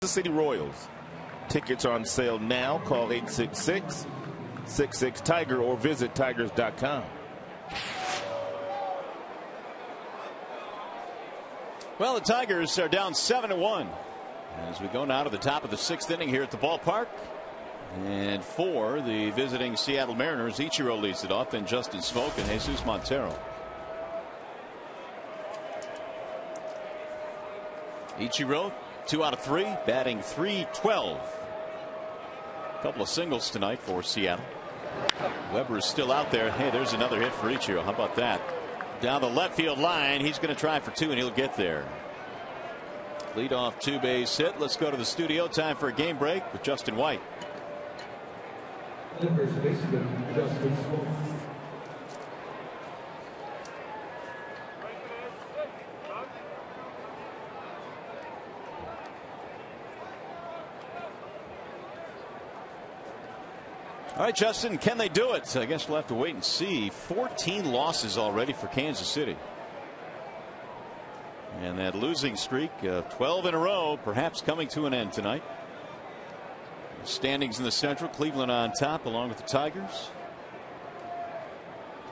The City Royals. Tickets are on sale now. Call 866-66-TIGER or visit tigers.com. Well, the Tigers are down 7-1 as we go now to the top of the 6th inning here at the ballpark. And for the visiting Seattle Mariners, Ichiro leads it off, then Justin Smoke and Jesus Montero. Ichiro, 2 out of 3, batting .312. A couple of singles tonight for Seattle. Weber is still out there. Hey, there's another hit for Ichiro. How about that? Down the left field line. He's going to try for 2, and he'll get there. Leadoff 2-base hit. Let's go to the studio. Time for a game break with Justin White. First baseman, Justin Smoke. All right, Justin, can they do it? I guess we'll have to wait and see. 14 losses already for Kansas City. And that losing streak, 12 in a row, perhaps coming to an end tonight. Standings in the Central, Cleveland on top along with the Tigers.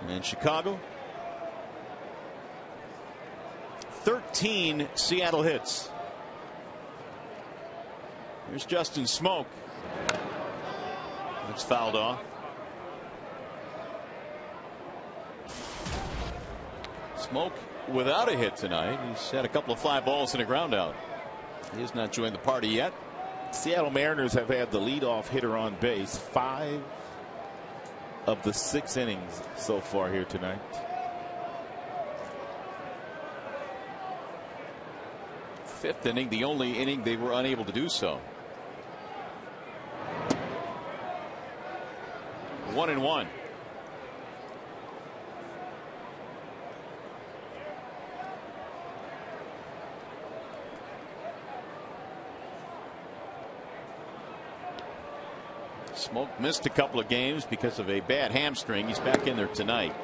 And Chicago. 13 Seattle hits. Here's Justin Smoke. It's fouled off. Smoke without a hit tonight. He's had a couple of fly balls and a ground out. He has not joined the party yet. Seattle Mariners have had the leadoff hitter on base 5 of the 6 innings so far here tonight. Fifth inning, the only inning they were unable to do so. 1-1. Smoke missed a couple of games because of a bad hamstring. He's back in there tonight.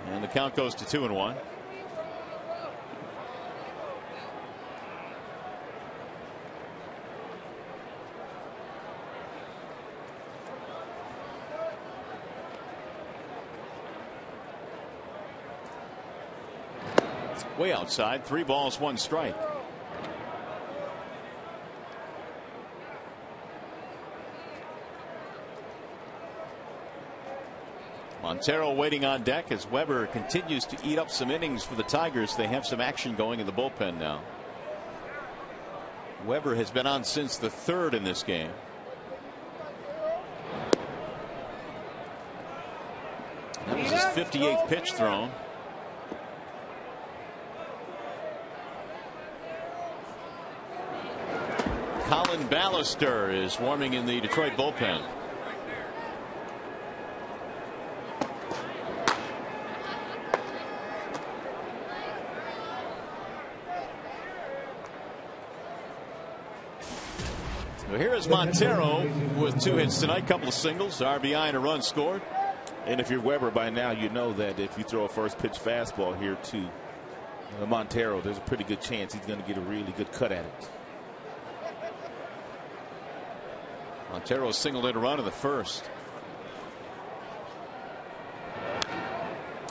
And the count goes to 2-1. Way outside. 3 balls, 1 strike. Montero waiting on deck as Weber continues to eat up some innings for the Tigers. They have some action going in the bullpen now. Weber has been on since the 3rd in this game. That was his 58th pitch thrown. Colin Ballister is warming in the Detroit bullpen. Well, here is Montero with 2 hits tonight, couple of singles, RBI and a run scored. And if you're Weber by now, you know that if you throw a first pitch fastball here to Montero, there's a pretty good chance he's going to get a really good cut at it. Montero singled in a run in the first.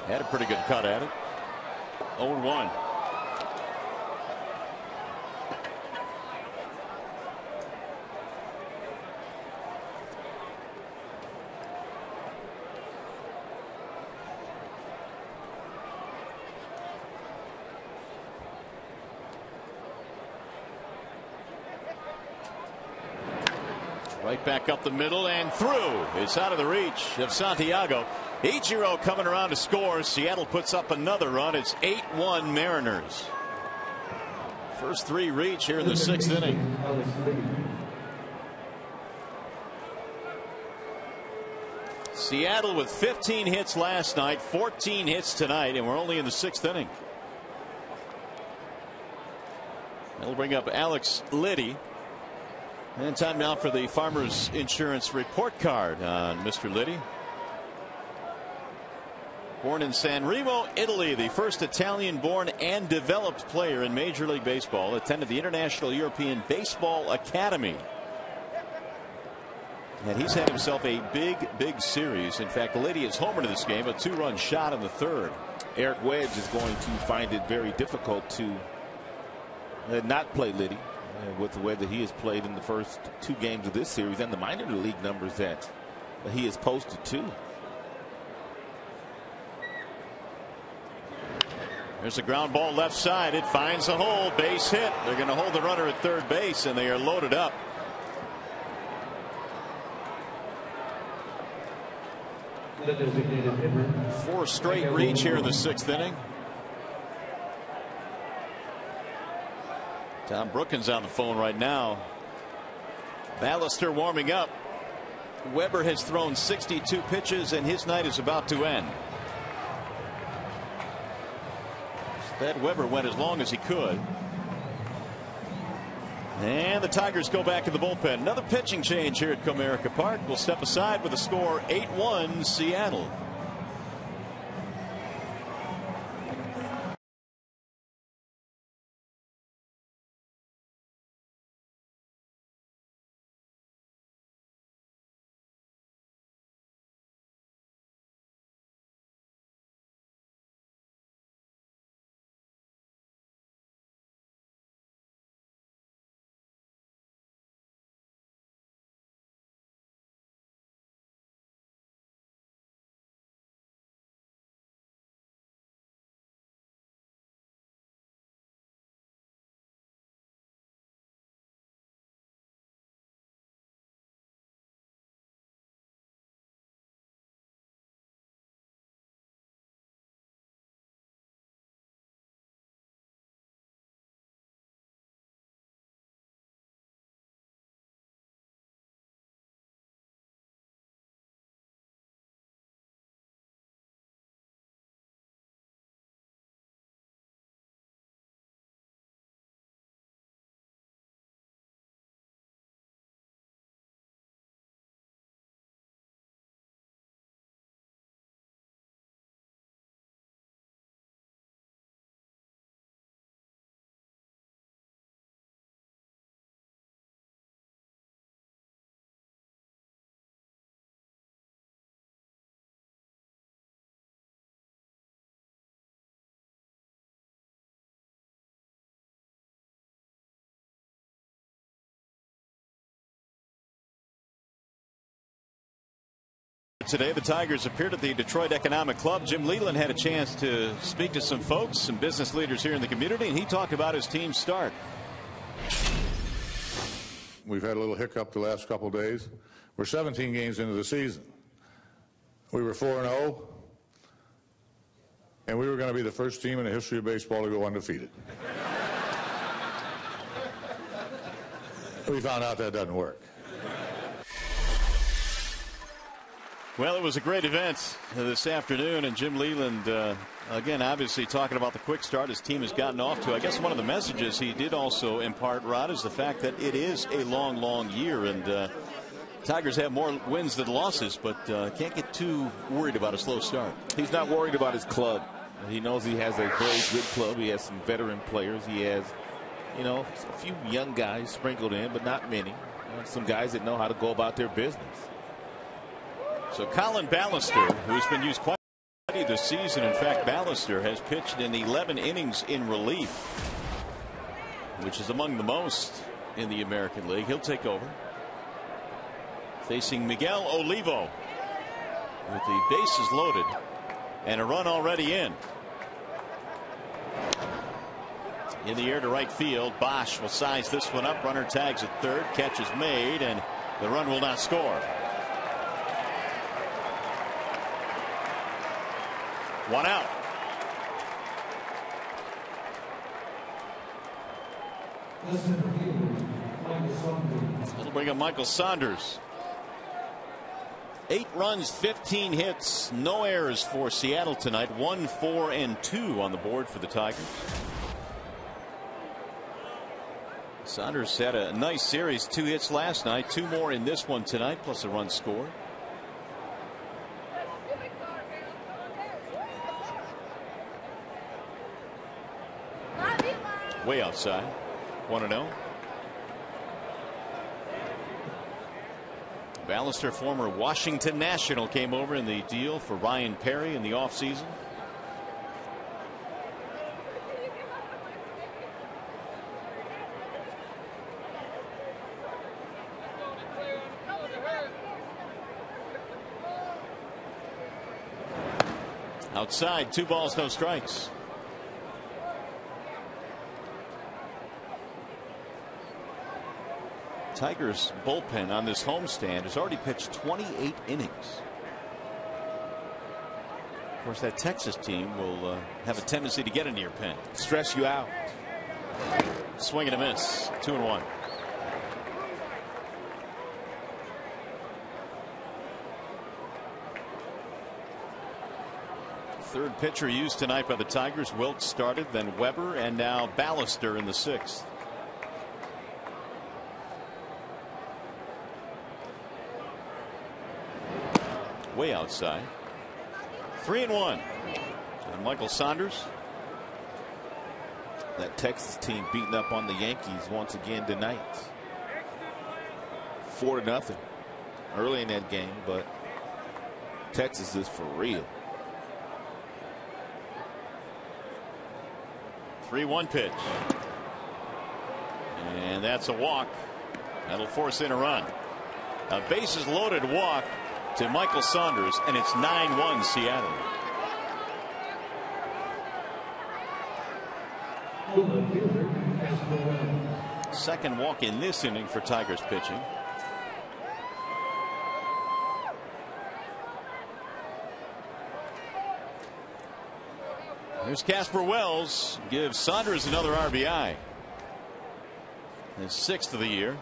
Had a pretty good cut at it. 0-1. Right back up the middle and through. It's out of the reach of Santiago. Ichiro coming around to score. Seattle puts up another run. It's 8-1 Mariners. First 3 reach here in the 6th inning. Seattle with 15 hits last night, 14 hits tonight, and we're only in the 6th inning. That'll bring up Alex Liddy. And time now for the Farmers Insurance report card on Mr. Liddy. Born in San Remo, Italy, the first Italian-born and developed player in Major League Baseball, attended the International European Baseball Academy. And he's had himself a big series. In fact, Liddy is homer to this game, a 2-run shot in the 3rd. Eric Wedge is going to find it very difficult to not play Liddy. With the way that he has played in the first 2 games of this series and the minor league numbers that he has posted too. There's a ground ball left side. It finds a hole. Base hit. They're going to hold the runner at 3rd base, and they are loaded up. The designated hitter. 4 straight reach here in the 6th inning. Tom Brookins on the phone right now. Ballister warming up. Weber has thrown 62 pitches and his night is about to end. That Weber went as long as he could. And the Tigers go back to the bullpen. Another pitching change here at Comerica Park. We'll step aside with a score 8-1 Seattle. Today, the Tigers appeared at the Detroit Economic Club. Jim Leyland had a chance to speak to some folks, some business leaders here in the community, and he talked about his team's start. We've had a little hiccup the last couple of days. We're 17 games into the season. We were 4-0, and we were going to be the first team in the history of baseball to go undefeated. We found out that doesn't work. Well, it was a great event this afternoon, and Jim Leyland, again, obviously talking about the quick start his team has gotten off to. I guess one of the messages he did also impart, Rod, is the fact that it is a long, long year, and Tigers have more wins than losses, but can't get too worried about a slow start. He's not worried about his club. He knows he has a very good club. He has some veteran players. He has, you know, a few young guys sprinkled in, but not many. Some guys that know how to go about their business. So Colin Ballister, who's been used quite this season. In fact, Ballister has pitched in 11 innings in relief, which is among the most in the American League. He'll take over. Facing Miguel Olivo with the bases loaded and a run already in. In the air to right field. Bosch will size this one up. Runner tags at third. Catch is made, and the run will not score. One out. That'll bring up Michael Saunders. 8 runs, 15 hits, no errors for Seattle tonight. 1, 4, and 2 on the board for the Tigers. Saunders had a nice series. 2 hits last night, 2 more in this one tonight, plus a run scored. Way outside. 1-0. Ballister, former Washington National, came over in the deal for Ryan Perry in the offseason. Outside, 2 balls, no strikes. Tigers bullpen on this homestand has already pitched 28 innings. Of course, that Texas team will have a tendency to get a near pen. Stress you out. Swing and a miss. 2-1. Third pitcher used tonight by the Tigers. Wilt started, then Weber, and now Ballister in the 6th. Way outside. 3-1. And Michael Saunders. That Texas team beating up on the Yankees once again tonight. 4-0 early in that game, but Texas is for real. 3-1 pitch. And that's a walk. That'll force in a run. A bases loaded walk to Michael Saunders, and it's 9-1 Seattle. Second walk in this inning for Tigers pitching. Here's Casper Wells. Gives Saunders another RBI. His 6th of the year.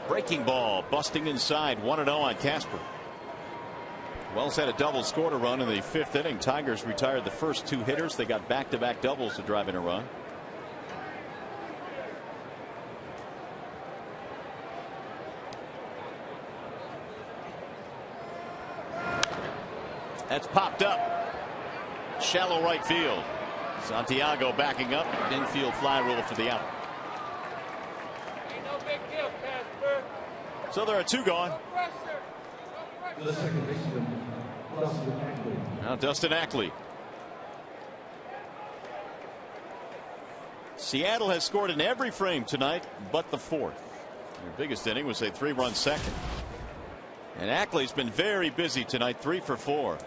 Breaking ball busting inside. 1-0 on Casper. Wells had a double, scored a run in the 5th inning. Tigers retired the first 2 hitters. They got back-to-back doubles to drive in a run. That's popped up. Shallow right field. Santiago backing up. Infield fly rule for the out. So there are 2 gone. The second baseman, Dustin Ackley. Now Dustin Ackley. Seattle has scored in every frame tonight but the 4th. Their biggest inning was a 3-run second. And Ackley's been very busy tonight. 3 for 4.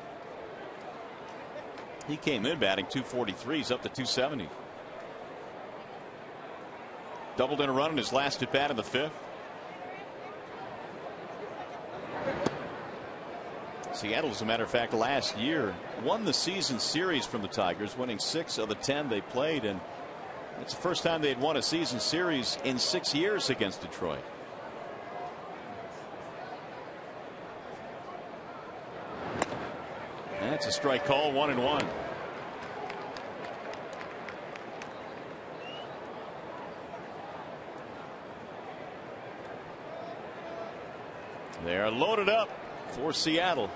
He came in batting .243. He's up to .270. Doubled in a run in his last at bat in the 5th. Seattle, as a matter of fact, last year won the season series from the Tigers, winning 6 of the 10 they played, and it's the first time they had won a season series in 6 years against Detroit. That's a strike call. 1-1. They're loaded up for Seattle.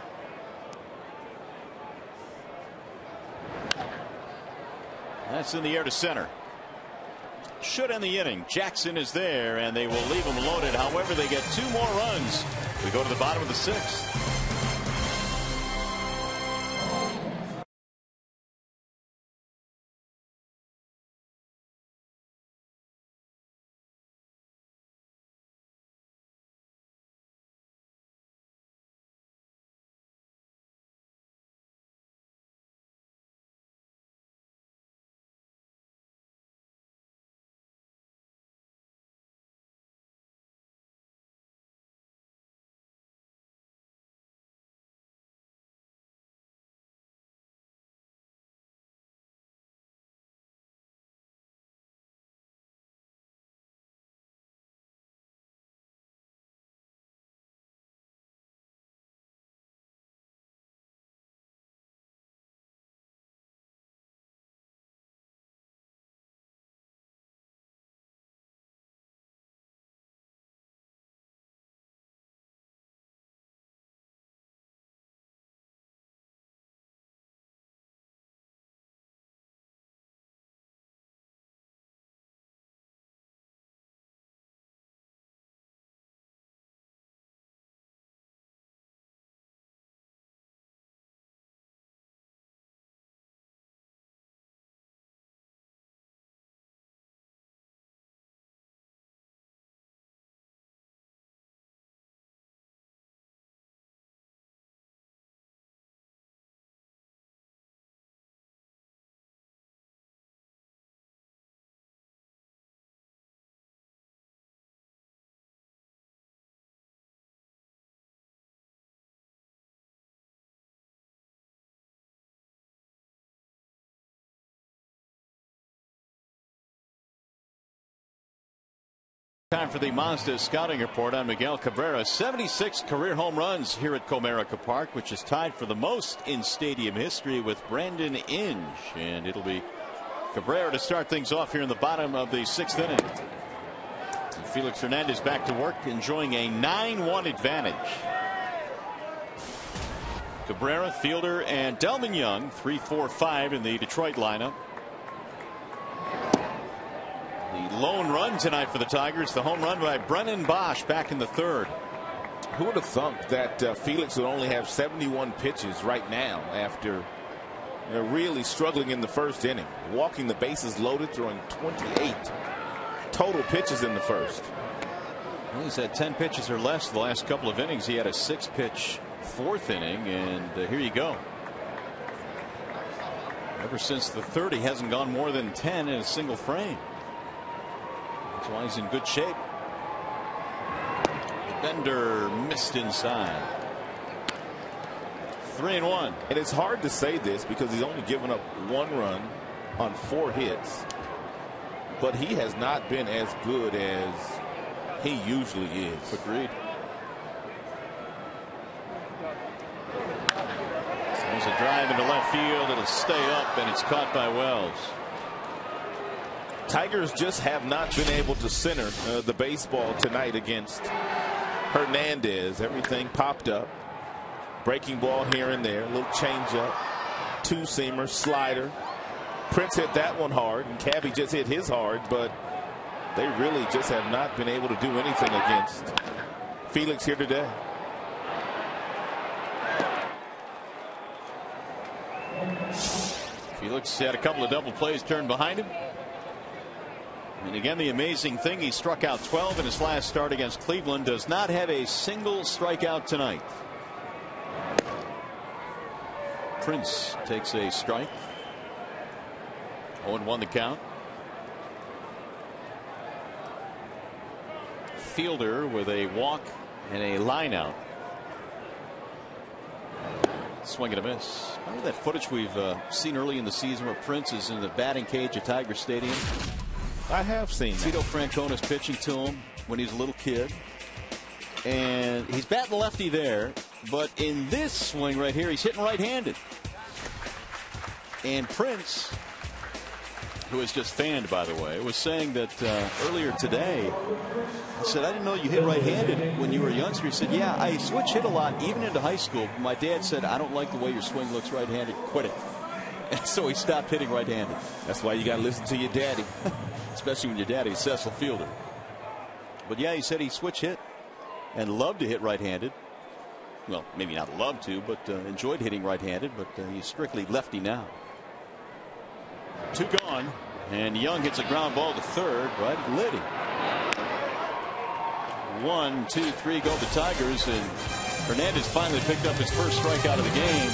That's in the air to center. Should end the inning. Jackson is there, and they will leave him loaded. However, they get 2 more runs. We go to the bottom of the 6th. Time for the Mazda scouting report on Miguel Cabrera. 76 career home runs here at Comerica Park, which is tied for the most in stadium history with Brandon Inge. And it'll be Cabrera to start things off here in the bottom of the 6th inning. And Felix Hernandez back to work, enjoying a 9-1 advantage. Cabrera, Fielder, and Delman Young, 3-4-5 in the Detroit lineup. The lone run tonight for the Tigers, the home run by Brennan Bosch back in the 3rd. Who would have thunk that Felix would only have 71 pitches right now after really struggling in the 1st inning, walking the bases loaded, throwing 28 total pitches in the 1st. Well, he's had 10 pitches or less the last couple of innings. He had a 6-pitch 4th inning, and here you go. Ever since the 3rd, he hasn't gone more than 10 in a single frame. That's why he's in good shape. Bender missed inside. 3-1. And it's hard to say this because he's only given up 1 run on 4 hits. But he has not been as good as he usually is. Agreed. There's a drive into left field. It'll stay up, and it's caught by Wells. Tigers just have not been able to center the baseball tonight against Hernandez. Everything popped up. Breaking ball here and there. A little changeup. 2-seamer, slider. Prince hit that one hard, and Cabby just hit his hard, but they really just have not been able to do anything against Felix here today. Felix had a couple of double plays turned behind him. And again, the amazing thing, he struck out 12 in his last start against Cleveland. Does not have a single strikeout tonight. Prince takes a strike. 0-1 the count. Fielder with a walk and a line out. Swing and a miss. Remember that footage we've seen early in the season where Prince is in the batting cage at Tiger Stadium? I have seen that. Tito Francona's pitching to him when he's a little kid. And he's batting lefty there. But in this swing right here, he's hitting right-handed. And Prince, who is just fanned, by the way, was saying that earlier today, he said, I didn't know you hit right-handed when you were a youngster. He said, yeah, I switch hit a lot, even into high school. My dad said, I don't like the way your swing looks right-handed. Quit it. And so he stopped hitting right-handed. That's why you got to listen to your daddy. Especially when your daddy is Cecil Fielder. But yeah, he said he switch hit and loved to hit right-handed. Well, maybe not loved to, but enjoyed hitting right-handed. But he's strictly lefty now. 2 gone, and Young hits a ground ball to 3rd, right at Liddy. 1, 2, 3 go the Tigers, and Hernandez finally picked up his first strikeout of the game.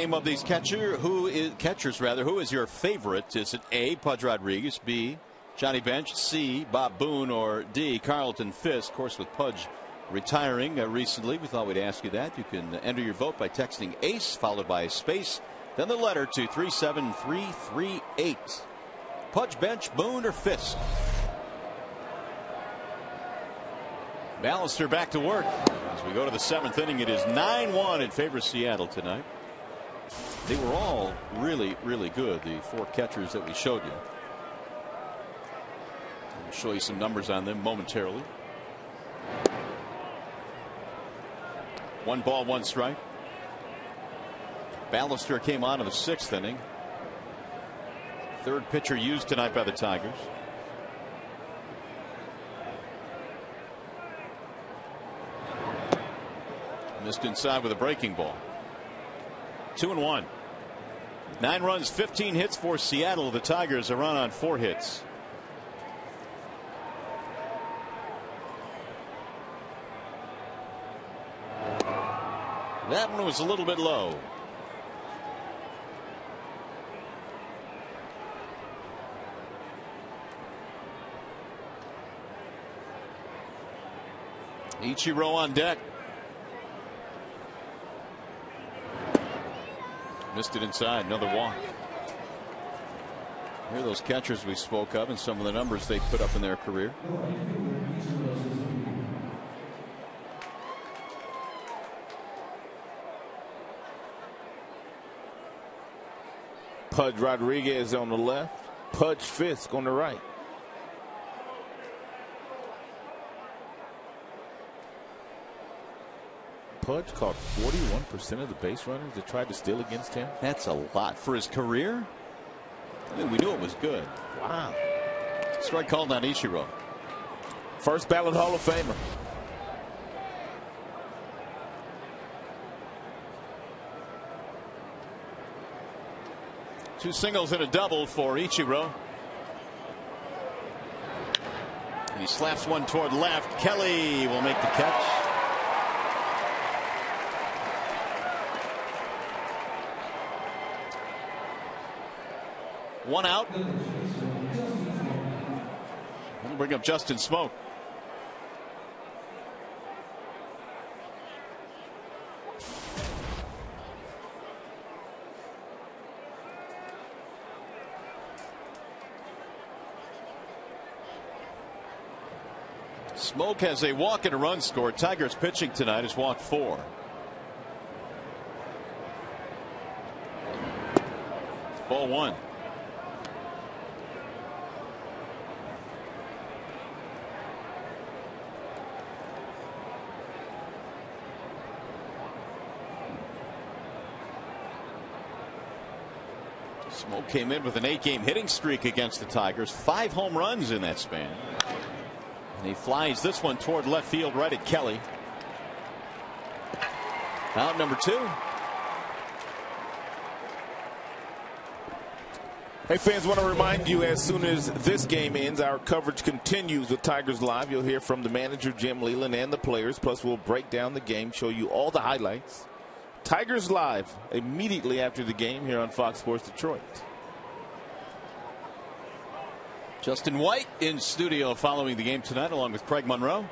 name of these catchers. Who is your favorite? Is it A, Pudge Rodriguez, B, Johnny Bench, C, Bob Boone, or D, Carlton Fisk? Of course, with Pudge retiring recently, we thought we'd ask you that. You can enter your vote by texting ACE followed by a space, then the letter to 37338. Pudge, Bench, Boone, or Fisk? Ballister back to work as we go to the 7th inning. It is 9-1 in favor of Seattle tonight. They were all really good, the 4 catchers that we showed you. I'll show you some numbers on them momentarily. 1 ball, 1 strike. Ballister came on in the 6th inning. 3rd pitcher used tonight by the Tigers. Missed inside with a breaking ball. 2-1. 9 runs, 15 hits for Seattle. The Tigers are run on 4 hits. That one was a little bit low. Ichiro on deck. Missed it inside. Another walk. Here are those catchers we spoke of and some of the numbers they put up in their career. Pudge Rodriguez on the left. Pudge Fisk on the right. Pudge caught 41% of the base runners that tried to steal against him. That's a lot for his career. I mean, we knew it was good. Wow. Strike called on Ichiro. First ballot Hall of Famer. Two singles and a double for Ichiro. And he slaps one toward left. Kelly will make the catch. One out. We'll bring up Justin Smoke. Smoke has a walk and a run scored. Tigers pitching tonight has walked 4. Ball 1. Smoke came in with an 8-game hitting streak against the Tigers. 5 home runs in that span. And he flies this one toward left field right at Kelly. Out number 2. Hey, fans, want to remind you, as soon as this game ends, our coverage continues with Tigers Live. You'll hear from the manager, Jim Leland, and the players. Plus, we'll break down the game, show you all the highlights. Tigers Live immediately after the game here on Fox Sports Detroit. Justin White in studio following the game tonight along with Craig Monroe.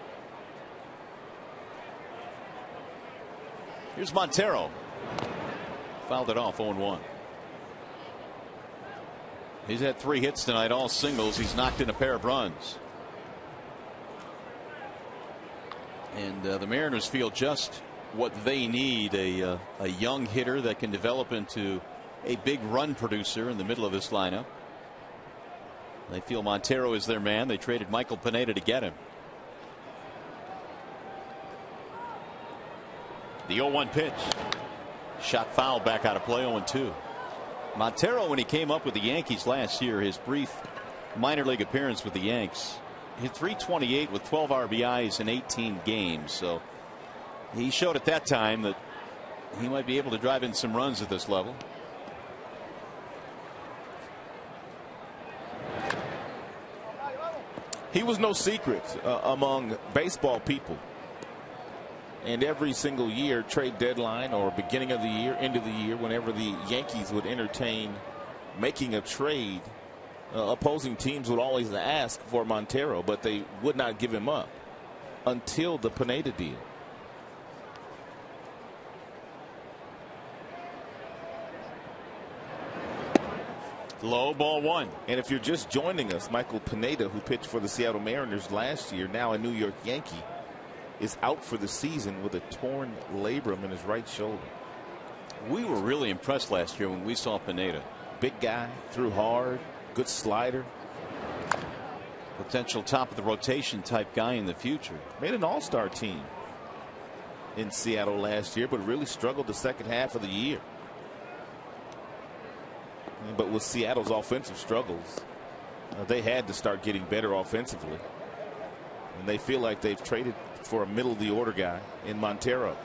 Here's Montero. Fouled it off 0-1. He's had 3 hits tonight, all singles. He's knocked in a pair of runs. And the Mariners feel just what they need, a young hitter that can develop into a big run producer in the middle of this lineup. They feel Montero is their man. They traded Michael Pineda to get him. The 0-1 pitch. Shot foul back out of play. 0-2. Montero, when he came up with the Yankees last year, his brief minor league appearance with the Yanks, hit .328 with 12 RBIs in 18 games. So he showed at that time that he might be able to drive in some runs at this level. He was no secret among baseball people. And every single year, trade deadline or beginning of the year, end of the year, whenever the Yankees would entertain making a trade, opposing teams would always ask for Montero, but they would not give him up until the Pineda deal. Low, ball one. And if you're just joining us, Michael Pineda, who pitched for the Seattle Mariners last year, now a New York Yankee, is out for the season with a torn labrum in his right shoulder. We were really impressed last year when we saw Pineda. Big guy, threw hard, good slider. Potential top of the rotation type guy in the future. Made an all-star team in Seattle last year, but really struggled the second half of the year. But with Seattle's offensive struggles, they had to start getting better offensively. And they feel like they've traded for a middle of the order guy in Montero.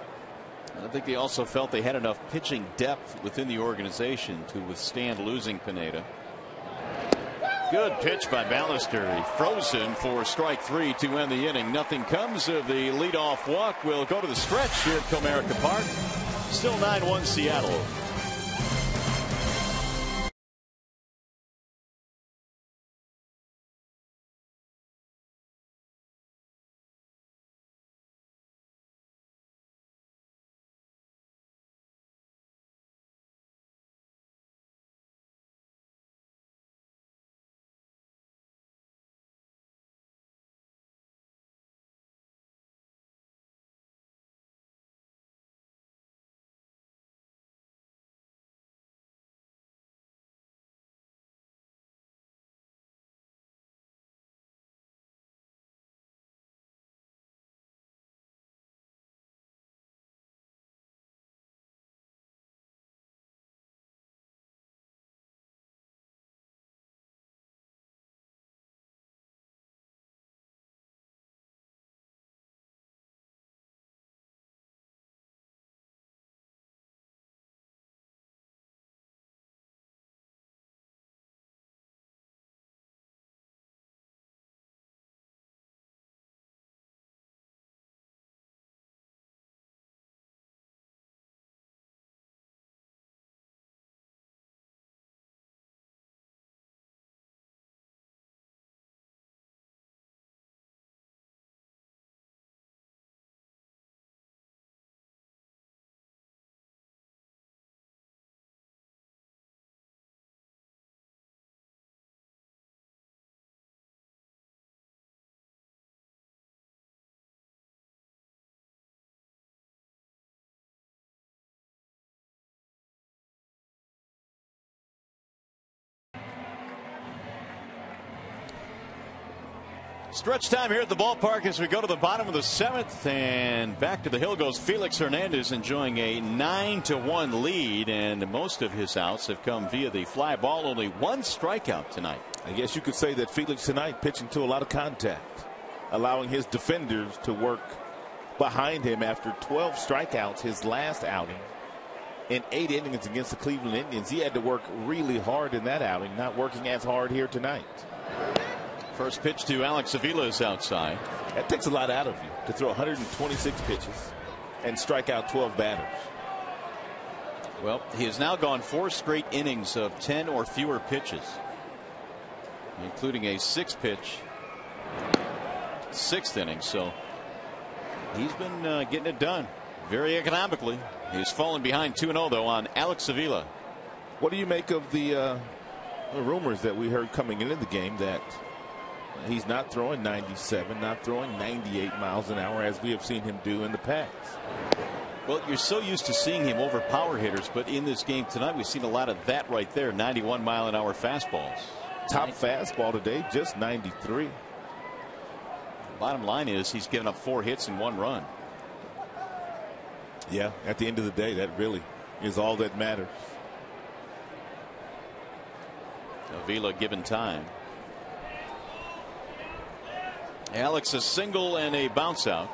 I think they also felt they had enough pitching depth within the organization to withstand losing Pineda. Good pitch by Ballister. He froze him for strike three to end the inning. Nothing comes of the leadoff walk. We'll go to the stretch here at Comerica Park. Still 9-1 Seattle. Stretch time here at the ballpark as we go to the bottom of the seventh, and back to the hill goes Felix Hernandez, enjoying a 9-1 lead, and most of his outs have come via the fly ball. Only one strikeout tonight. I guess you could say that Felix tonight pitching to a lot of contact, allowing his defenders to work behind him after 12 strikeouts his last outing. In 8 innings against the Cleveland Indians, he had to work really hard in that outing, not working as hard here tonight. First pitch to Alex Avila is outside. That takes a lot out of you to throw 126 pitches and strike out 12 batters. Well, he has now gone 4 straight innings of 10 or fewer pitches, including a 6-pitch 6th inning. So he's been getting it done very economically. He's fallen behind 2-0 though on Alex Avila. What do you make of the rumors that we heard coming into the game that he's not throwing 97, not throwing 98 miles an hour as we have seen him do in the past? Well, you're so used to seeing him over power hitters, but in this game tonight we've seen a lot of that right there. 91 mile an hour fastballs. Top fastball today, just 93. Bottom line is he's given up 4 hits and 1 run. Yeah, at the end of the day, that really is all that matters. Avila given time. Alex, a single and a bounce out.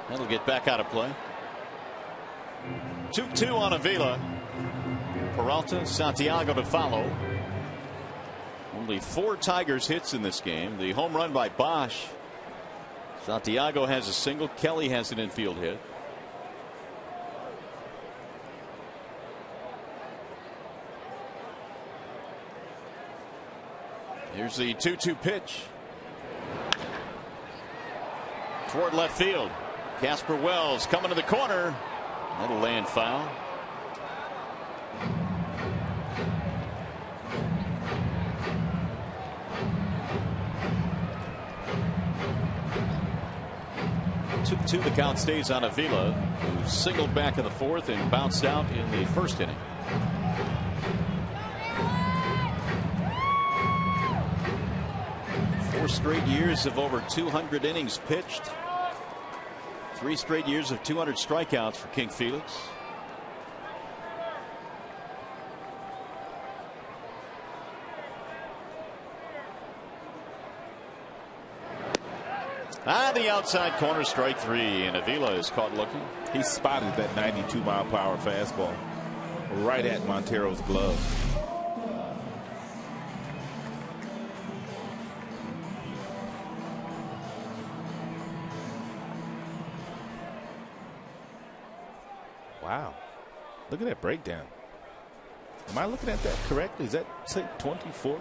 That'll get back out of play. 2-2 on Avila. Peralta, Santiago to follow. Only 4 Tigers hits in this game. The home run by Bosch. Santiago has a single. Kelly has an infield hit. Here's the 2-2 pitch. Toward left field. Casper Wells coming to the corner. That'll land foul. Two, the count stays on Avila, who singled back in the 4th and bounced out in the 1st inning. Four straight years of over 200 innings pitched. 3 straight years of 200 strikeouts for King Felix. The outside corner, strike 3, and Avila is caught looking. He spotted that 92-mile-per-hour fastball right at Montero's glove. Wow. Look at that breakdown. Am I looking at that correctly? Is that, say, 24%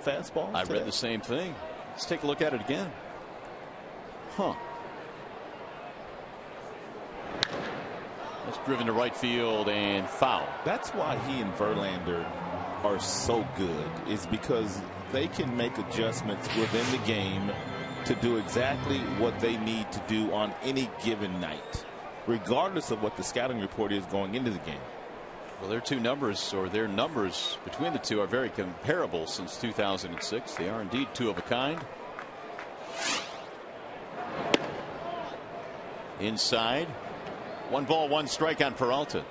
fastball? I read the same thing. Let's take a look at it again. Huh. That's driven to right field and foul. That's why he and Verlander are so good, is because they can make adjustments within the game to do exactly what they need to do on any given night, regardless of what the scouting report is going into the game. Well, their numbers between the two are very comparable since 2006. They are indeed 2 of a kind. Inside. 1 ball, 1 strike on Peralta.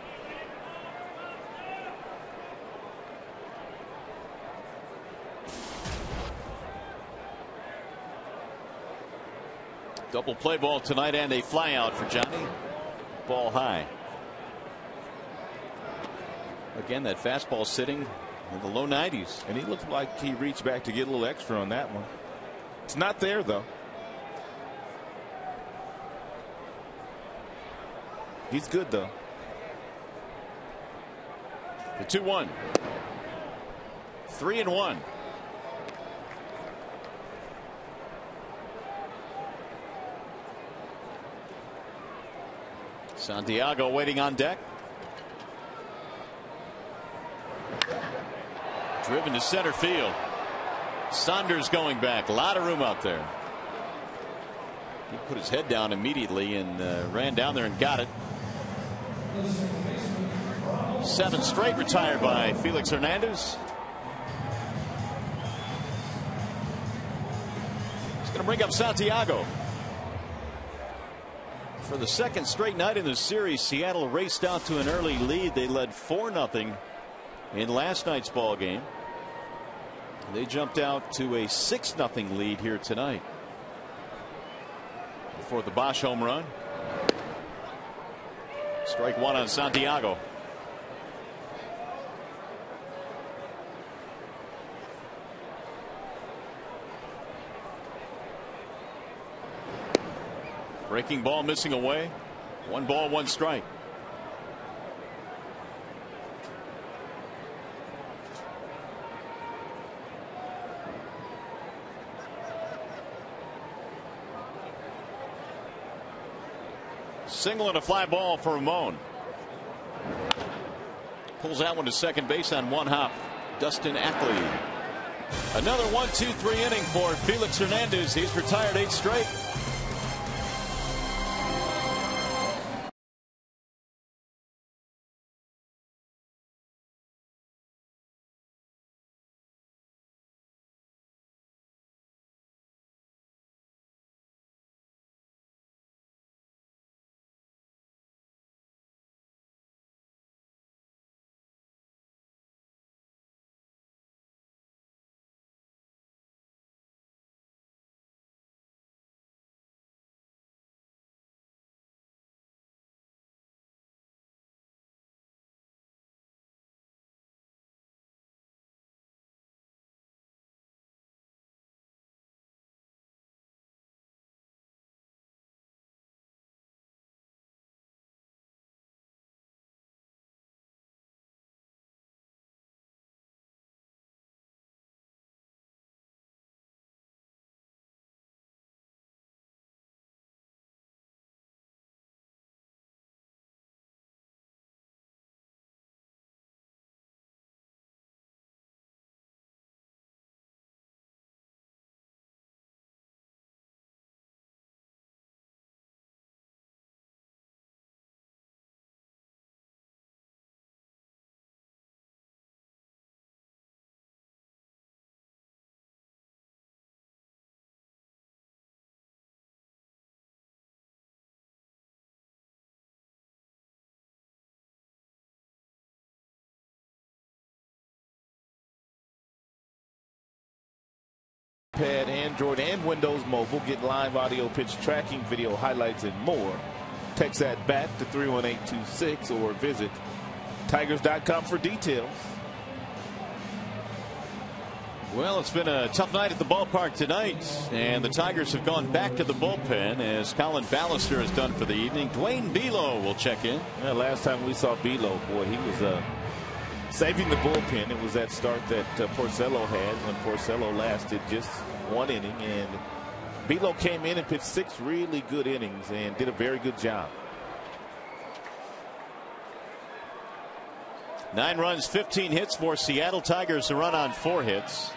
Double play ball tonight and a fly out for Johnny. Ball high. Again, that fastball sitting in the low 90s. And he looked like he reached back to get a little extra on that one. It's not there, though. He's good, though. The 2-1. 3-1. Santiago waiting on deck. Driven to center field. Saunders going back. A lot of room out there. He put his head down immediately and ran down there and got it. 7 straight retired by Felix Hernandez. He's going to bring up Santiago. For the 2nd straight night in the series, Seattle raced out to an early lead. They led 4-0 in last night's ball game. They jumped out to a 6-0 lead here tonight for the Bosch home run. Strike 1 on Santiago. Breaking ball missing away. 1 ball, 1 strike. Single and a fly ball for Ramon. Pulls that one to second base on 1 hop. Dustin Ackley. Another 1-2-3 inning for Felix Hernandez. He's retired 8 straight. iPad, Android, and Windows Mobile. Get live audio pitch tracking, video highlights, and more. Text that back to 31826 or visit Tigers.com for details. Well, it's been a tough night at the ballpark tonight, and the Tigers have gone back to the bullpen as Colin Ballister is done for the evening. Dwayne Belo will check in. Yeah, last time we saw Belo, boy, he was saving the bullpen. It was that start that Porcello had when Porcello lasted just one inning, and Belo came in and pitched 6 really good innings and did a very good job. 9 runs, 15 hits for Seattle Tigers to run on 4 hits.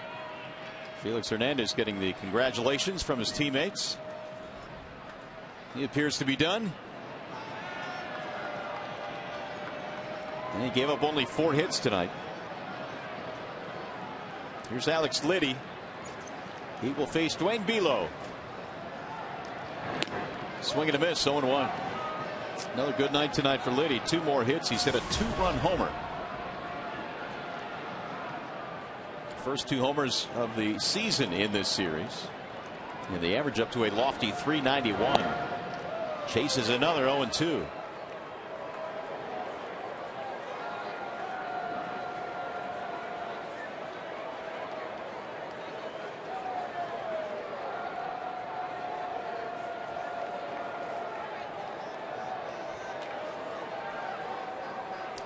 Felix Hernandez getting the congratulations from his teammates. He appears to be done. And he gave up only 4 hits tonight. Here's Alex Liddy. He will face Dwayne Belo. Swing and a miss, 0-1. Another good night tonight for Liddy. 2 more hits. He's hit a 2-run homer. First 2 homers of the season in this series. And they average up to a lofty 391. Chases another 0-2.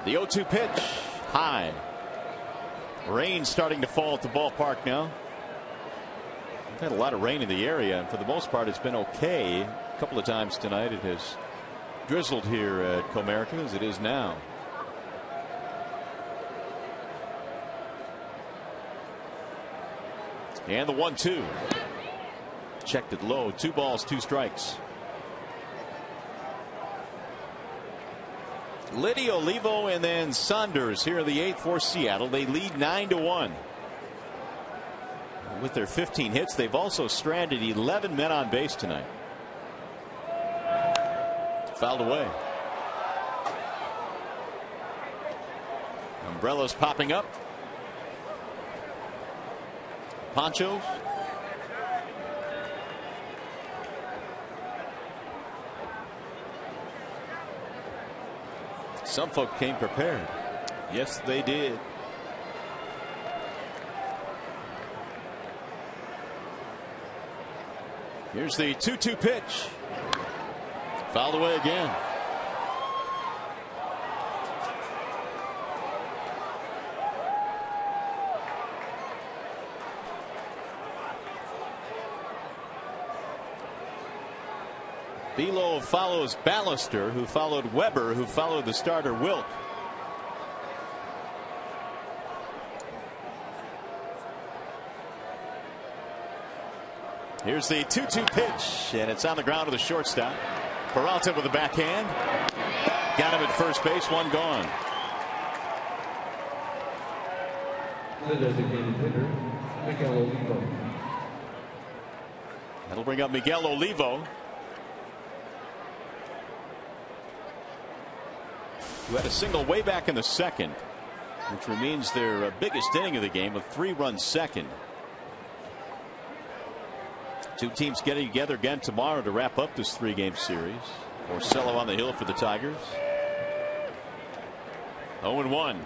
The 0-2 pitch, high. Rain starting to fall at the ballpark now. We've had a lot of rain in the area, and for the most part, it's been okay. A couple of times tonight, it has drizzled here at Comerica as it is now. And the 1-2. Checked it low. 2 balls, 2 strikes. Liddy, Olivo, and then Saunders here in the 8th for Seattle. They lead 9-1. With their 15 hits, they've also stranded 11 men on base tonight. Fouled away. Umbrellas popping up. Ponchos. Some folk came prepared. Yes, they did. Here's the 2-2 pitch. Fouled away again. Belo follows Ballister, who followed Weber, who followed the starter Wilk. Here's the 2-2 pitch, and it's on the ground to the shortstop. Peralta with the backhand. Got him at first base, 1 gone. The designated hitter, Miguel Olivo. That'll bring up Miguel Olivo, who had a single way back in the 2nd, which remains their biggest inning of the game, a 3-run 2nd. 2 teams getting together again tomorrow to wrap up this 3-game series. Porcello on the hill for the Tigers. 0-1.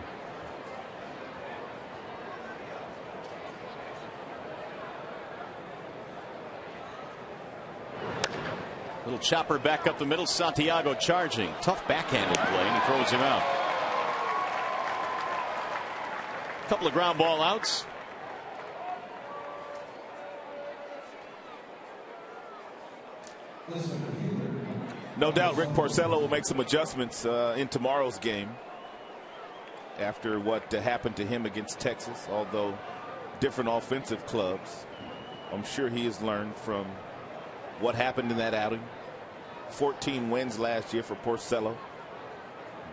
Little chopper back up the middle. Santiago charging. Tough backhanded play, and he throws him out. Couple of ground ball outs. No doubt Rick Porcello will make some adjustments in tomorrow's game after what happened to him against Texas. Although different offensive clubs, I'm sure he has learned from what happened in that outing. 14 wins last year for Porcello.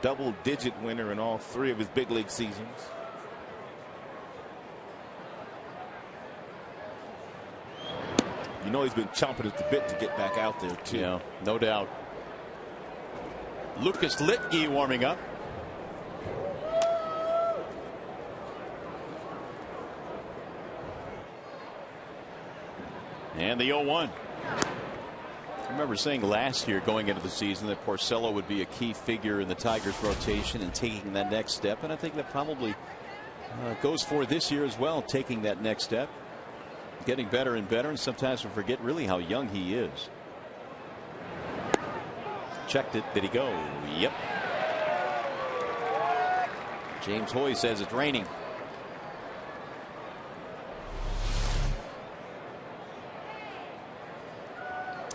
Double-digit winner in all 3 of his big league seasons. You know he's been chomping at the bit to get back out there, too. Yeah, no doubt. Lucas Litke warming up. And the 0-1. I remember saying last year going into the season that Porcello would be a key figure in the Tigers rotation and taking that next step, and I think that probably goes for this year as well, taking that next step, getting better and better, and sometimes we forget really how young he is. Checked it. Did he go? Yep. James Hoy says it's raining.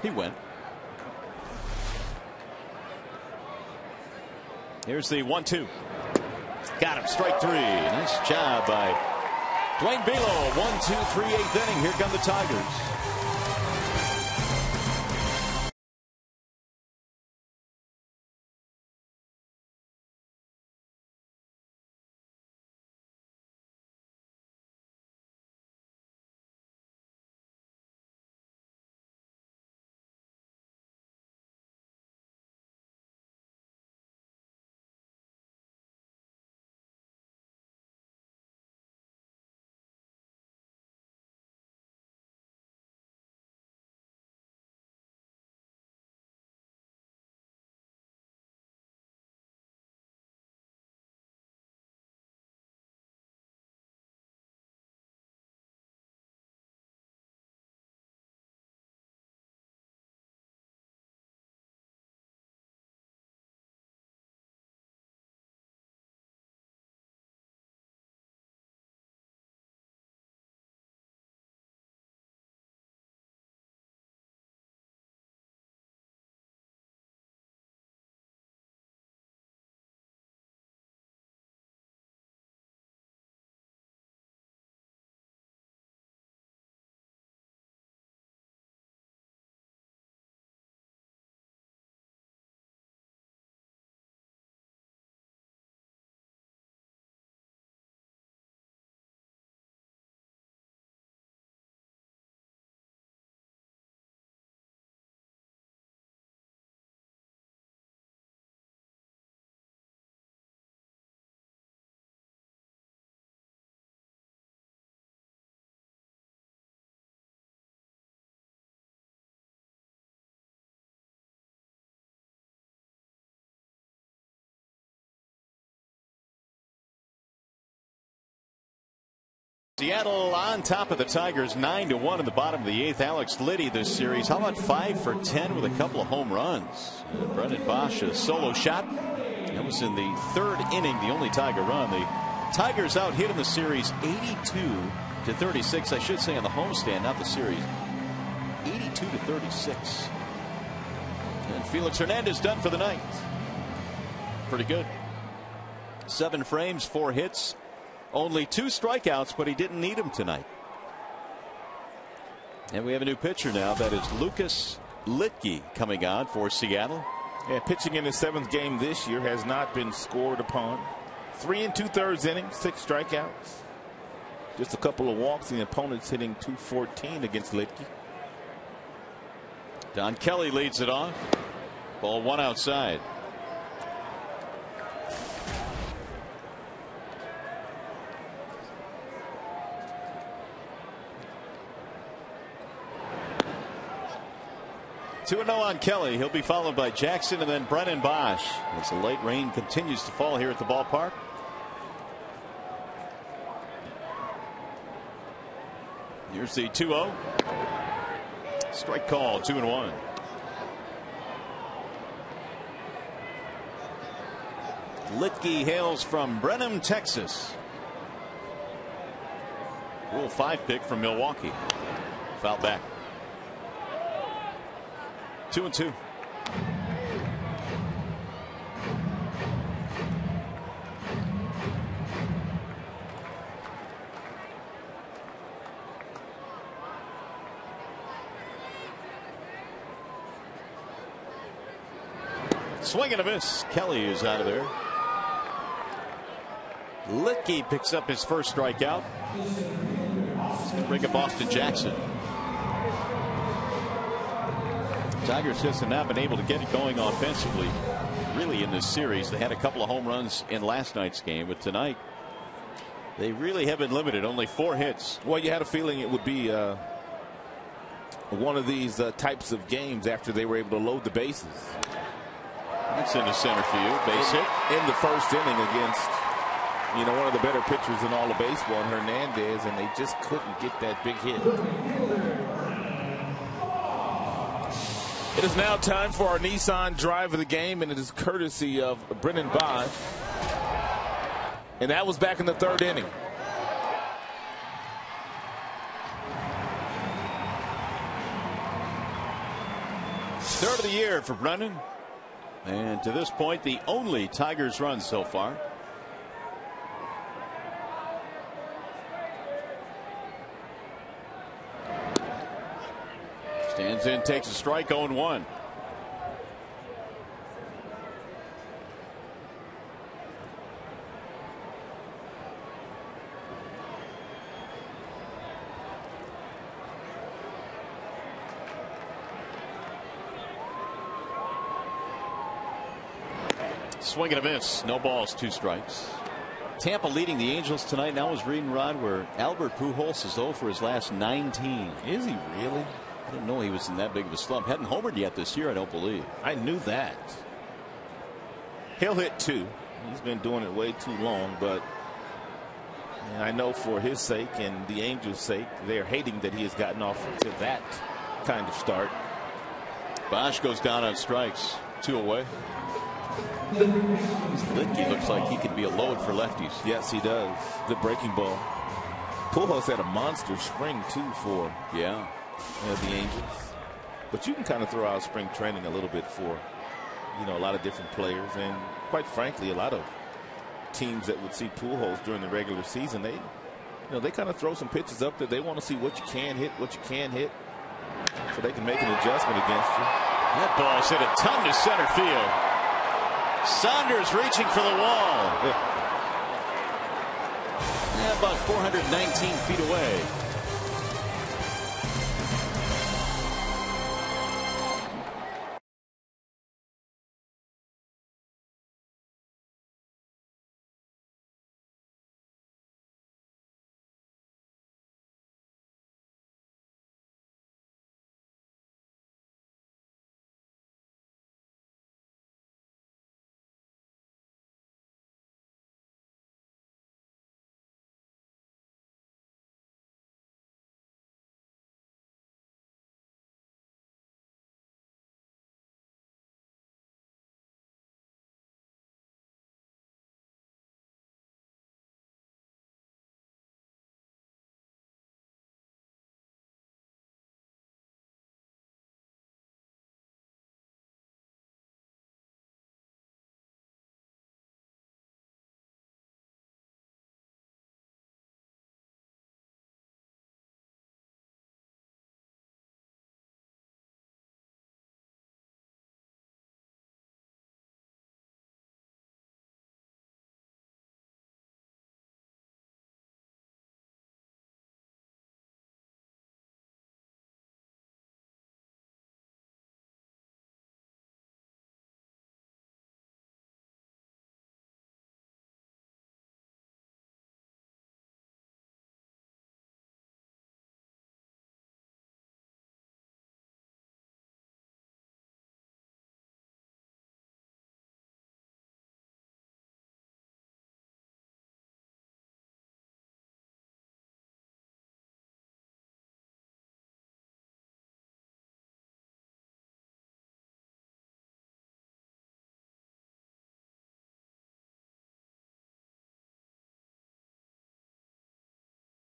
He went. Here's the 1-2. Got him. Strike three. Nice job by Dwayne Belo. 1-2-3 8th inning. Here come the Tigers. Seattle on top of the Tigers 9-1 in the bottom of the 8th. Alex Liddy this series. How about 5 for 10 with a couple of home runs? Brendan Bosch, a solo shot. That was in the 3rd inning, the only Tiger run. The Tigers out hit in the series 82-36. I should say on the homestand, not the series. 82-36. And Felix Hernandez done for the night. Pretty good. 7 frames, 4 hits. Only 2 strikeouts, but he didn't need them tonight. And we have a new pitcher now. That is Lucas Litke coming on for Seattle. Yeah, pitching in his 7th game this year, has not been scored upon. 3 2/3 innings, 6 strikeouts. Just a couple of walks. The opponent's hitting .214 against Litke. Don Kelly leads it off. Ball 1 outside. Two-0 on Kelly. He'll be followed by Jackson and then Brennan Bosch as the late rain continues to fall here at the ballpark. Here's the 2-0. Strike call, 2-1. Litke hails from Brenham, Texas. Rule 5 pick from Milwaukee. Foul back. 2-2. Swing and a miss. Kelly is out of there. Litke picks up his first strikeout. It's going to bring up Boston Jackson. Tigers just have not been able to get it going offensively really in this series. They had a couple of home runs in last night's game, but tonight they really have been limited. Only 4 hits. Well, you had a feeling it would be one of these types of games after they were able to load the bases. That's into center field. Base hit in the first inning against, one of the better pitchers in all of baseball, Hernandez, and they just couldn't get that big hit. It is now time for our Nissan Drive of the Game, and it is courtesy of Brennan Bond. And that was back in the third inning. Third of the year for Brennan. And to this point, the only Tigers run so far. Stands in, takes a strike, 0-1. Swing and a miss. No balls, 2 strikes. Tampa leading the Angels tonight. Now I was reading, Rod, where Albert Pujols is 0 for his last 19. Is he really? I didn't know he was in that big of a slump. Hadn't homered yet this year, I don't believe. I knew that. He'll hit 2. He's been doing it way too long, but I know for his sake and the Angels' sake, they're hating that he has gotten off to that kind of start. Bosch goes down on strikes. 2 away. Litke looks like he could be a load for lefties. Yes, he does. Good breaking ball. Pujols had a monster spring too for the Angels. But you can kind of throw out spring training a little bit for a lot of different players, and quite frankly, a lot of teams that would see Pujols during the regular season, they kind of throw some pitches up there. They want to see what you can hit, what you can't hit, so they can make an adjustment against you. That ball's hit a ton to center field. Saunders reaching for the wall. About 419 feet away.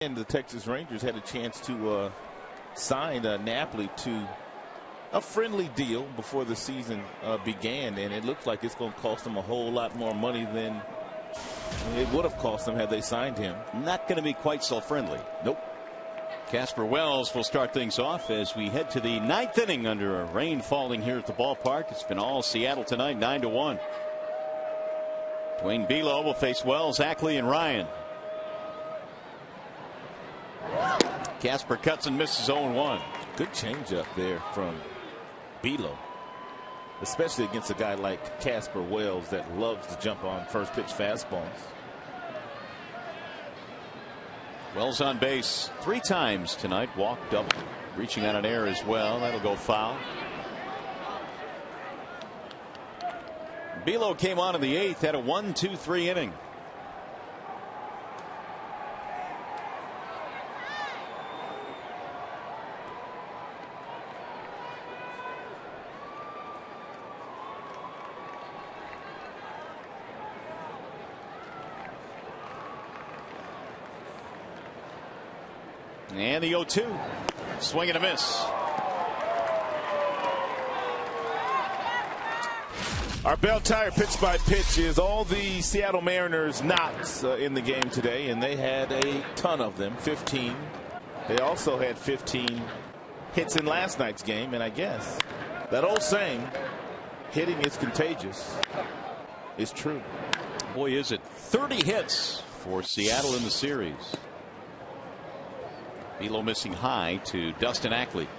And the Texas Rangers had a chance to sign Napoli to a friendly deal before the season began, and it looks like it's going to cost them a whole lot more money than it would have cost them had they signed him. Not going to be quite so friendly. Nope. Casper Wells will start things off as we head to the 9th inning under a rain falling here at the ballpark. It's been all Seattle tonight, 9-1. Dwayne Belo will face Wells, Ackley, and Ryan. Casper cuts and misses 0-1. Good changeup there from Belo, especially against a guy like Casper Wells that loves to jump on first pitch fastballs. Wells on base 3 times tonight, walk, double. Reaching on an error as well. That'll go foul. Belo came on in the 8th, had a 1-2-3 inning. And the 0-2. Swing and a miss. Our bell tire pitch by pitch is all the Seattle Mariners knocks in the game today, and they had a ton of them, 15. They also had 15 hits in last night's game, and I guess that old saying, hitting is contagious, is true. Boy, is it 30 hits for Seattle in the series. Belo missing high to Dustin Ackley.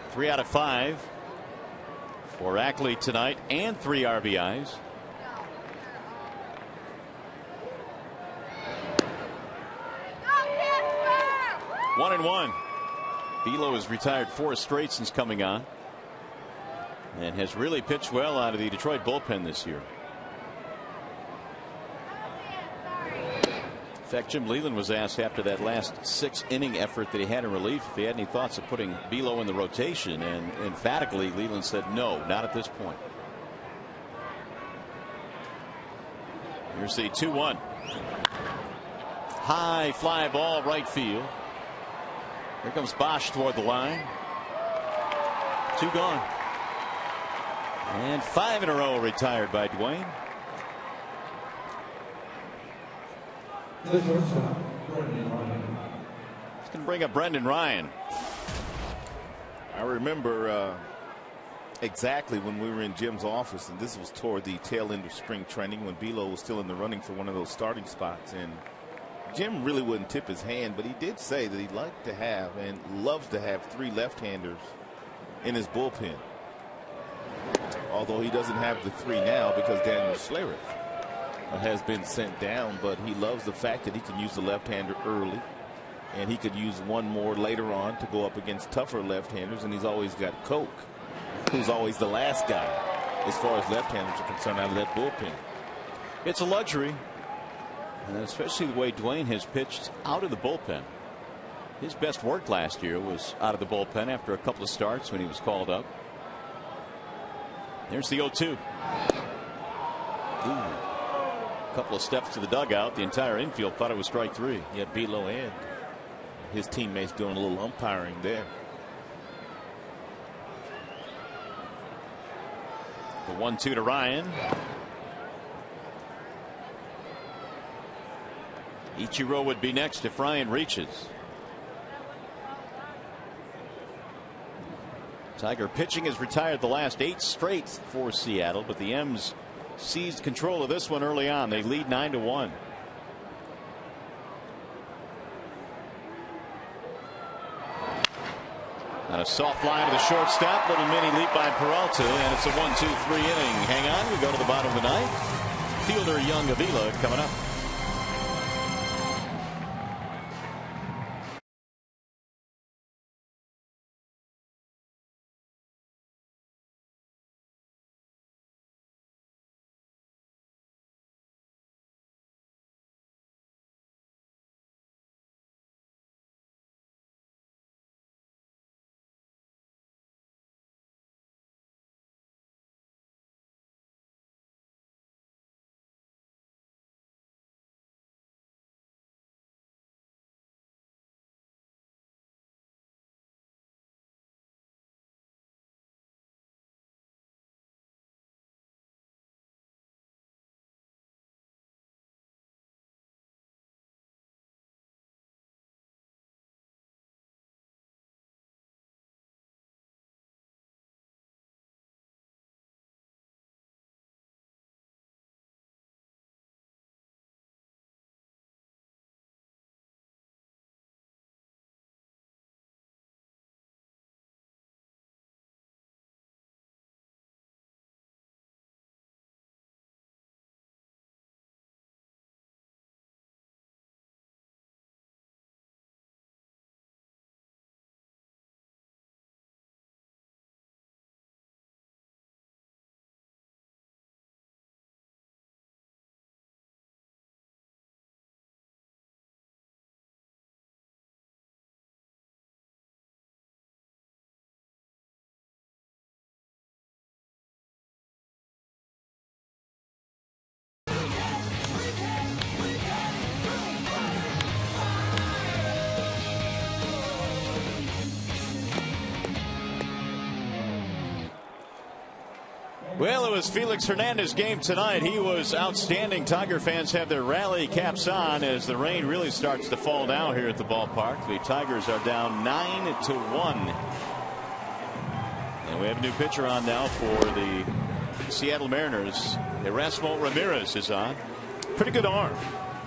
3 out of 5 for Ackley tonight, and 3 RBIs. One and one. Belo has retired 4 straight since coming on, and has really pitched well out of the Detroit bullpen this year. In fact, Jim Leyland was asked after that last 6-inning effort that he had in relief if he had any thoughts of putting Belo in the rotation, and emphatically Leyland said no, not at this point. Here's the 2-1. High fly ball right field. Here comes Bosch toward the line. 2 gone. And 5 in a row retired by Dwayne. The shortstop, Brendan Ryan. It's going to bring up Brendan Ryan. I remember exactly when we were in Jim's office, and this was toward the tail end of spring training when Belo was still in the running for one of those starting spots, and Jim really wouldn't tip his hand, but he did say that he'd like to have and loves to have 3 left-handers in his bullpen, although he doesn't have the 3 now because Daniel Schlereth has been sent down, but he loves the fact that he can use the left-hander early, and he could use one more later on to go up against tougher left-handers, and he's always got Coke, who's always the last guy as far as left-handers are concerned out of that bullpen. It's a luxury, and especially the way Dwayne has pitched out of the bullpen. His best work last year was out of the bullpen after a couple of starts when he was called up. There's the 0-2. Ooh. Couple of steps to the dugout. The entire infield thought it was strike 3. Yeah, Belo and his teammates doing a little umpiring there. The 1-2 to Ryan. Ichiro would be next if Ryan reaches. Tiger pitching has retired the last 8 straight for Seattle, but the M's seized control of this one early on. They lead 9-1. And a soft line to the shortstop. Little mini leap by Peralta, and it's a 1-2-3 inning. Hang on, we go to the bottom of the 9th. Fielder Young Avila coming up. Well, it was Felix Hernandez game tonight. He was outstanding. Tiger fans have their rally caps on as the rain really starts to fall down here at the ballpark. The Tigers are down 9-1. And we have a new pitcher on now for the Seattle Mariners. Erasmo Ramirez is on. Pretty good arm.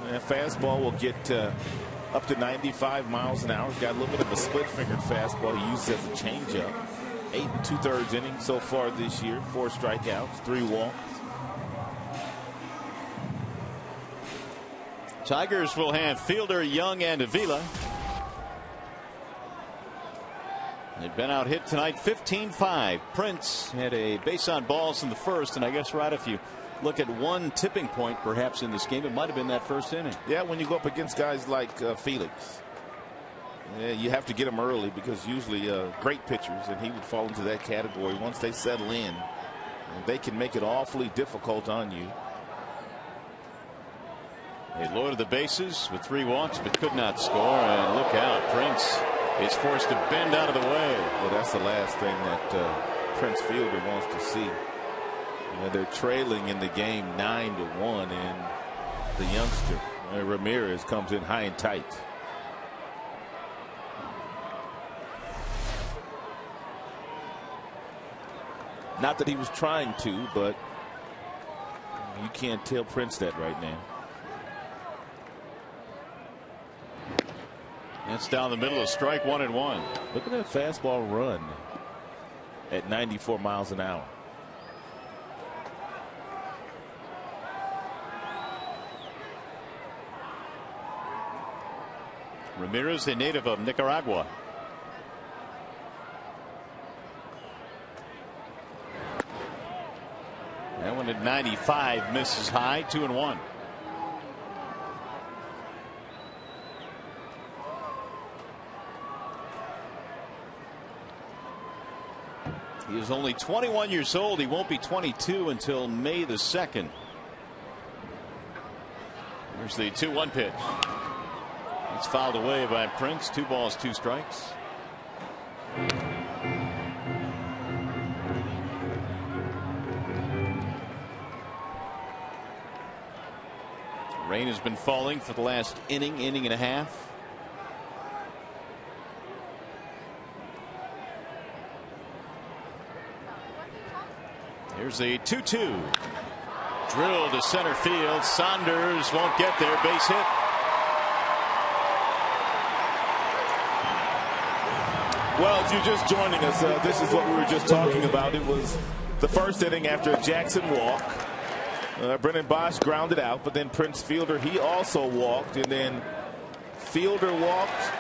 And fastball will get up to 95 miles an hour. He's got a little bit of a split-fingered fastball he uses as a changeup. 8 2/3 innings so far this year. 4 strikeouts, 3 walks. Tigers will have Fielder, Young, and Avila. They've been out hit tonight 15-5. Prince had a base on balls in the first, and I guess right if you look at one tipping point perhaps in this game, it might have been that first inning. Yeah, when you go up against guys like Felix, yeah, you have to get them early because usually great pitchers, and he would fall into that category. Once they settle in, they can make it awfully difficult on you. They loaded the bases with 3 walks but could not score, and look out, Prince is forced to bend out of the way. Well, that's the last thing that Prince Fielder wants to see. They're trailing in the game 9-1, and the youngster Ramirez comes in high and tight. Not that he was trying to, but you can't tell Prince that right now. That's down the middle of strike 1 and 1. Look at that fastball run at 94 miles an hour. Ramirez, a native of Nicaragua. That one at 95 misses high. 2 and 1. He is only 21 years old. He won't be 22 until May the 2nd. There's the 2-1 pitch. It's fouled away by Prince. 2 balls, 2 strikes. Rain has been falling for the last inning and a half. Here's a 2-2. Drill to center field. Saunders won't get there. Base hit. Well, if you're just joining us, this is what we were just talking about. It was the first inning after a Jackson walk. Brennan Bosch grounded out, but then Prince Fielder, he also walked, and then Fielder walked,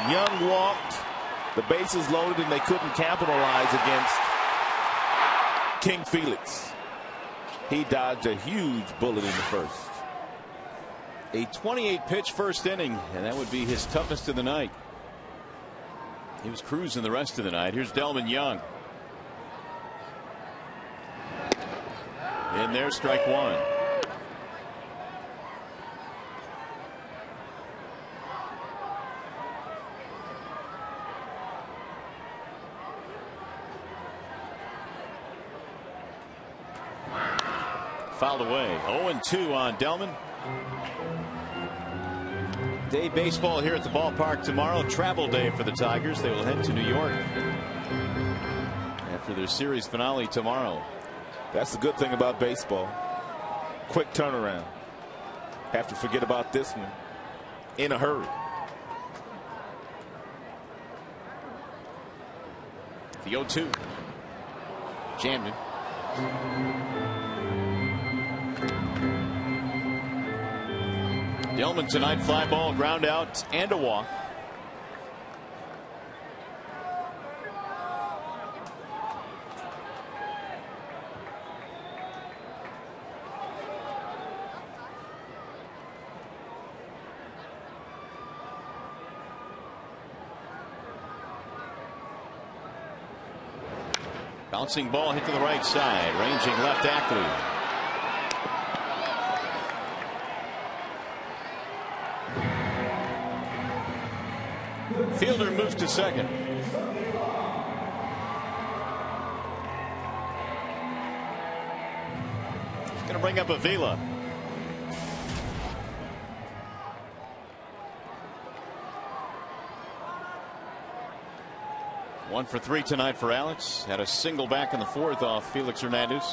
Young walked, the bases loaded, and they couldn't capitalize against King Felix. He dodged a huge bullet in the first. A 28 pitch first inning, and that would be his toughest of the night. He was cruising the rest of the night. Here's Delman Young. In there, strike 1. Fouled away. 0-2 on Delman. Day baseball here at the ballpark tomorrow. Travel day for the Tigers. They will head to New York after their series finale tomorrow. That's the good thing about baseball. Quick turnaround. Have to forget about this one in a hurry. The 0-2. Jammed him. Delman tonight, fly ball, ground out, and a walk. Bouncing ball hit to the right side. Ranging left, Ackley. Fielder moves to second. Going to bring up Avila. One for 3 tonight for Alex. Had a single back in the 4th off Felix Hernandez.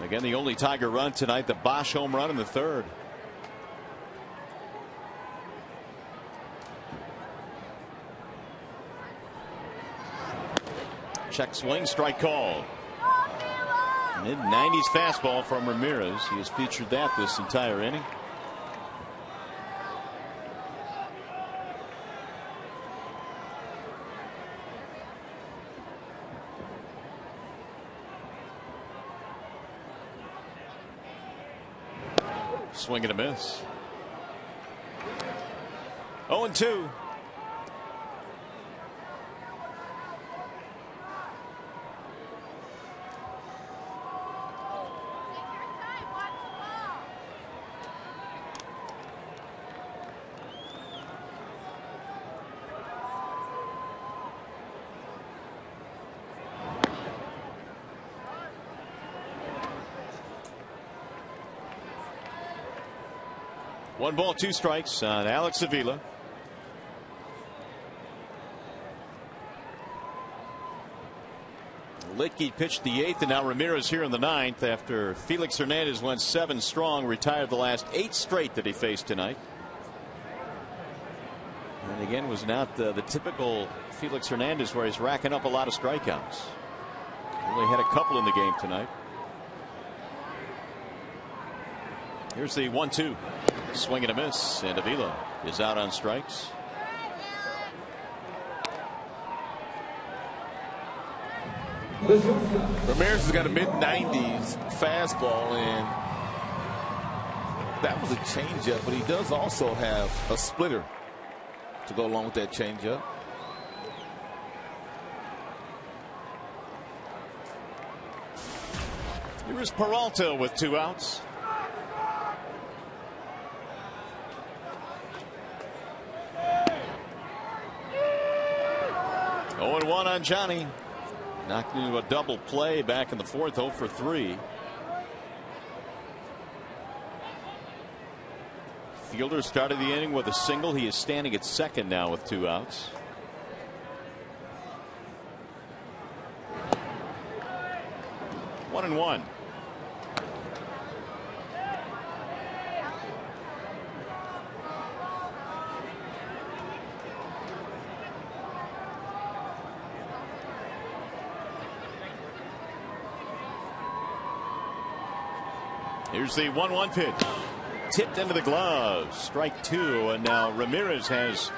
Again, the only Tiger run tonight, the Bosch home run in the 3rd. Check swing, strike call. Mid-90s fastball from Ramirez. He has featured that this entire inning. Swing and a miss. 0-2. One ball, 2 strikes on Alex Avila. Litke pitched the 8th, and now Ramirez here in the 9th after Felix Hernandez went 7 strong, retired the last 8 straight that he faced tonight. And again, was not the typical Felix Hernandez where he's racking up a lot of strikeouts. Only had a couple in the game tonight. Here's the 1-2. Swing and a miss, and Avila is out on strikes. Ramirez has got a mid-90s fastball, and that was a changeup, but he does also have a splitter to go along with that changeup. Here is Peralta with 2 outs. One on Johnny. Knocked into a double play back in the 4th, 0 for 3. Fielder started the inning with a single. He is standing at second now with 2 outs. One and one. Here's the 1-1 pitch. Tipped into the glove. Strike 2. And now Ramirez has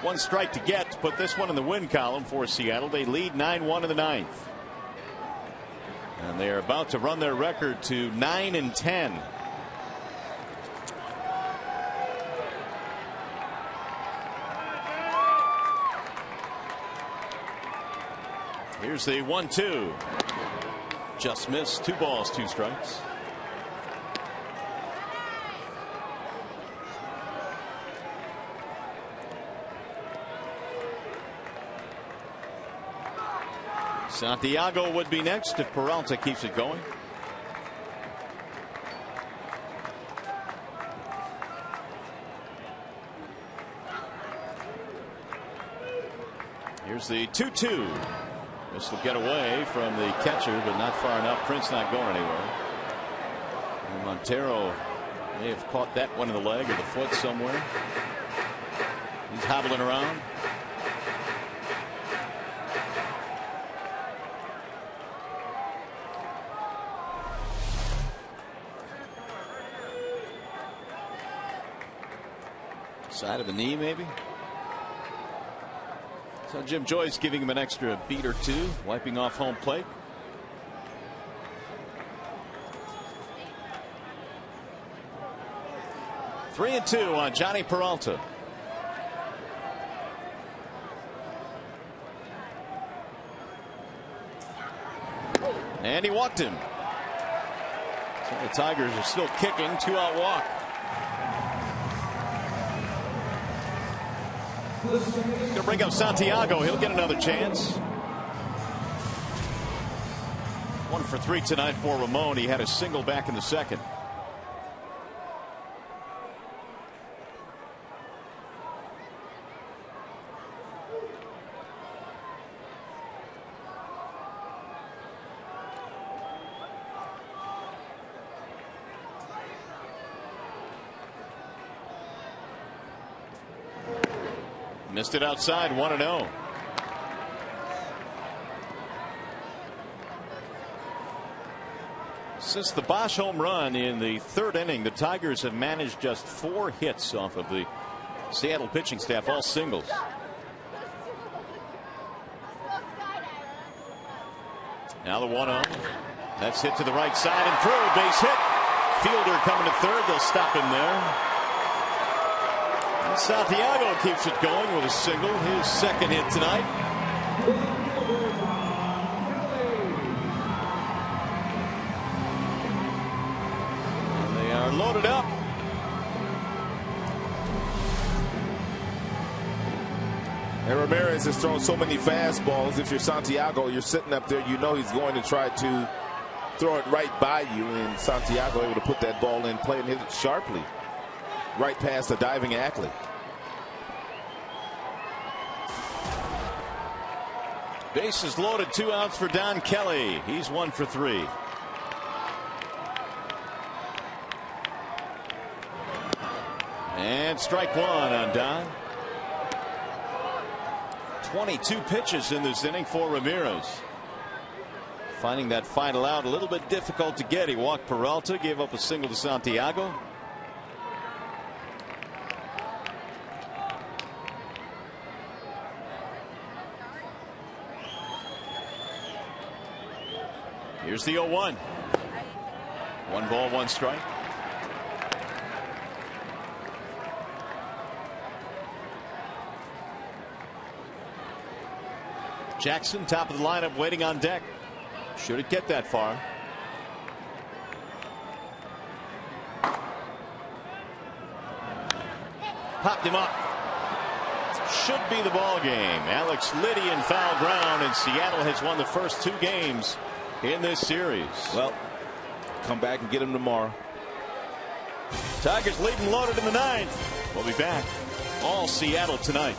1 strike to get to put this one in the win column for Seattle. They lead 9-1 in the 9th. And they are about to run their record to 9-10. Here's the 1-2. Just missed. 2 balls, 2 strikes. Santiago would be next if Peralta keeps it going. Here's the 2-2. This will get away from the catcher, but not far enough. Prince not going anywhere. And Montero may have caught that one in the leg or the foot somewhere. He's hobbling around. Side of the knee, maybe. So Jim Joyce giving him an extra beat or 2, wiping off home plate. Three and 2 on Johnny Peralta. And he walked him. So the Tigers are still kicking. 2-out walk. Gonna bring up Santiago. He'll get another chance. 1 for 3 tonight for Ramon. He had a single back in the second. Missed it outside. 1-0. Since the Bosch home run in the third inning, the Tigers have managed just 4 hits off of the Seattle pitching staff, all singles. Now the 1-0. That's hit to the right side and through. Base hit. Fielder coming to third. They'll stop him there. And Santiago keeps it going with a single, his second hit tonight. And they are loaded up. And Ramirez has thrown so many fastballs. If you're Santiago, you're sitting up there, you know he's going to try to throw it right by you, and Santiago able to put that ball in play and hit it sharply right past the diving Ackley. Bases loaded, 2 outs for Don Kelly. He's 1 for 3. And strike 1 on Don. 22 pitches in this inning for Ramirez. Finding that final out a little bit difficult to get. He walked Peralta, gave up a single to Santiago. Here's the 0-1. 1 ball, 1 strike. Jackson, top of the lineup, waiting on deck. Should it get that far? Popped him up. Should be the ball game. Alex Liddy in foul ground, and Seattle has won the first 2 games in this series. Well, come back and get him tomorrow. Tigers leading loaded in the 9th. We'll be back. All Seattle tonight.